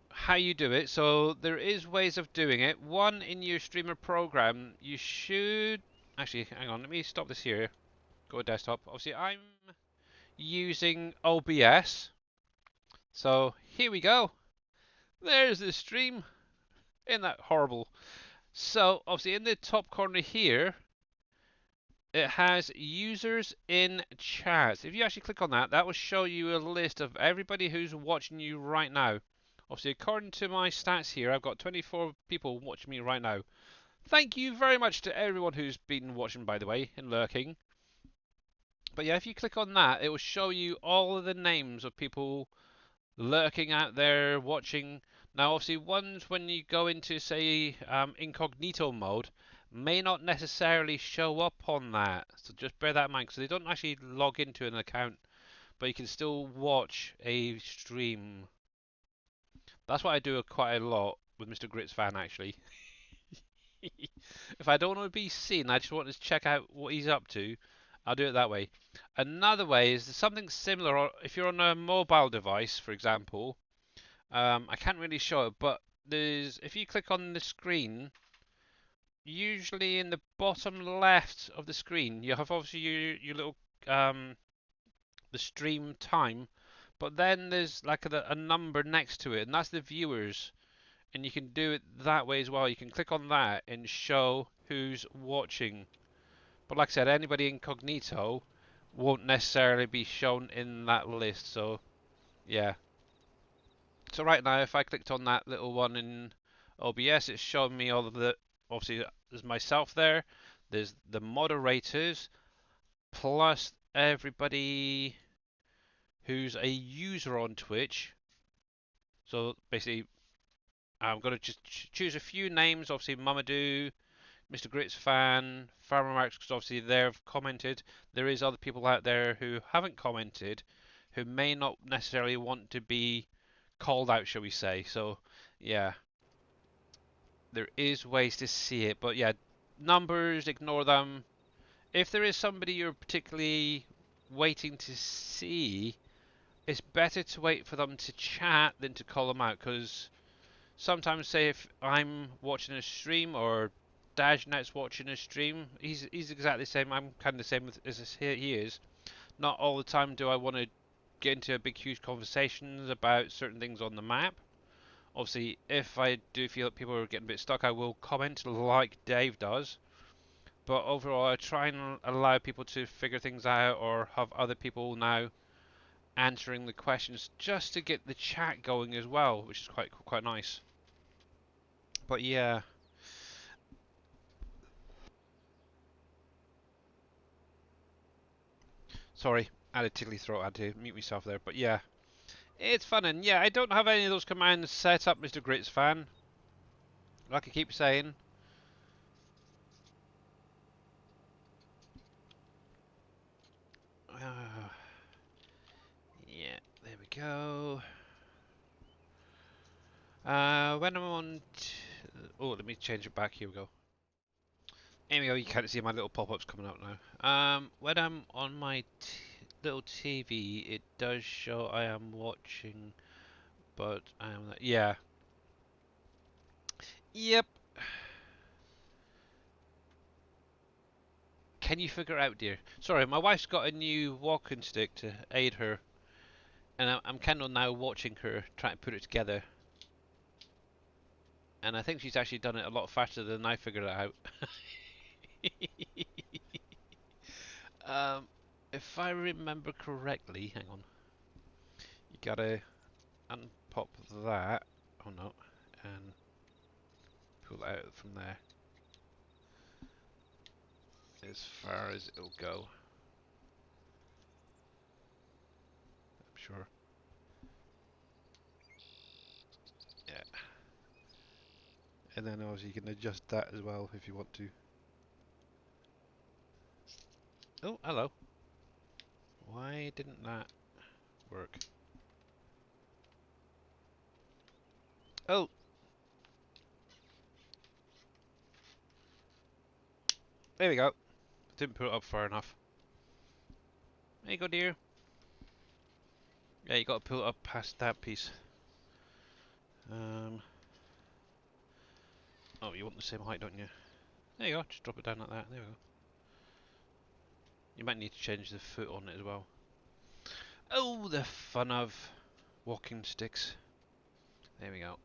how you do it. So there is ways of doing it. One in your streamer program, you should. Actually, hang on. Let me stop this here. Go to desktop. Obviously, I'm using OBS. So here we go. There's the stream. Isn't that horrible? So obviously in the top corner here, it has users in chat. If you actually click on that, that will show you a list of everybody who's watching you right now. Obviously, according to my stats here, I've got 24 people watching me right now. Thank you very much to everyone who's been watching, by the way, and lurking. But yeah, if you click on that, it will show you all of the names of people lurking out there watching. Now, obviously, ones when you go into, say, incognito mode, may not necessarily show up on that. So just bear that in mind, because they don't actually log into an account, but you can still watch a stream. That's what I do quite a lot with Mr. Grits fan, actually. If I don't want to be seen, I just want to check out what he's up to, I'll do it that way. Another way is something similar. If you're on a mobile device, for example, I can't really show it, but there's if you click on the screen, usually in the bottom left of the screen, you have obviously your little the stream time, but then there's like a number next to it, and that's the viewers. And you can do it that way as well. You can click on that and show who's watching. But like I said, anybody incognito won't necessarily be shown in that list. So yeah. So right now, if I clicked on that little one in OBS, it's showing me all of the. Obviously, there's myself there. There's the moderators plus everybody who's a user on Twitch. So basically, I'm going to just choose a few names. Obviously, Mamadou, Mr. Grits fan, Farmer Marks, because obviously they've commented. There is other people out there who haven't commented, who may not necessarily want to be called out, shall we say. So, yeah, there is ways to see it. But yeah, numbers, ignore them. If there is somebody you're particularly waiting to see, it's better to wait for them to chat than to call them out, because sometimes, say if I'm watching a stream or Dajnet's watching a stream, he's exactly the same. I'm kind of the same as he is. Not all the time do I want to get into a big, huge conversations about certain things on the map. Obviously, if I do feel that people are getting a bit stuck, I will comment like Dave does. But overall, I try and allow people to figure things out, or have other people now answering the questions just to get the chat going as well, which is quite nice. But yeah. Sorry, I had a tickly throat. I had to mute myself there. But yeah, it's fun. And yeah, I don't have any of those commands set up, Mr. Grits fan. Like I keep saying. Yeah, there we go. When I'm on... oh, let me change it back. Here we go. There we go. You can't see my little pop-ups coming up now. When I'm on my little TV, it does show I am watching, but I am not... yeah. Yep. Can you figure it out, dear? Sorry, my wife's got a new walking stick to aid her, and I'm kind of now watching her try to put it together. And I think she's actually done it a lot faster than I figured it out. If I remember correctly, hang on. You gotta unpop that. Oh no, and pull it out from there as far as it'll go. I'm sure. Yeah. And then obviously you can adjust that as well if you want to. Oh, hello. Why didn't that work? Oh, there we go. Didn't put it up far enough. There you go, dear. Yeah, you got to pull it up past that piece. Oh, you want the same height, don't you? There you go. Just drop it down like that. There we go. You might need to change the foot on it as well. Oh, the fun of walking sticks. There we go.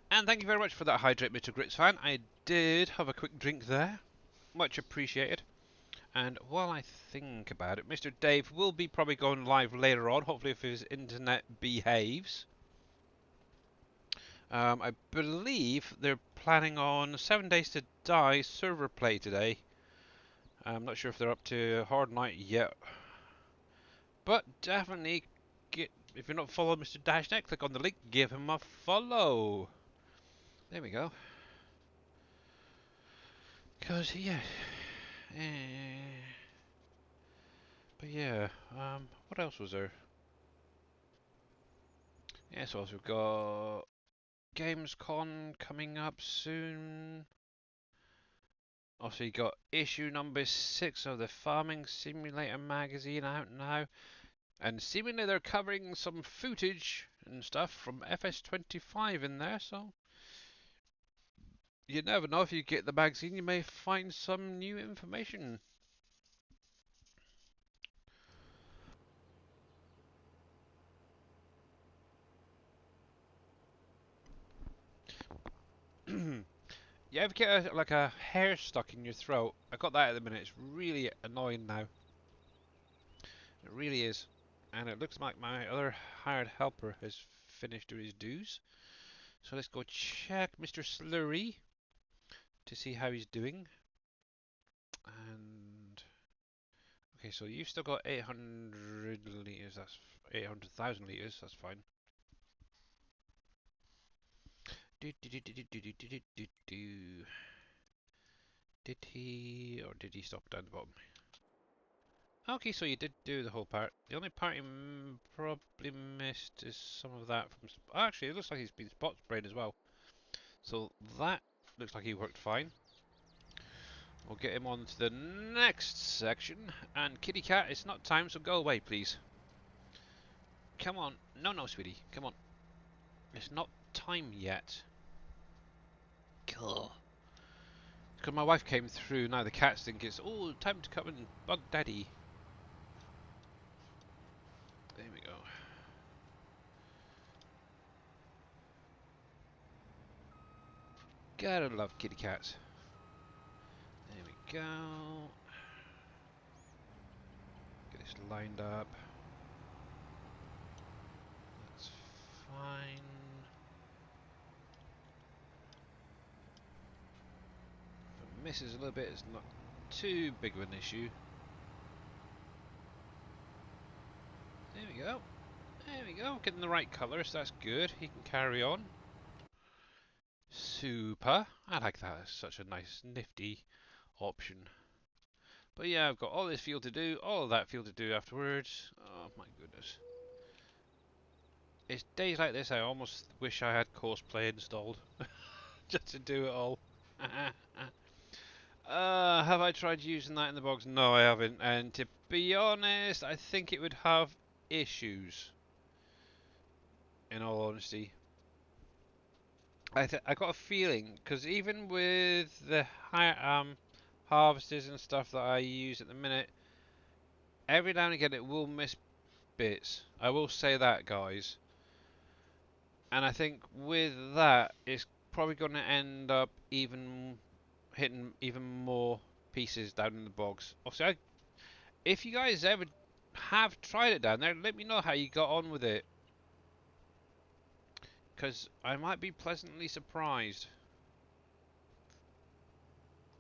And thank you very much for that hydrate, Mr. Grits fan. I did have a quick drink there. Much appreciated. And while I think about it, Mr. Dave will be probably going live later on, hopefully if his internet behaves. I believe they're planning on 7 Days to Die server play today. I'm not sure if they're up to Hard Night yet. But definitely, if you're not following Mr. Dashnet, click on the link, give him a follow. There we go. Because, yeah. But yeah, what else was there? Yeah, so we've got Gamescom coming up soon. Also, you got issue number 6 of the Farming Simulator magazine out now. And seemingly they're covering some footage and stuff from FS25 in there, so you never know, if you get the magazine you may find some new information. You ever get like a hair stuck in your throat? I got that at the minute. It's really annoying now. It really is. And it looks like my other hired helper has finished his dues. So let's go check Mr. Slurry to see how he's doing. And okay, so you've still got 800 liters. That's 800,000 liters. That's fine. Did he, or did he stop down the bottom? Okay, so you did do the whole part. The only part you probably missed is some of that from... Actually, it looks like he's been spot sprayed as well. So that looks like he worked fine. We'll get him on to the next section. And Kitty Cat, it's not time, so go away, please. Come on. No, no, sweetie. Come on. It's not time yet. Cool. Because my wife came through, now the cats think it's, oh, time to come and bug daddy. There we go. Gotta love kitty cats. There we go. Get this lined up. That's fine. If it misses a little bit, it's not too big of an issue. There we go. There we go. Getting the right colours. That's good. He can carry on. Super. I like that. It's such a nice, nifty option. But yeah, I've got all this field to do, all of that field to do afterwards. Oh my goodness. It's days like this I almost wish I had Courseplay installed. Just to do it all. Have I tried using that in the box? No, I haven't. And to be honest, I think it would have issues. In all honesty. I got a feeling, because even with the harvesters and stuff that I use at the minute, every now and again it will miss bits. I will say that, guys. And I think with that, it's probably going to end up even hitting even more pieces down in the bogs. Obviously, if you guys ever have tried it down there, let me know how you got on with it. Because I might be pleasantly surprised.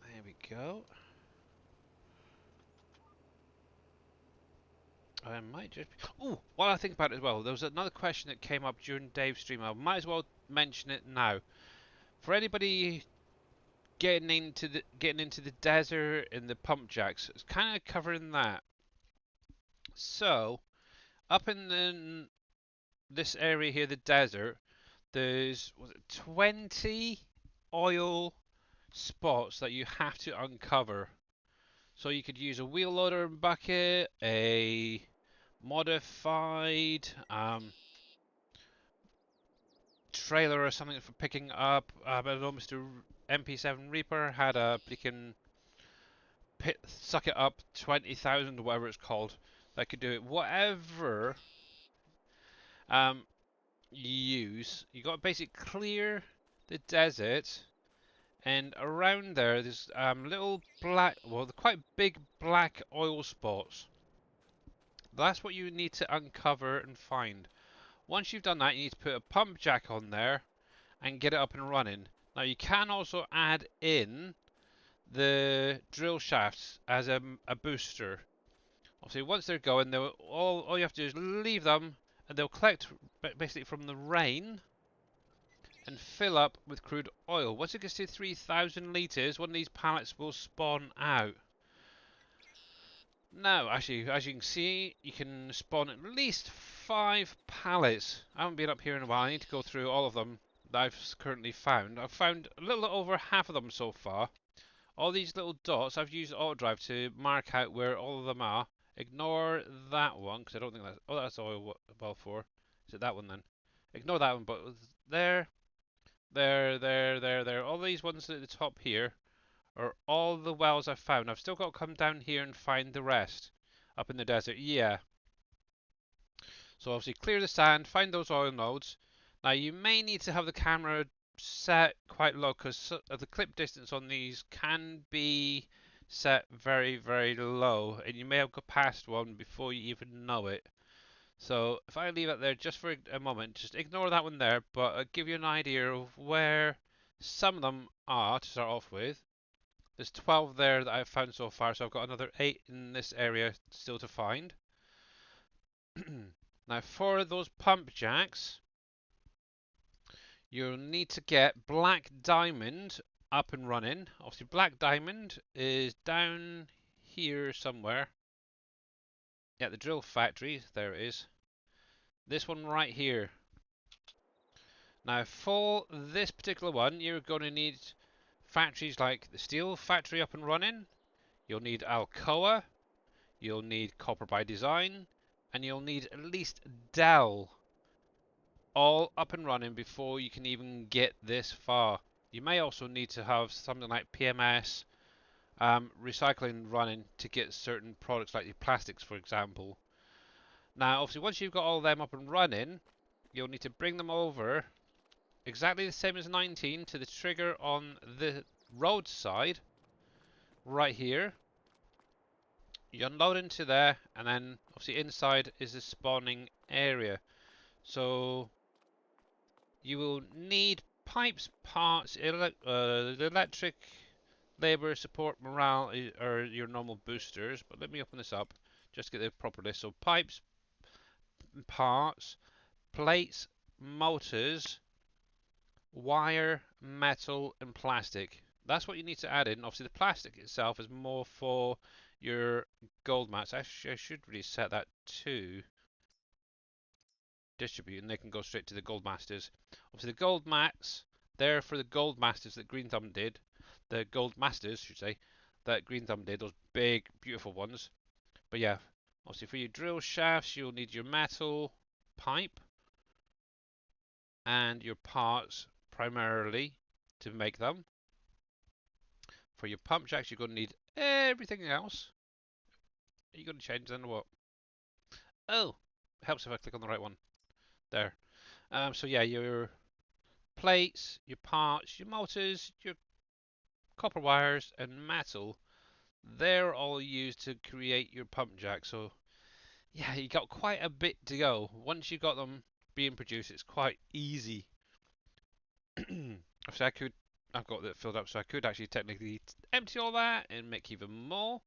There we go. I might just... Oh, while I think about it as well, there was another question that came up during Dave's stream. I might as well mention it now. For anybody getting into the desert and the pump jacks, it's kind of covering that. So, up in this area here, the desert, there's 20 oil spots that you have to uncover. So you could use a wheel loader and bucket, a modified trailer or something for picking up. I don't know, Mr. MP7 Reaper had a freaking suck it up 20,000 or whatever it's called that could do it. Whatever um, you use, you got to basically clear the desert, and around there's little black, well, they're quite big black oil spots. That's what you need to uncover and find. Once you've done that, you need to put a pump jack on there and get it up and running. Now you can also add in the drill shafts as a booster. Obviously, once they're going, all you have to do is leave them, and they'll collect basically from the rain and fill up with crude oil. Once it gets to 3,000 litres, one of these pallets will spawn out. Now, actually, as you can see, you can spawn at least 5 pallets. I haven't been up here in a while. I need to go through all of them that I've currently found. I've found a little over half of them so far. All these little dots, I've used auto drive to mark out where all of them are. Ignore that one, because I don't think that's... Oh, that's oil well for. Is it that one then? Ignore that one, but there, there. All these ones at the top here are all the wells I've found. I've still got to come down here and find the rest. Up in the desert, yeah. So obviously clear the sand, find those oil nodes. Now you may need to have the camera set quite low because the clip distance on these can be set very, very low, and you may have got past one before you even know it. So if I leave it there just for a moment, just ignore that one there, but I'll give you an idea of where some of them are to start off with. There's 12 there that I've found so far, so I've got another 8 in this area still to find. Now for those pump jacks, you'll need to get Black Diamond up and running. Obviously Black Diamond is down here somewhere. Yeah, the drill factory, there it is. This one right here. Now for this particular one, you're going to need factories like the steel factory up and running. You'll need Alcoa. You'll need Copper by Design. And you'll need at least Dell all up and running before you can even get this far. You may also need to have something like PMS recycling running to get certain products like the plastics, for example. Now, obviously, once you've got all of them up and running, you'll need to bring them over exactly the same as 19 to the trigger on the roadside right here. You unload into there, and then obviously inside is the spawning area. So you will need pipes, parts, electric, labour, support, morale, or your normal boosters. But let me open this up just to get the proper list. So pipes, parts, plates, motors, wire, metal, and plastic. That's what you need to add in. Obviously, the plastic itself is more for your gold mats. Actually, I should really set that to distribute, and they can go straight to the gold masters. Obviously, the gold mats, they're for the gold masters that Green Thumb did. The gold masters, should say, that Green Thumb did. Those big, beautiful ones. But yeah, obviously for your drill shafts, you'll need your metal pipe and your parts primarily to make them. For your pump jacks, you're going to need everything else. Are you going to change then or what? Oh, helps if I click on the right one. There. So yeah, your plates, your parts, your motors, your copper wires, and metal, they're all used to create your pump jack. So yeah, you got quite a bit to go. Once you got them being produced, it's quite easy. Obviously, I've got that filled up, so I could actually technically empty all that and make even more,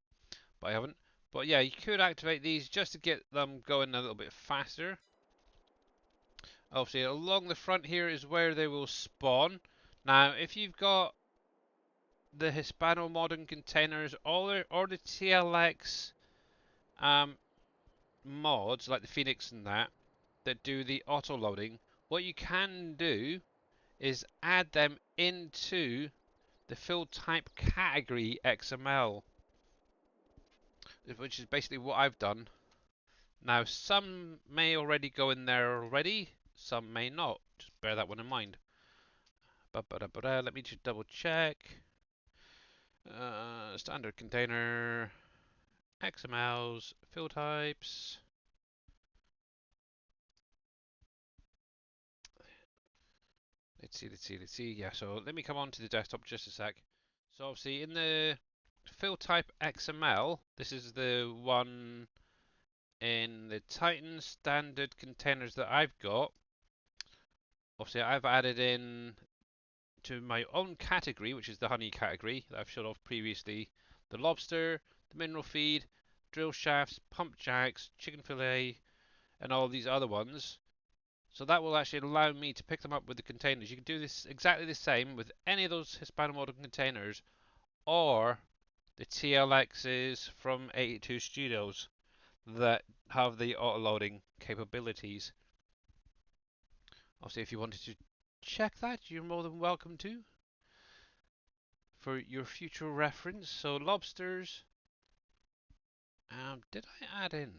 but I haven't. But yeah, you could activate these just to get them going a little bit faster. Obviously, along the front here is where they will spawn. Now, if you've got the Hispano modern containers or the TLX mods, like the Phoenix and that do the auto loading, what you can do is add them into the fill type category XML, which is basically what I've done. Now, some may already go in there already, some may not. Just bear that one in mind. Let me just double check. Standard container, XMLs, fill types. Let's see. Yeah, so let me come on to the desktop just a sec. So obviously in the fill type XML, this is the one in the Titan standard containers that I've got. Obviously I've added in to my own category, which is the honey category that I've showed off previously, the lobster, the mineral feed, drill shafts, pump jacks, chicken fillet, and all these other ones. So that will actually allow me to pick them up with the containers. You can do this exactly the same with any of those Hispano model containers or the TLXs from 82 Studios that have the auto loading capabilities. Obviously, if you wanted to check that, you're more than welcome to for your future reference. So lobsters, did I add in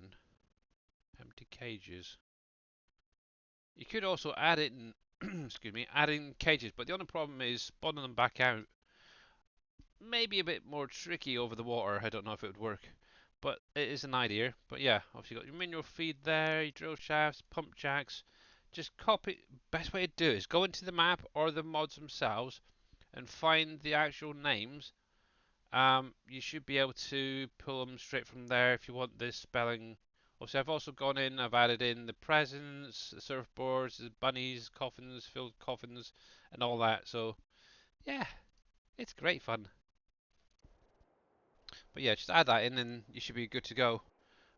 empty cages? You could also add in, excuse me, add in cages, but the only problem is spawning them back out. Maybe a bit more tricky over the water. I don't know if it would work, but it is an idea. But yeah, obviously you got your mineral feed there, your drill shafts, pump jacks. Just copy. Best way to do it is go into the map or the mods themselves and find the actual names. You should be able to pull them straight from there if you want this spelling. Obviously, I've also gone in, I've added in the presents, the surfboards, the bunnies, coffins, filled coffins, and all that. So, yeah, it's great fun. But yeah, just add that in and you should be good to go.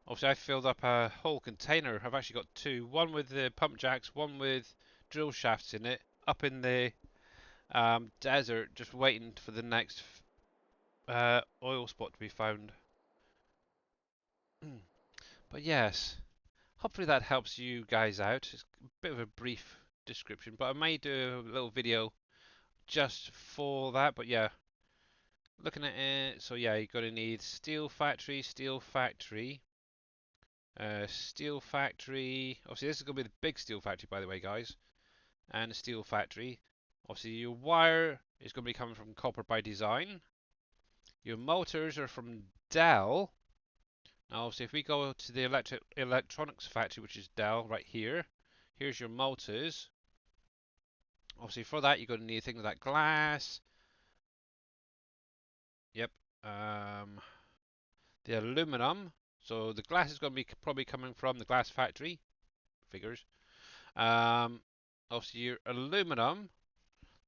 Obviously, I filled up a whole container. I've actually got two. One with the pump jacks, one with drill shafts in it, up in the desert, just waiting for the next oil spot to be found. But yes, hopefully that helps you guys out. It's a bit of a brief description, but I may do a little video just for that. But yeah, looking at it, so yeah, you're going to need steel factory, steel factory. Obviously, this is going to be the big steel factory, by the way, guys, and the steel factory. Obviously, your wire is going to be coming from Copper by Design. Your motors are from Dell. Now, obviously, if we go to the electronics factory, which is Dell, right here, here's your motors. Obviously, for that, you're going to need things like glass. Yep. The aluminum. So the glass is going to be probably coming from the glass factory. Figures. Obviously, your aluminum,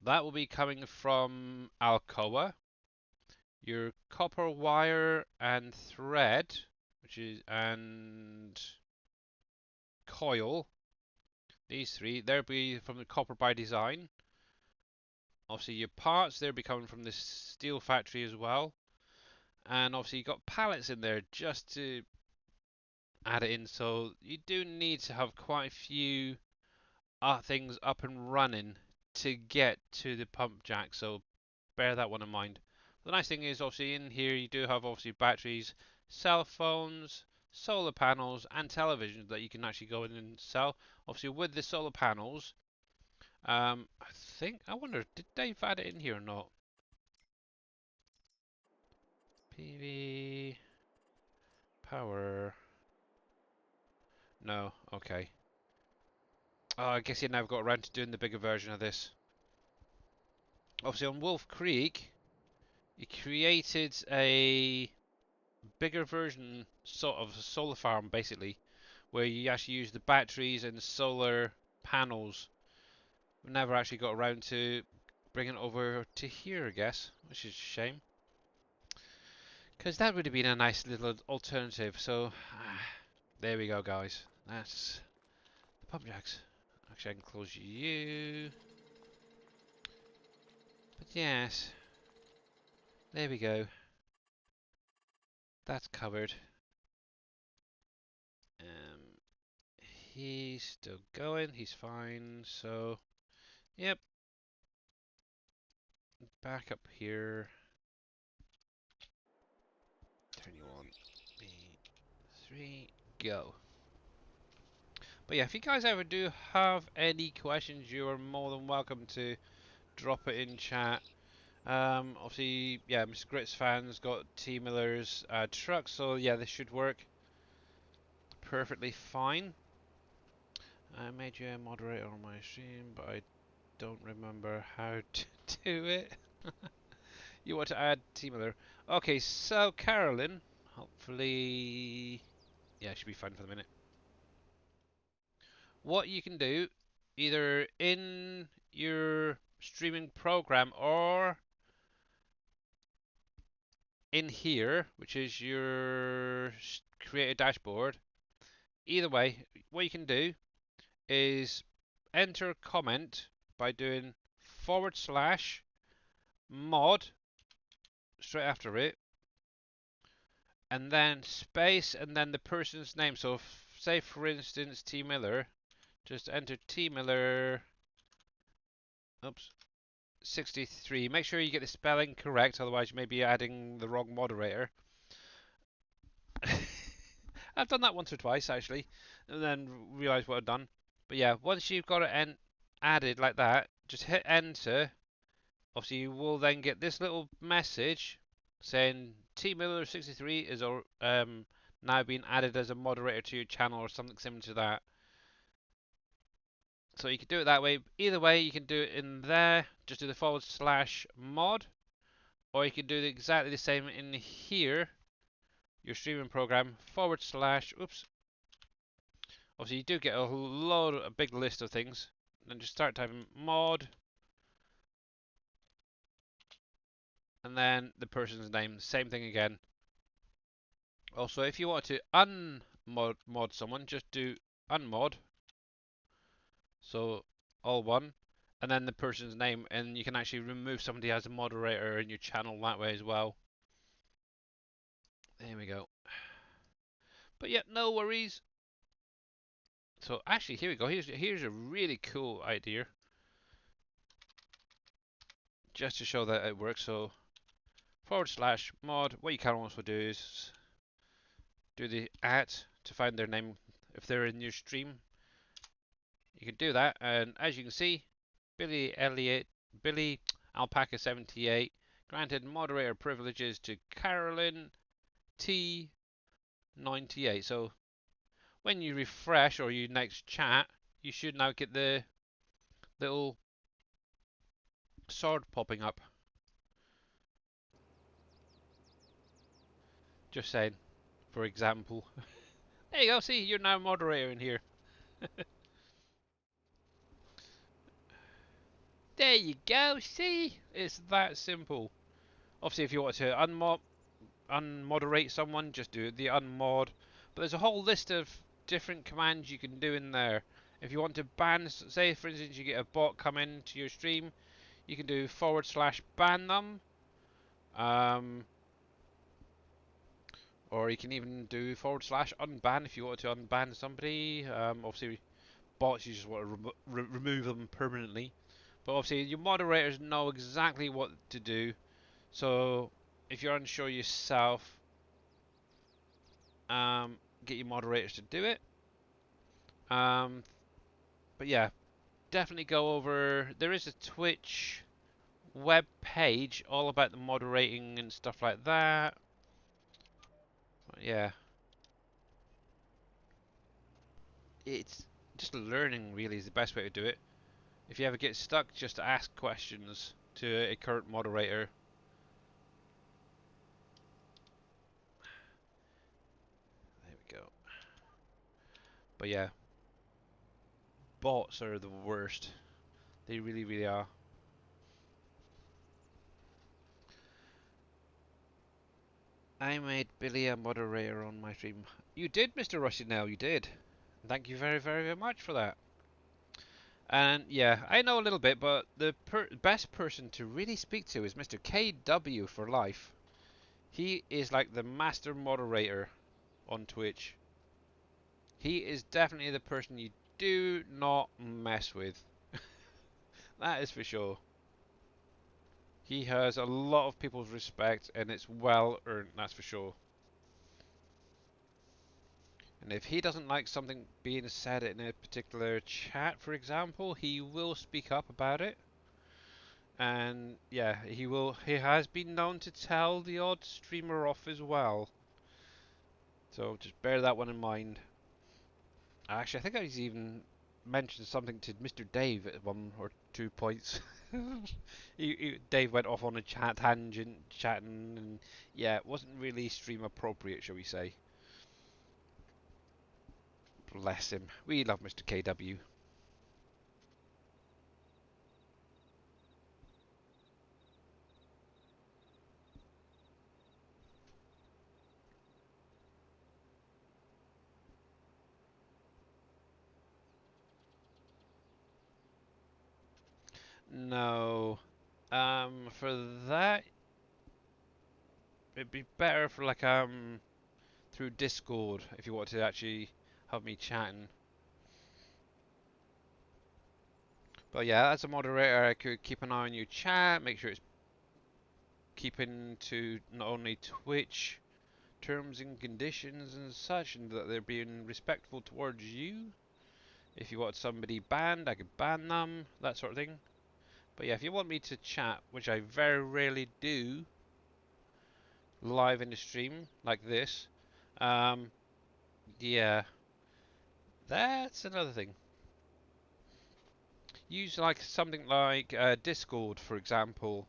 that will be coming from Alcoa. Your copper wire and thread, which is and coil. These three, they'll be from the Copper by Design. Obviously, your parts, they'll be coming from this steel factory as well. And obviously, you've got pallets in there just to add it in. So you do need to have quite a few things up and running to get to the pump jack. So bear that one in mind. The nice thing is, obviously, in here you do have obviously batteries, cell phones, solar panels, and televisions that you can actually go in and sell. Obviously, with the solar panels, I wonder, did Dave add it in here or not? PV power. No, okay. Oh, I guess he never got around to doing the bigger version of this. Obviously, on Wolf Creek, he created a bigger version, sort of a solar farm, basically, where you actually use the batteries and solar panels. We never actually got around to bringing it over to here, I guess, which is a shame. Because that would have been a nice little alternative. So, there we go, guys. That's the pump jacks. Actually, I can close you. But yes, there we go. That's covered. Um, he's still going. He's fine. So, yep. Back up here. Turn you on. B3. Go. But yeah, if you guys ever do have any questions, you are more than welcome to drop it in chat. Obviously, yeah, Mr. Grits fans got T Miller's truck, so yeah, this should work perfectly fine. I made you a moderator on my stream, but I don't remember how to do it. You want to add T Miller? Okay, so Carolyn, hopefully, yeah, should be fine for the minute. What you can do, either in your streaming program or in here, which is your creator dashboard. Either way, what you can do is enter a comment by doing /mod straight after it, and then space, and then the person's name. So, say for instance, T Miller, just enter T Miller. Oops. 63. Make sure you get the spelling correct, otherwise you may be adding the wrong moderator. I've done that once or twice actually, and then realised what I've done. But yeah, once you've got it added like that, just hit enter. Obviously, you will then get this little message saying T Miller 63 is now being added as a moderator to your channel or something similar to that. So you can do it that way. Either way, you can do it in there. Just do the /mod, or you can do exactly the same in here. Your streaming program / oops. Obviously, you do get a big list of things. Then just start typing mod, and then the person's name. Same thing again. Also, if you want to unmod someone, just do unmod. So all one, and then the person's name, and you can actually remove somebody as a moderator in your channel that way as well. There we go. But yeah, no worries. So actually, here we go. Here's a really cool idea, just to show that it works. So /mod. What you can also do is do the @ to find their name if they're in your stream. You can do that, and as you can see, Billy Alpaca 78 granted moderator privileges to Carolyn T 98. So when you refresh or you next chat, you should now get the little sword popping up. Just saying, for example. There you go, see, you're now moderator in here. There you go, see? It's that simple. Obviously, if you want to unmoderate someone, just do the unmod. But there's a whole list of different commands you can do in there. If you want to ban, say for instance you get a bot come into your stream, you can do /ban them. Or you can even do /unban if you want to unban somebody. Obviously, bots you just want to remove them permanently. But obviously, your moderators know exactly what to do. So if you're unsure yourself, get your moderators to do it. But yeah, definitely go over. There is a Twitch web page all about the moderating and stuff like that. But yeah, it's just learning really is the best way to do it. If you ever get stuck, just ask questions to a current moderator. There we go. But yeah, bots are the worst. They really, really are. I made Billy a moderator on my stream. You did, Mr. Rusty, now you did. Thank you very, very, very much for that. And yeah, I know a little bit, but the best person to really speak to is Mr. KW for life. He is like the master moderator on Twitch. He is definitely the person you do not mess with. That is for sure. He has a lot of people's respect, and it's well earned, that's for sure. And if he doesn't like something being said in a particular chat, for example, he will speak up about it. And yeah, he has been known to tell the odd streamer off as well. So just bear that one in mind. Actually, I think I even mentioned something to Mr. Dave at 1 or 2 points. Dave went off on a chat tangent, chatting, and yeah, it wasn't really stream appropriate, shall we say. Bless him. We love Mr. KW. No. For that, it'd be better for like through Discord if you want to actually have me chatting. But yeah, as a moderator, I could keep an eye on your chat, make sure it's keeping to not only Twitch terms and conditions and such, and that they're being respectful towards you. If you want somebody banned, I could ban them, that sort of thing. But yeah, if you want me to chat, which I very rarely do, live in the stream like this, um, yeah, that's another thing. Use like something like Discord, for example.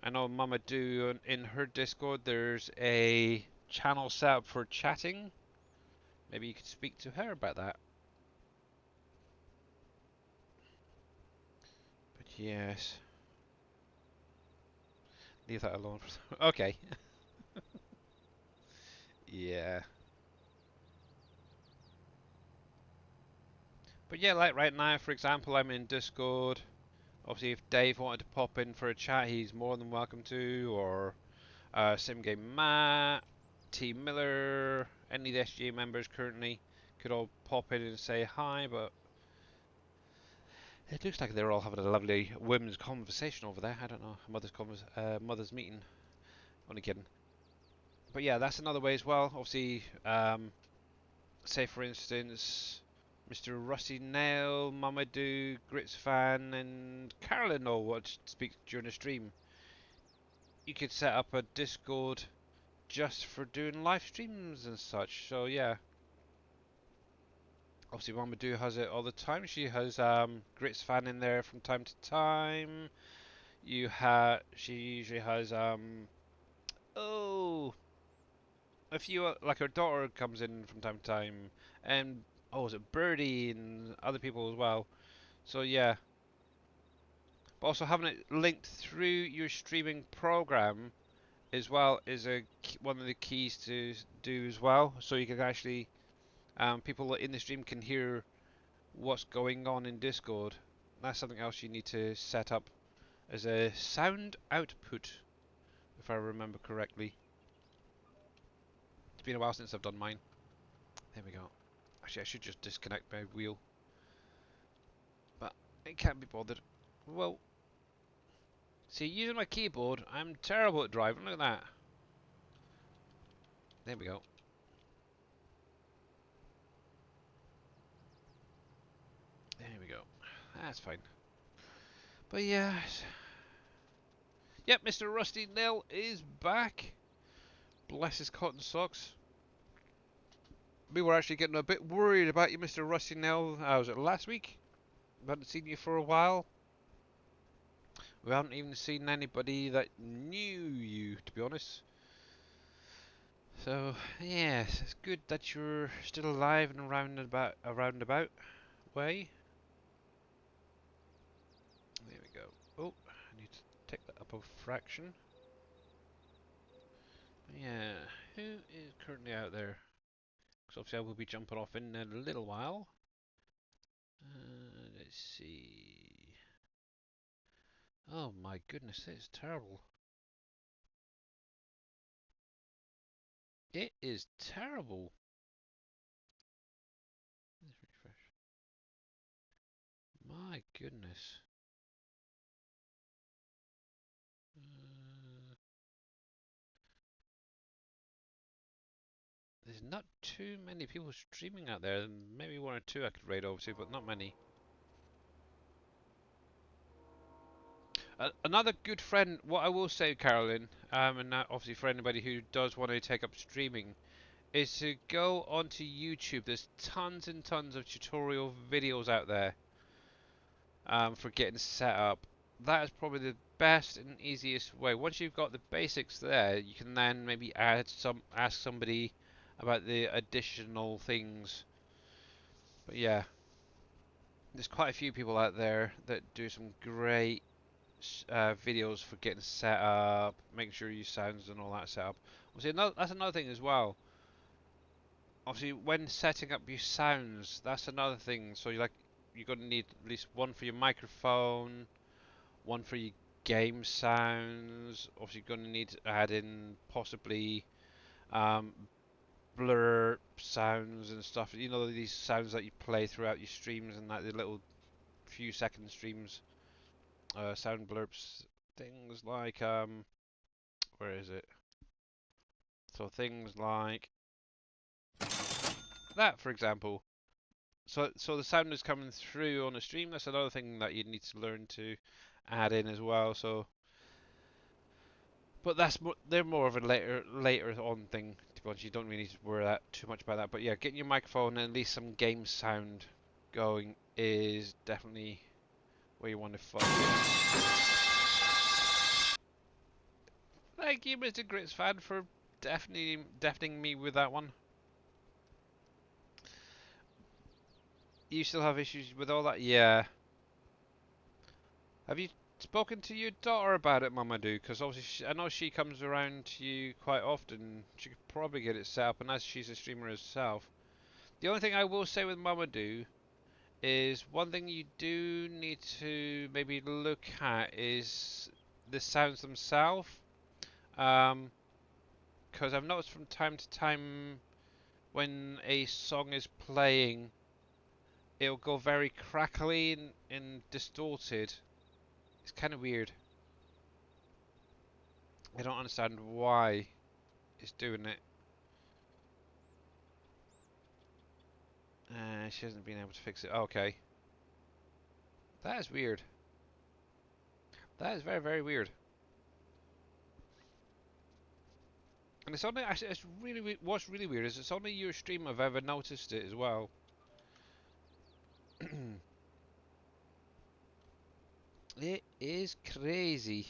I know Mama Do in her Discord. There's a channel set up for chatting. Maybe you could speak to her about that. But yes, leave that alone. Okay. Yeah. But yeah, like right now, for example, I'm in Discord. Obviously, if Dave wanted to pop in for a chat, he's more than welcome to. Or Sim Game Matt, T Miller, any of the SGA members currently could all pop in and say hi. But it looks like they're all having a lovely women's conversation over there. I don't know, mother's meeting. Only kidding. But yeah, that's another way as well. Obviously, say for instance, Mr. Rusty Nail, Mamadou, Grits Fan, and Carolyn all want to speak during the stream. You could set up a Discord just for doing live streams and such. So yeah, obviously Mamadou has it all the time. She has Grits Fan in there from time to time. She usually has oh a few like her daughter comes in from time to time, and oh is it Birdie and other people as well. So yeah, but also having it linked through your streaming program as well is one of the keys to do as well. So you can actually people in the stream can hear what's going on in Discord. That's something else you need to set up as a sound output, if I remember correctly. It's been a while since I've done mine. There we go. Actually, I should just disconnect my wheel, but it can't be bothered. Well, see, using my keyboard, I'm terrible at driving. Look at that. There we go. There we go. That's fine. But yeah. Yep, Mr. Rusty Nail is back. Bless his cotton socks. We were actually getting a bit worried about you, Mr. Rusty Nail. Was it last week? We hadn't seen you for a while. We haven't even seen anybody that knew you, to be honest. So, yes, it's good that you're still alive and around about way. There we go. Oh, I need to take that up a fraction. Yeah, who is currently out there? Because obviously I will be jumping off in a little while. Let's see. Oh my goodness, it's terrible. It is terrible. Let's refresh. My goodness. Uh, there's not too many people streaming out there. Maybe one or two I could raid obviously, but not many. Another good friend, what I will say, Carolyn, and that obviously for anybody who does want to take up streaming, is to go onto YouTube. There's tons and tons of tutorial videos out there for getting set up. That is probably the best and easiest way. Once you've got the basics there, you can then maybe ask somebody about the additional things. But yeah, there's quite a few people out there that do some great videos for getting set up, making sure your sounds and all that set up. Obviously, that's another thing as well. Obviously, when setting up your sounds, that's another thing. So you're gonna need at least one for your microphone, one for your game sounds. Obviously, you're gonna need to add in possibly um, blur sounds and stuff. You know, these sounds that you play throughout your streams and like the little few second streams, sound blurbs, things like where is it? So things like that, for example. So the sound is coming through on a stream. That's another thing that you need to learn to add in as well. So, but they're more of a later on thing. To be honest, you don't really need to worry too much about that. But yeah, getting your microphone and at least some game sound going is definitely where you want to focus. Thank you, Mr. Grits fan, for deafening me with that one. You still have issues with all that? Yeah. Have you spoken to your daughter about it, Mamadou? Because obviously, I know she comes around to you quite often. She could probably get it set up, and as she's a streamer herself. The only thing I will say with Mamadou is one thing you do need to maybe look at is the sounds themselves. Because I've noticed from time to time when a song is playing, it'll go very crackly and distorted. It's kind of weird. I don't understand why it's doing it. She hasn't been able to fix it. Okay. That is weird. That is very, very weird. And it's only actually, it's really, what's really weird is it's only your stream I've ever noticed it as well. It is crazy.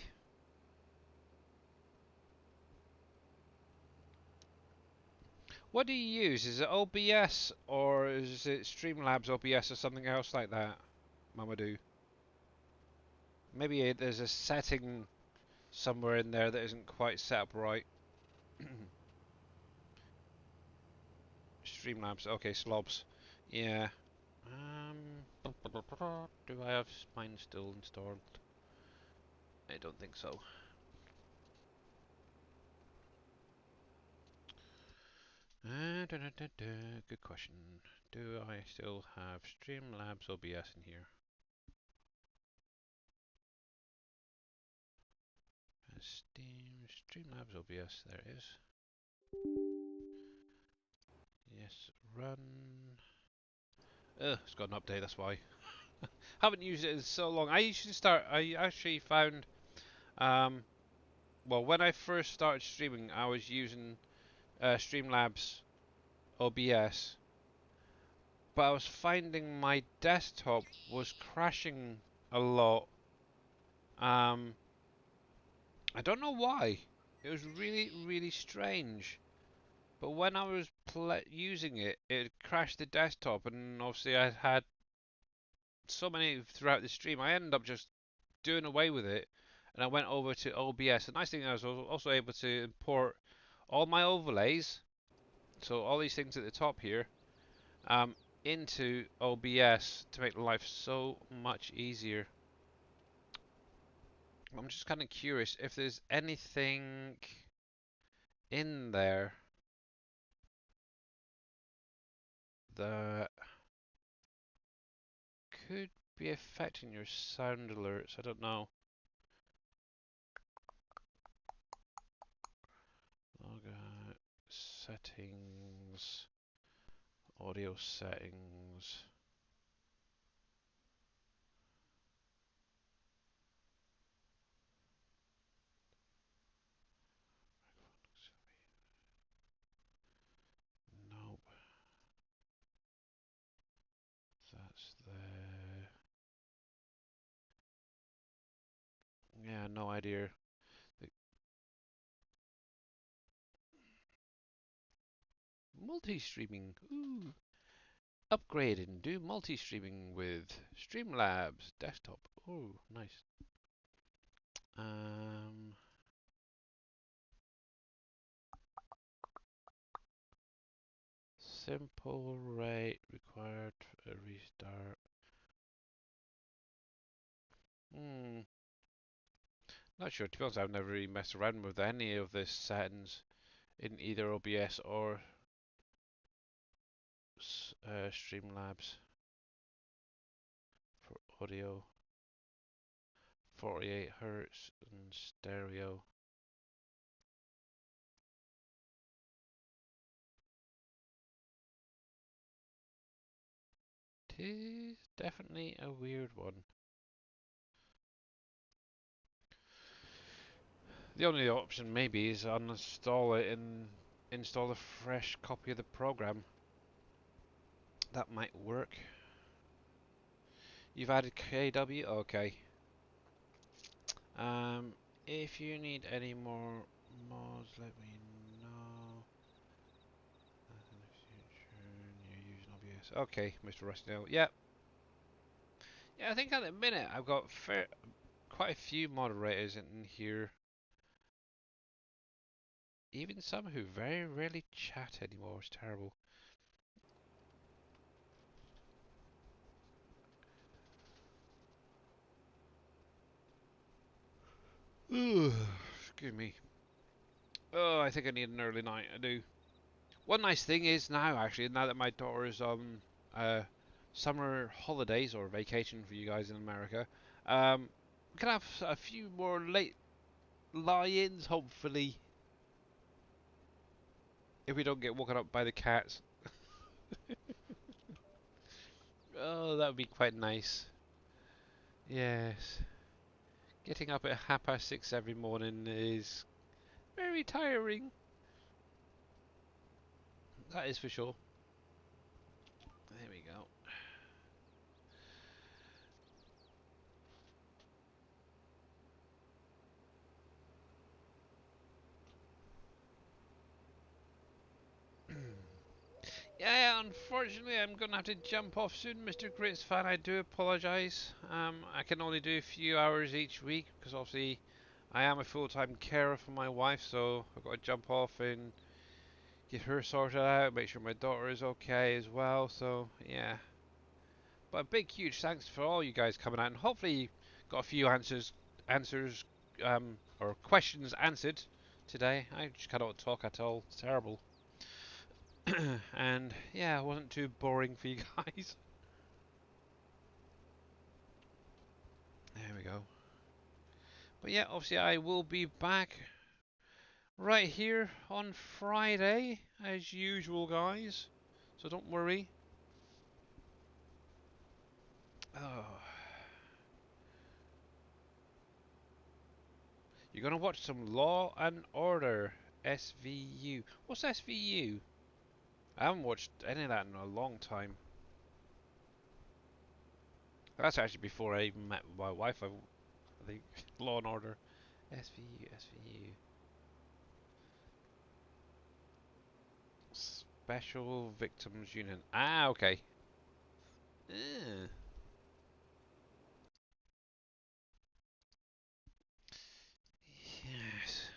What do you use? Is it OBS or is it Streamlabs OBS or something else like that, Mamadou? Maybe there's a setting somewhere in there that isn't quite set up right. Streamlabs, okay, slobs. Yeah. Do I have mine still installed? I don't think so. Good question. Do I still have Streamlabs OBS in here? Steam Streamlabs OBS, there it is. Yes, run. Ugh, it's got an update, that's why. Haven't used it in so long. I actually found, um, well, when I first started streaming, I was using Streamlabs OBS, but I was finding my desktop was crashing a lot. Um, I don't know why. It was really, really strange. But when I was using it, it crashed the desktop, and obviously I had so many throughout the stream. I ended up just doing away with it, and I went over to OBS. The nice thing is I was also able to import all my overlays, so all these things at the top here, um, into OBS to make life so much easier. I'm just kind of curious if there's anything in there that could be affecting your sound alerts. I don't know. Log settings, audio settings. No idea. Multi-streaming. Ooh. Upgrade and do multi-streaming with Streamlabs desktop. Oh, nice. Um, simple rate required a restart. Hmm. Not sure. To be honest, I've never really messed around with any of the settings in either OBS or Streamlabs for audio. 48 hertz and stereo. Tis definitely a weird one. The only option maybe is uninstall it and install a fresh copy of the program. That might work. You've added KW? Okay. Um, if you need any more mods, let me know. In the future, you're using OBS. Okay, Mr. Rusty. Yep. Yeah, I think at the minute I've got quite a few moderators in here. Even some who very rarely chat anymore. It's terrible. Ooh, excuse me. Oh, I think I need an early night. I do. One nice thing is now, actually, now that my daughter is on summer holidays or vacation for you guys in America, we can have a few more late lie-ins, hopefully, if we don't get woken up by the cats. Oh, that would be quite nice. Yes. Getting up at 6:30 every morning is very tiring. That is for sure. There we go. Yeah, unfortunately, I'm gonna have to jump off soon, Mr. Grits fan. I do apologise. I can only do a few hours each week because obviously I am a full-time carer for my wife, so I've got to jump off and get her sorted out, make sure my daughter is okay as well. So yeah, but a big, huge thanks for all you guys coming out, and hopefully got a few answers, or questions answered today. I just cannot talk at all. It's terrible. And yeah, it wasn't too boring for you guys. There we go. But yeah, obviously I will be back right here on Friday as usual, guys. So don't worry. Oh, you're gonna watch some Law and Order SVU. What's SVU? I haven't watched any of that in a long time. That's actually before I even met my wife. I think Law and Order SVU SVU Special Victims Unit. Ah, okay. Eh. Yes.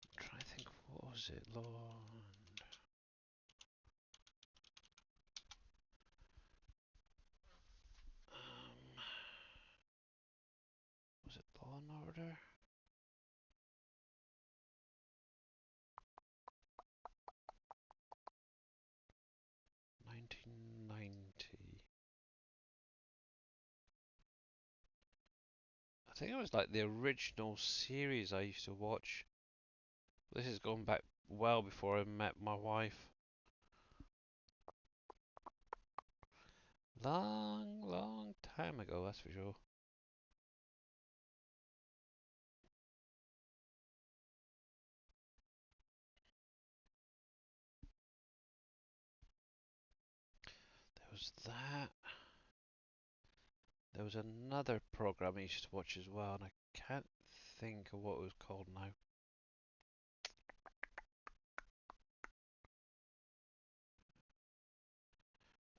I'm trying to think, what was it? Law and was it Law and Order? 1990. I think it was like the original series I used to watch. This is going back well before I met my wife. Long, long time ago, that's for sure. There was that. There was another program I used to watch as well, and I Can't think of what it was called now.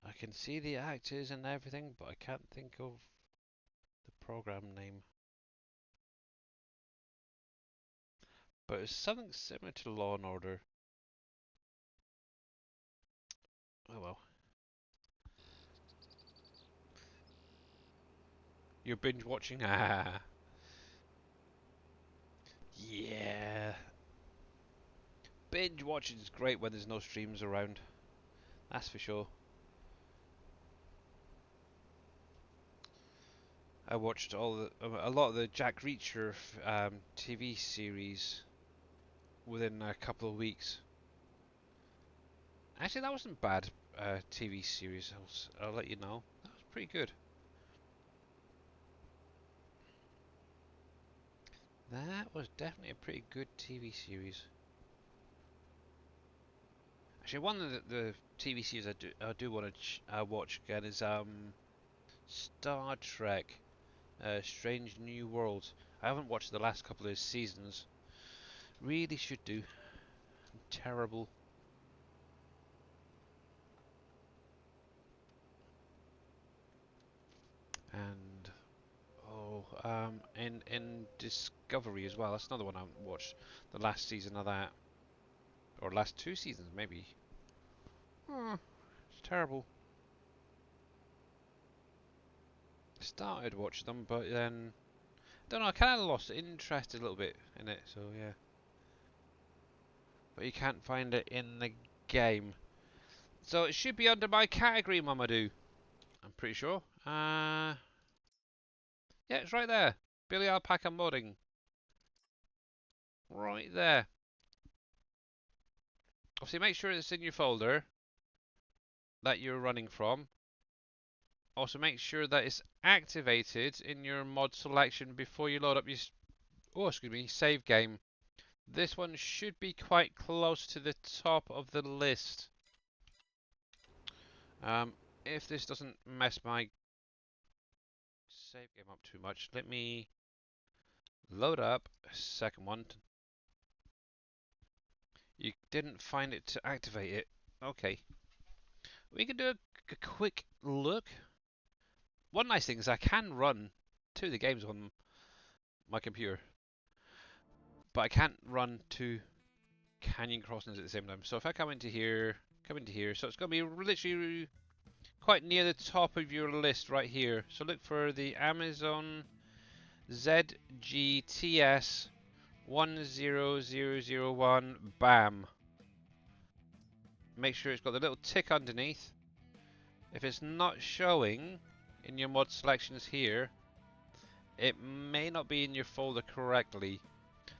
I can see the actors and everything, but I can't think of the program name. But it's something similar to Law and Order. Oh well. You're binge watching? Ah. Yeah. Binge watching is great when there's no streams around. That's for sure. I watched a lot of the Jack Reacher TV series within a couple of weeks. Actually, that wasn't bad TV series. I'll let you know. That was pretty good. That was definitely a pretty good TV series. Actually, one of the TV series I do want to watch again is Star Trek: Strange New Worlds. I haven't watched the last couple of seasons. Really should do. Terrible. And in Discovery as well. That's another one I haven't watched. The last season of that, or last two seasons maybe. It's terrible. I started watching them, but then don't know. I kind of lost interest a little bit in it. So yeah. But you can't find it in the game. So it should be under my category, Mamadou. I'm pretty sure. Yeah, it's right there. Billy Alpaca modding. Right there. Obviously, make sure it's in your folder that you're running from. Also, make sure that it's activated in your mod selection before you load up your save game. This one should be quite close to the top of the list. If this doesn't mess my save game up too much, let me load up a second one. You didn't find it to activate it. Okay. We can do a quick look. One nice thing is I can run two of the games on my computer, but I can't run two Canyon Crossings at the same time. So if I come into here, so it's going to be literally quite near the top of your list right here. So look for the Amazon ZGTS 10001 BAM. Make sure it's got the little tick underneath. If it's not showing in your mod selections here, it may not be in your folder correctly.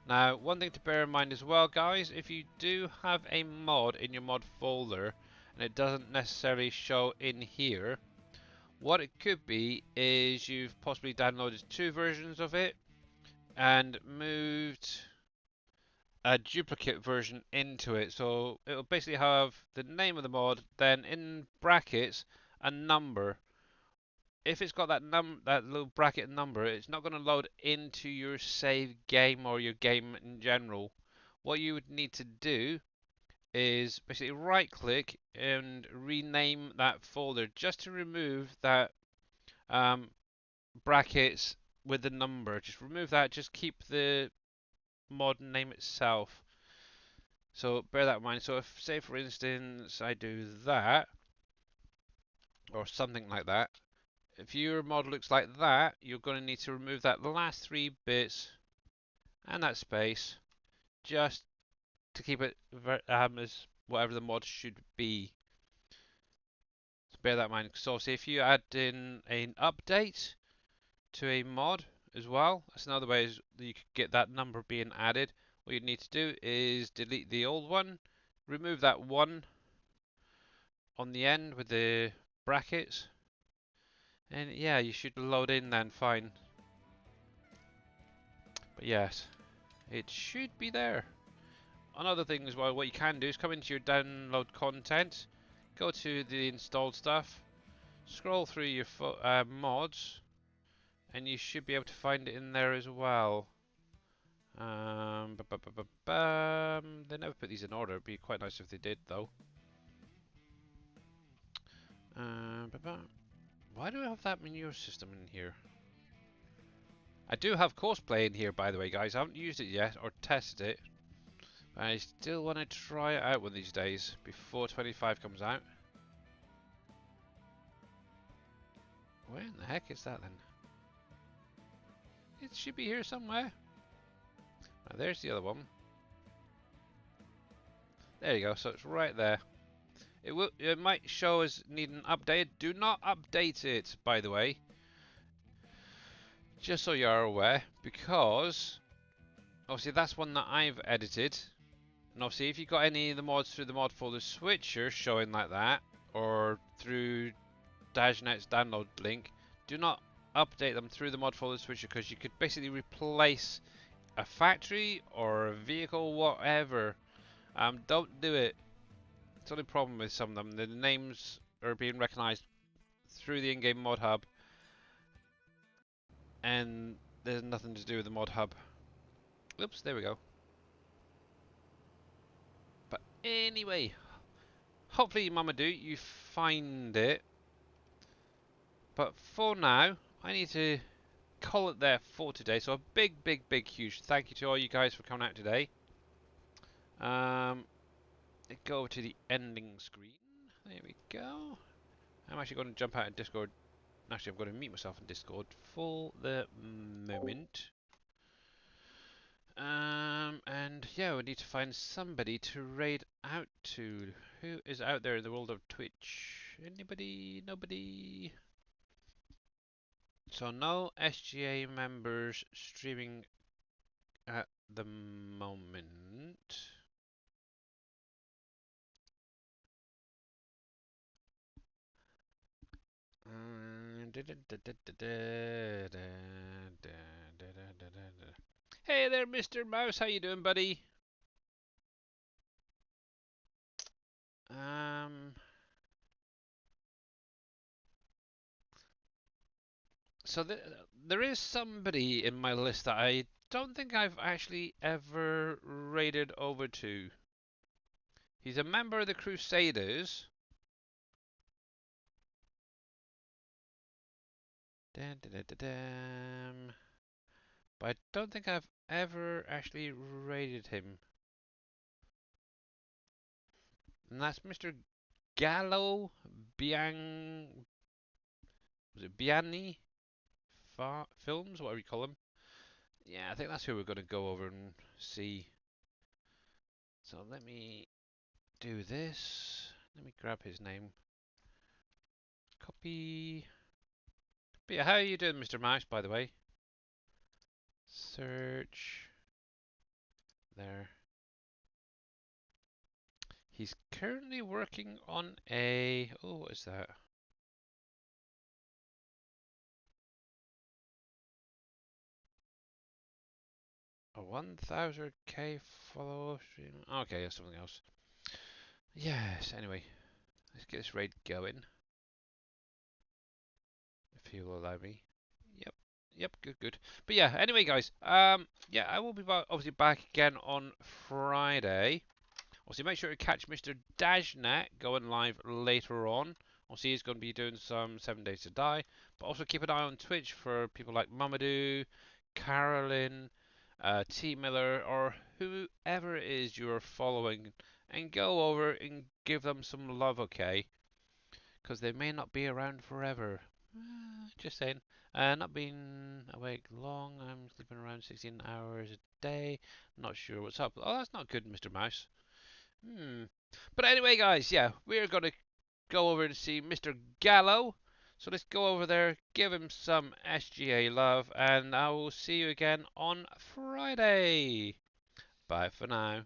Now, one thing to bear in mind as well, guys, if you do have a mod in your mod folder and it doesn't necessarily show in here, what it could be is you've possibly downloaded two versions of it and moved a duplicate version into it. So it'll basically have the name of the mod, then in brackets a number. If it's got that little bracket number, it's not going to load into your save game or your game in general. What you would need to do is basically right click and rename that folder just to remove that brackets with the number. Just remove that, just keep the mod name itself. So bear that in mind. So if, say for instance, I do that, or something like that, if your mod looks like that, you're going to need to remove that last three bits and that space just to keep it as whatever the mod should be. So bear that in mind. So obviously if you add in an update to a mod as well, that's another way that you could get that number being added. What you need to do is delete the old one, remove that one on the end with the brackets, and yeah, you should load in then fine. But yes, it should be there. Another thing as well, what you can do is come into your download content, go to the installed stuff, scroll through your mods, and you should be able to find it in there as well. They never put these in order. It'd be quite nice if they did, though. Why do I have that manure system in here? I do have cosplay in here, by the way, guys. I haven't used it yet or tested it. But I still want to try it out one of these days before 25 comes out. Where in the heck is that then? It should be here somewhere. Now, there's the other one. There you go. So it's right there. It might show as needing updated. Do not update it, by the way. Just so you are aware, because obviously that's one that I've edited. And obviously if you got any of the mods through the mod folder switcher showing like that, or through Dajnet's download link, do not update them through the mod folder switcher, because you could basically replace a factory or a vehicle, whatever. Don't do it. It's the only problem with some of them. The names are being recognised through the in-game mod hub, and there's nothing to do with the mod hub. Oops, there we go. But anyway, hopefully, Mamadou, you find it. But for now, I need to call it there for today. So a big, huge thank you to all you guys for coming out today. Go over to the ending screen. There we go. I'm actually going to jump out of Discord. Actually, I'm going to mute myself in Discord for the moment. And yeah, we need to find somebody to raid out to. Who is out there in the world of Twitch? Anybody? Nobody? So no SGA members streaming at the moment. Hey there, Mr. Mouse. How you doing, buddy? So there is somebody in my list that I don't think I've actually ever raided over to. He's a member of the Crusaders. But I don't think I've ever actually raided him. And that's Mr. Gallo Bian... Was it Bianni? Films? Whatever you call him. Yeah, I think that's who we're going to go over and see. So let me do this. Let me grab his name. Copy. But yeah, how are you doing, Mr. Mouse, by the way? Search. There. He's currently working on a... Oh, what is that? A 1000k follow stream. Okay, that's something else. Yes, anyway. Let's get this raid going. If he will allow me. Yep, good. But yeah, anyway, guys. Yeah, I will be obviously back again on Friday. Also, make sure to catch Mr. Dajnet going live later on. Also, he's going to be doing some 7 Days to Die. But also keep an eye on Twitch for people like Mamadou, Carolyn, T Miller, or whoever it is you're following. And go over and give them some love, okay? Because they may not be around forever. Just saying. Not been awake long. I'm sleeping around 16 hours a day. Not sure what's up. Oh, that's not good, Mr. Mouse. But anyway, guys, yeah, we're going to go over and see Mr. Gallo. So let's go over there, give him some SGA love, and I will see you again on Friday. Bye for now.